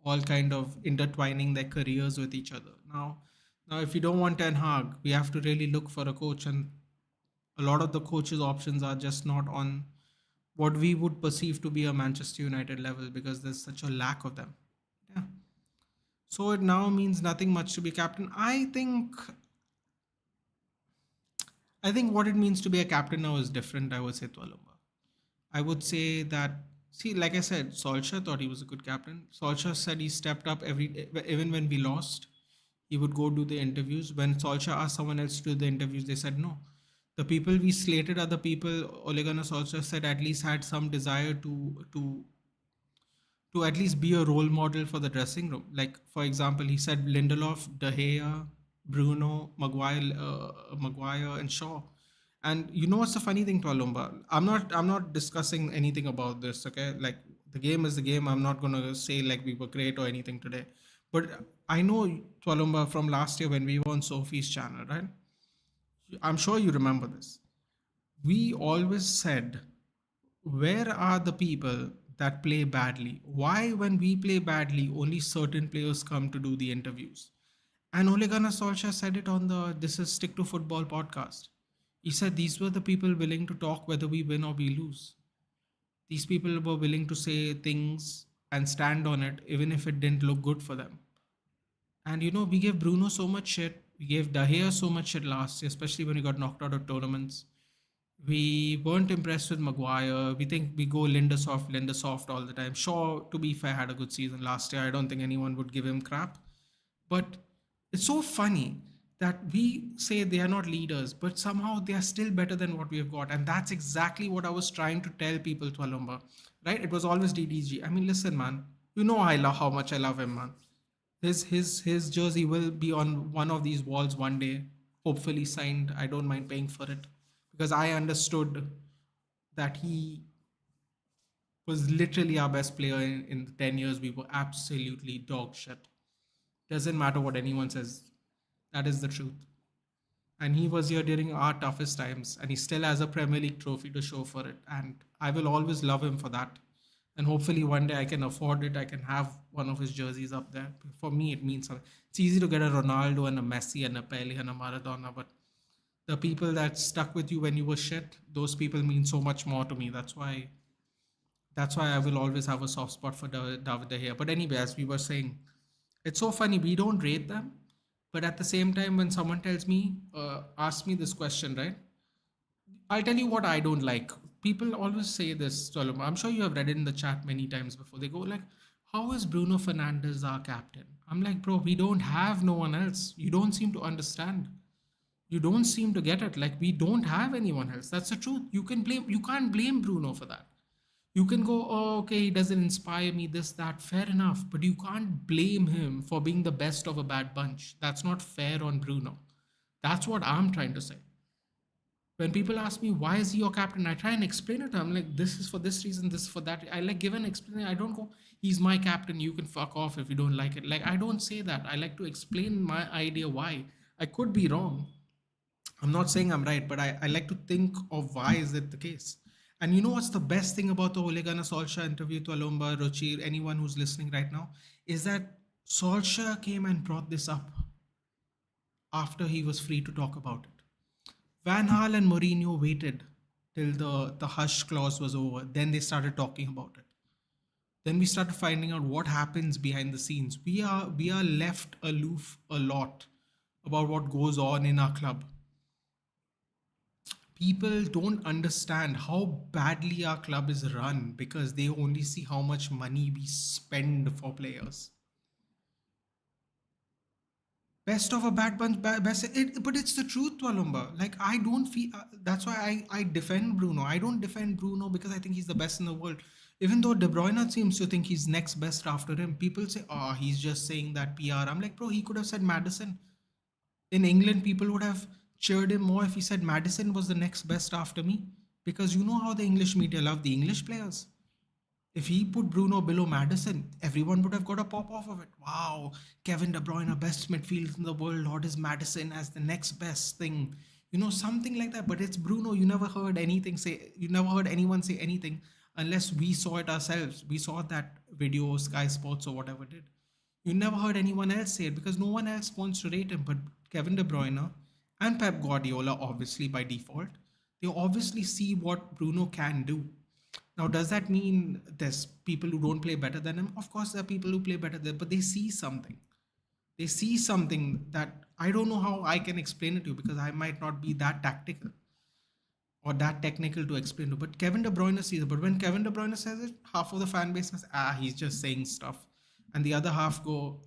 all kind of intertwining their careers with each other. Now, if you don't want Ten Hag, we have to really look for a coach, and a lot of the coaches' options are just not on what we would perceive to be a Manchester United level because there's such a lack of them. Yeah. So it now means nothing much to be captain. I think what it means to be a captain now is different. I would say, Tualumba. I would say that, see, like I said, Solskjaer thought he was a good captain. Solskjaer said he stepped up even when we lost. He would go do the interviews. When Solskjaer asked someone else to do the interviews, they said no. The people we slated are the people Ole Gunnar Solskjaer said at least had some desire to at least be a role model for the dressing room. Like, for example, he said Lindelof, De Gea, Bruno, Maguire, and Shaw. And you know what's the funny thing, Palumba? I'm not discussing anything about this. Okay, like the game is the game. I'm not gonna say like we were great or anything today. But I know Palumba from last year when we were on Sophie's channel, right? I'm sure you remember this. We always said, where are the people that play badly? Why, when we play badly, only certain players come to do the interviews? And Ole Gunnar Solskjaer said it on the This Is Stick to Football podcast. He said these were the people willing to talk whether we win or we lose. These people were willing to say things and stand on it, even if it didn't look good for them. And we gave Bruno so much shit. We gave De Gea so much shit last year, especially when he got knocked out of tournaments. We weren't impressed with Maguire. We think we go Lindesoft all the time. Shaw, to be fair, had a good season last year. I don't think anyone would give him crap. But it's so funny that we say they are not leaders, but somehow they are still better than what we have got. And that's exactly what I was trying to tell people to Alumba. Right? It was always DDG. I mean, listen, man. You know I love how much I love him, man. His jersey will be on one of these walls one day, hopefully signed. I don't mind paying for it because I understood that he was literally our best player in the 10 years we were absolutely dog shit. Doesn't matter what anyone says, that is the truth. And he was here during our toughest times, and he still has a Premier League trophy to show for it. And I will always love him for that. And hopefully one day I can afford it. I can have one of his jerseys up there. For me, it means something. It's easy to get a Ronaldo and a Messi and a Pele and a Maradona, but the people that stuck with you when you were shit, those people mean so much more to me. That's why I will always have a soft spot for David De Gea. But anyway, as we were saying, it's so funny. We don't rate them, but at the same time, when someone tells me, asks me this question, right? I'll tell you what I don't like. People always say this, Solomon. I'm sure you have read it in the chat many times before. They go like, "How is Bruno Fernandes our captain?" I'm like, bro, we don't have no one else. You don't seem to understand. You don't seem to get it. Like we don't have anyone else. That's the truth. You can't blame Bruno for that. You can go, oh, okay, he doesn't inspire me, this, that, fair enough. But you can't blame him for being the best of a bad bunch. That's not fair on Bruno. That's what I'm trying to say. When people ask me, why is he your captain? I try and explain it. I'm like, this is for this reason, this is for that. I like give an explanation. I don't go, he's my captain. You can fuck off if you don't like it. Like, I don't say that. I like to explain my idea why. I could be wrong. I'm not saying I'm right, but I like to think of why is it the case. And you know what's the best thing about the Ole Gunnar Solskjaer interview to Alomba, Rochi, anyone who's listening right now, is that Solskjaer came and brought this up after he was free to talk about it. Van Gaal and Mourinho waited till the hush clause was over. Then they started talking about it. Then we started finding out what happens behind the scenes. We are left aloof a lot about what goes on in our club. People don't understand how badly our club is run because they only see how much money we spend for players. Best of a bad bunch, but it's the truth, Walumba. Like I don't feel that's why I defend Bruno. I don't defend Bruno because I think he's the best in the world. Even though De Bruyne seems to think he's next best after him, people say, "Oh, he's just saying that PR." I'm like, bro, he could have said Madison. In England, people would have cheered him more if he said Madison was the next best after me. Because you know how the English media love the English players. If he put Bruno below Madison, everyone would have got a pop off of it. Wow, Kevin De Bruyne, best midfield in the world, Lord is Madison as the next best thing. You know, something like that. But it's Bruno. You never heard anyone say anything unless we saw it ourselves. We saw that video, Sky Sports or whatever did. You never heard anyone else say it because no one else wants to rate him. But Kevin De Bruyne and Pep Guardiola, obviously by default, they obviously see what Bruno can do. Now, does that mean there's people who don't play better than him? Of course, there are people who play better than, but they see something. They see something that I don't know how I can explain it to you because I might not be that tactical or that technical to explain to. But Kevin De Bruyne sees it. But when Kevin De Bruyne says it, half of the fan base says, he's just saying stuff, and the other half go,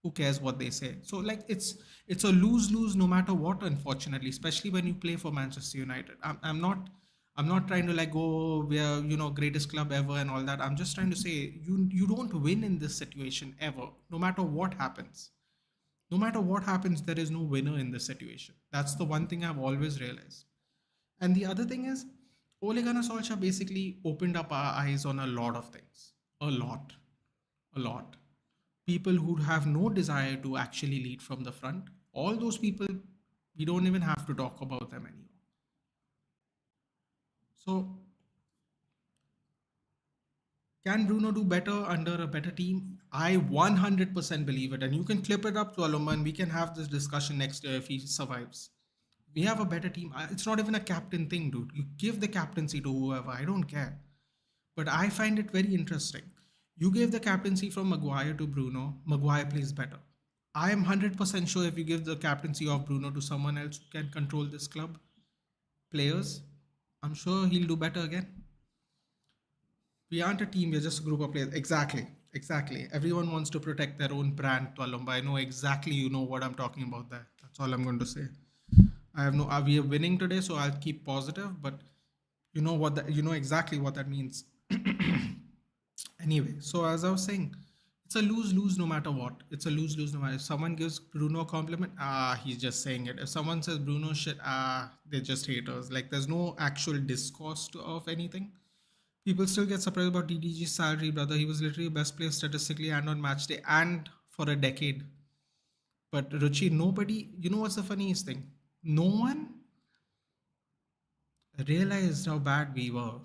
who cares what they say? So like it's a lose lose no matter what. Unfortunately, especially when you play for Manchester United. I'm not trying to like go we're greatest club ever and all that. I'm just trying to say you don't win in this situation ever. No matter what happens. No matter what happens, there is no winner in this situation. That's the one thing I've always realized. And the other thing is, Ole Gunnar Solskjaer basically opened up our eyes on a lot of things. A lot. A lot. People who have no desire to actually lead from the front, all those people, we don't even have to talk about them anymore. So, can Bruno do better under a better team? I 100% believe it. And you can clip it up to Aloma and we can have this discussion next year if he survives. We have a better team. It's not even a captain thing, dude. You give the captaincy to whoever. I don't care. But I find it very interesting. You gave the captaincy from Maguire to Bruno. Maguire plays better. I am 100% sure if you give the captaincy of Bruno to someone else who can control this club, players, I'm sure he'll do better again. We aren't a team, we're just a group of players. Exactly. Exactly. Everyone wants to protect their own brand, Tualumba. I know exactly you know what I'm talking about there. That's all I'm going to say. I have no we are winning today, so I'll keep positive, but you know exactly what that means. Anyway, so as I was saying, it's a lose-lose no matter what. It's a lose-lose no matter. If someone gives Bruno a compliment, he's just saying it. If someone says Bruno shit, they're just haters. Like there's no actual discourse of anything. People still get surprised about DDG's salary, brother. He was literally best player statistically and on match day and for a decade. But Ruchi, nobody, you know what's the funniest thing? No one realized how bad we were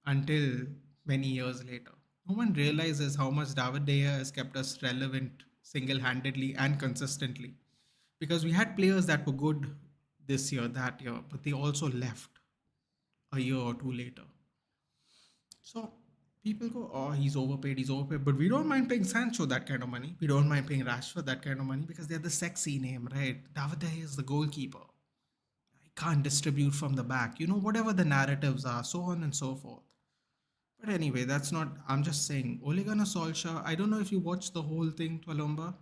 until many years later. No one realizes how much David De Gea has kept us relevant single handedly and consistently. Because we had players that were good this year, that year, but they also left a year or two later. So people go, oh, he's overpaid, he's overpaid. But we don't mind paying Sancho that kind of money. We don't mind paying Rashford that kind of money because they're the sexy name, right? David De Gea is the goalkeeper. I can't distribute from the back. Whatever the narratives are, so on and so forth. But anyway, that's not. I'm just saying, Ole Gunnar Solskjaer. I don't know if you watched the whole thing, Twalomba.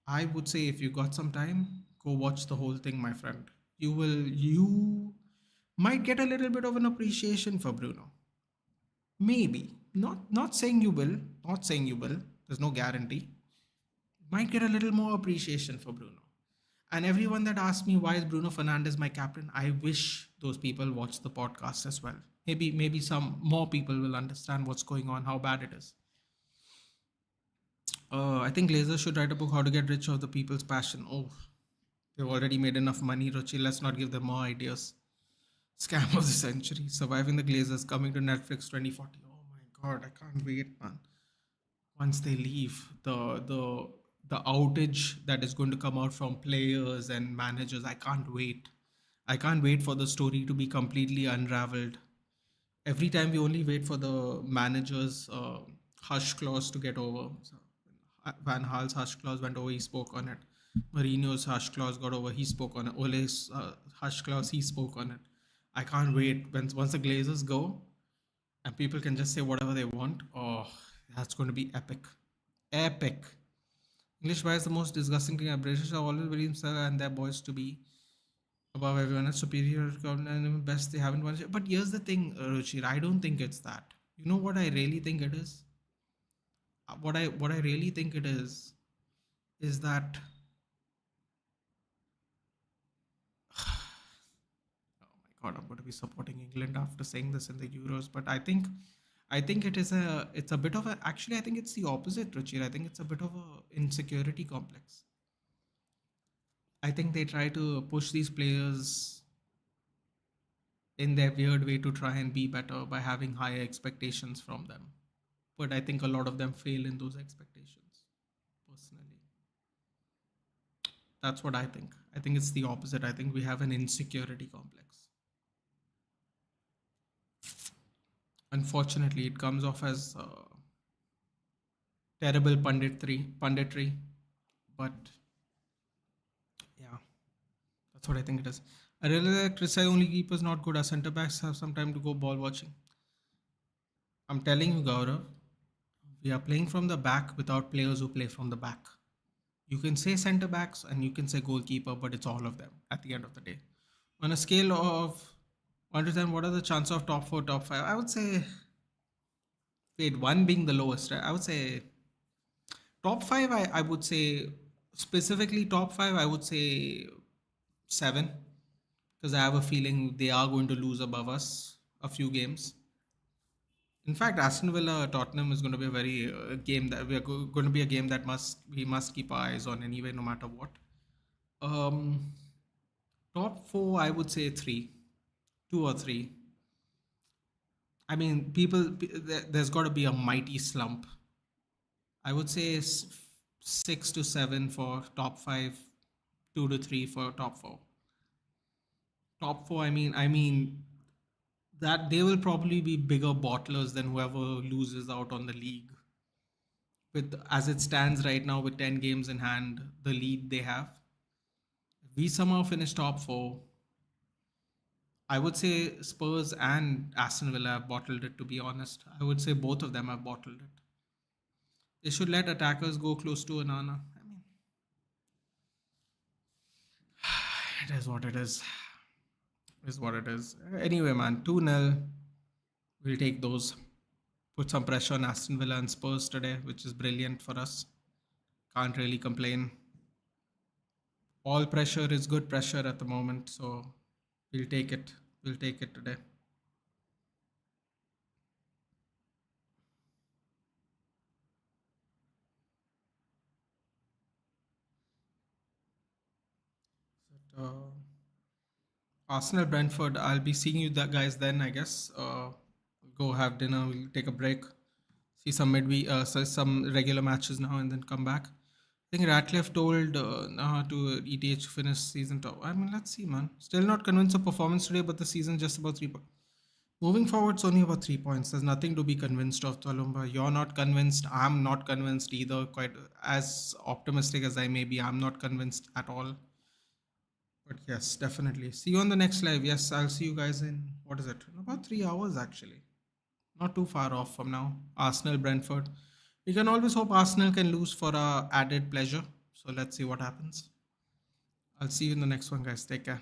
I would say if you got some time, go watch the whole thing, my friend. You might get a little bit of an appreciation for Bruno. Maybe. Not saying you will. Not saying you will. There's no guarantee. Might get a little more appreciation for Bruno. And everyone that asks me why is Bruno Fernandes my captain, I wish those people watch the podcast as well. Maybe some more people will understand what's going on, how bad it is. I think Glazer should write a book, How to Get Rich of the People's Passion. Oh, they've already made enough money, Ruchi. Let's not give them more ideas. Scam of the century. Surviving the Glazers, coming to Netflix 2040. Oh my god, I can't wait, man. Once they leave, the outage that is going to come out from players and managers, I can't wait for the story to be completely unraveled. Every time we only wait for the manager's hush clause to get over. So, Van Haal's hush clause went over, he spoke on it. Mourinho's hush clause got over, he spoke on it. Ole's hush clause, he spoke on it. I can't wait once the Glazers go and people can just say whatever they want. Oh, that's going to be epic. Epic. English why is the most disgusting thing. British have always believed themselves and their boys to be above everyone else, superior and best they haven't won. But here's the thing, Ruchir, I don't think it's that. You know what I really think it is? What I really think it is that oh my god, I'm going to be supporting England after saying this in the Euros, but I think it's a bit of a actually I think it's the opposite, Ruchir. I think it's a bit of a insecurity complex. I think they try to push these players in their weird way to try and be better by having higher expectations from them. But I think a lot of them fail in those expectations, personally. That's what I think. I think it's the opposite. I think we have an insecurity complex. Unfortunately, it comes off as terrible punditry, but yeah, that's what I think it is. I realize that criticize only keepers not good. Our centre backs have some time to go ball watching. I'm telling you, Gaurav, we are playing from the back without players who play from the back. You can say centre backs and you can say goalkeeper, but it's all of them at the end of the day. On a scale of 1 to 10, what are the chances of top 4, top 5? I would say, wait, 1 being the lowest, right? I would say top 5, I would say, specifically top 5, I would say 7. Because I have a feeling they are going to lose above us a few games. In fact, Aston Villa Tottenham is going to be a very game that going to be a game that we must keep our eyes on anyway, no matter what. Um, Top four, I would say three, 2 or 3. I mean, there's got to be a mighty slump. I would say 6 to 7 for top 5, 2 to 3 for top 4. Top 4, I mean that they will probably be bigger bottlers than whoever loses out on the league. With as it stands right now, with 10 games in hand, the lead they have. If we somehow finish top 4, I would say Spurs and Aston Villa have bottled it, to be honest. I would say both of them have bottled it. They should let attackers go close to Anana. I mean, it is what it is. It is what it is. Anyway, man, 2-0. We'll take those. Put some pressure on Aston Villa and Spurs today, which is brilliant for us. Can't really complain. All pressure is good pressure at the moment, so we'll take it. We'll take it today. Uh, Arsenal Brentford. I'll be seeing you guys then, I guess. Go have dinner. We'll take a break. See some midweek, some regular matches now, and then come back. I think Ratcliffe told to ETH to finish season top. I mean, let's see, man. Still not convinced of performance today, but the season just about 3 points. Moving forward, it's only about 3 points. There's nothing to be convinced of, Talumba. You're not convinced. I'm not convinced either. Quite as optimistic as I may be, I'm not convinced at all. But yes, definitely. See you on the next live. Yes, I'll see you guys in, what is it? In about 3 hours, actually. Not too far off from now. Arsenal, Brentford. We can always hope Arsenal can lose for added pleasure. So let's see what happens. I'll see you in the next one, guys. Take care.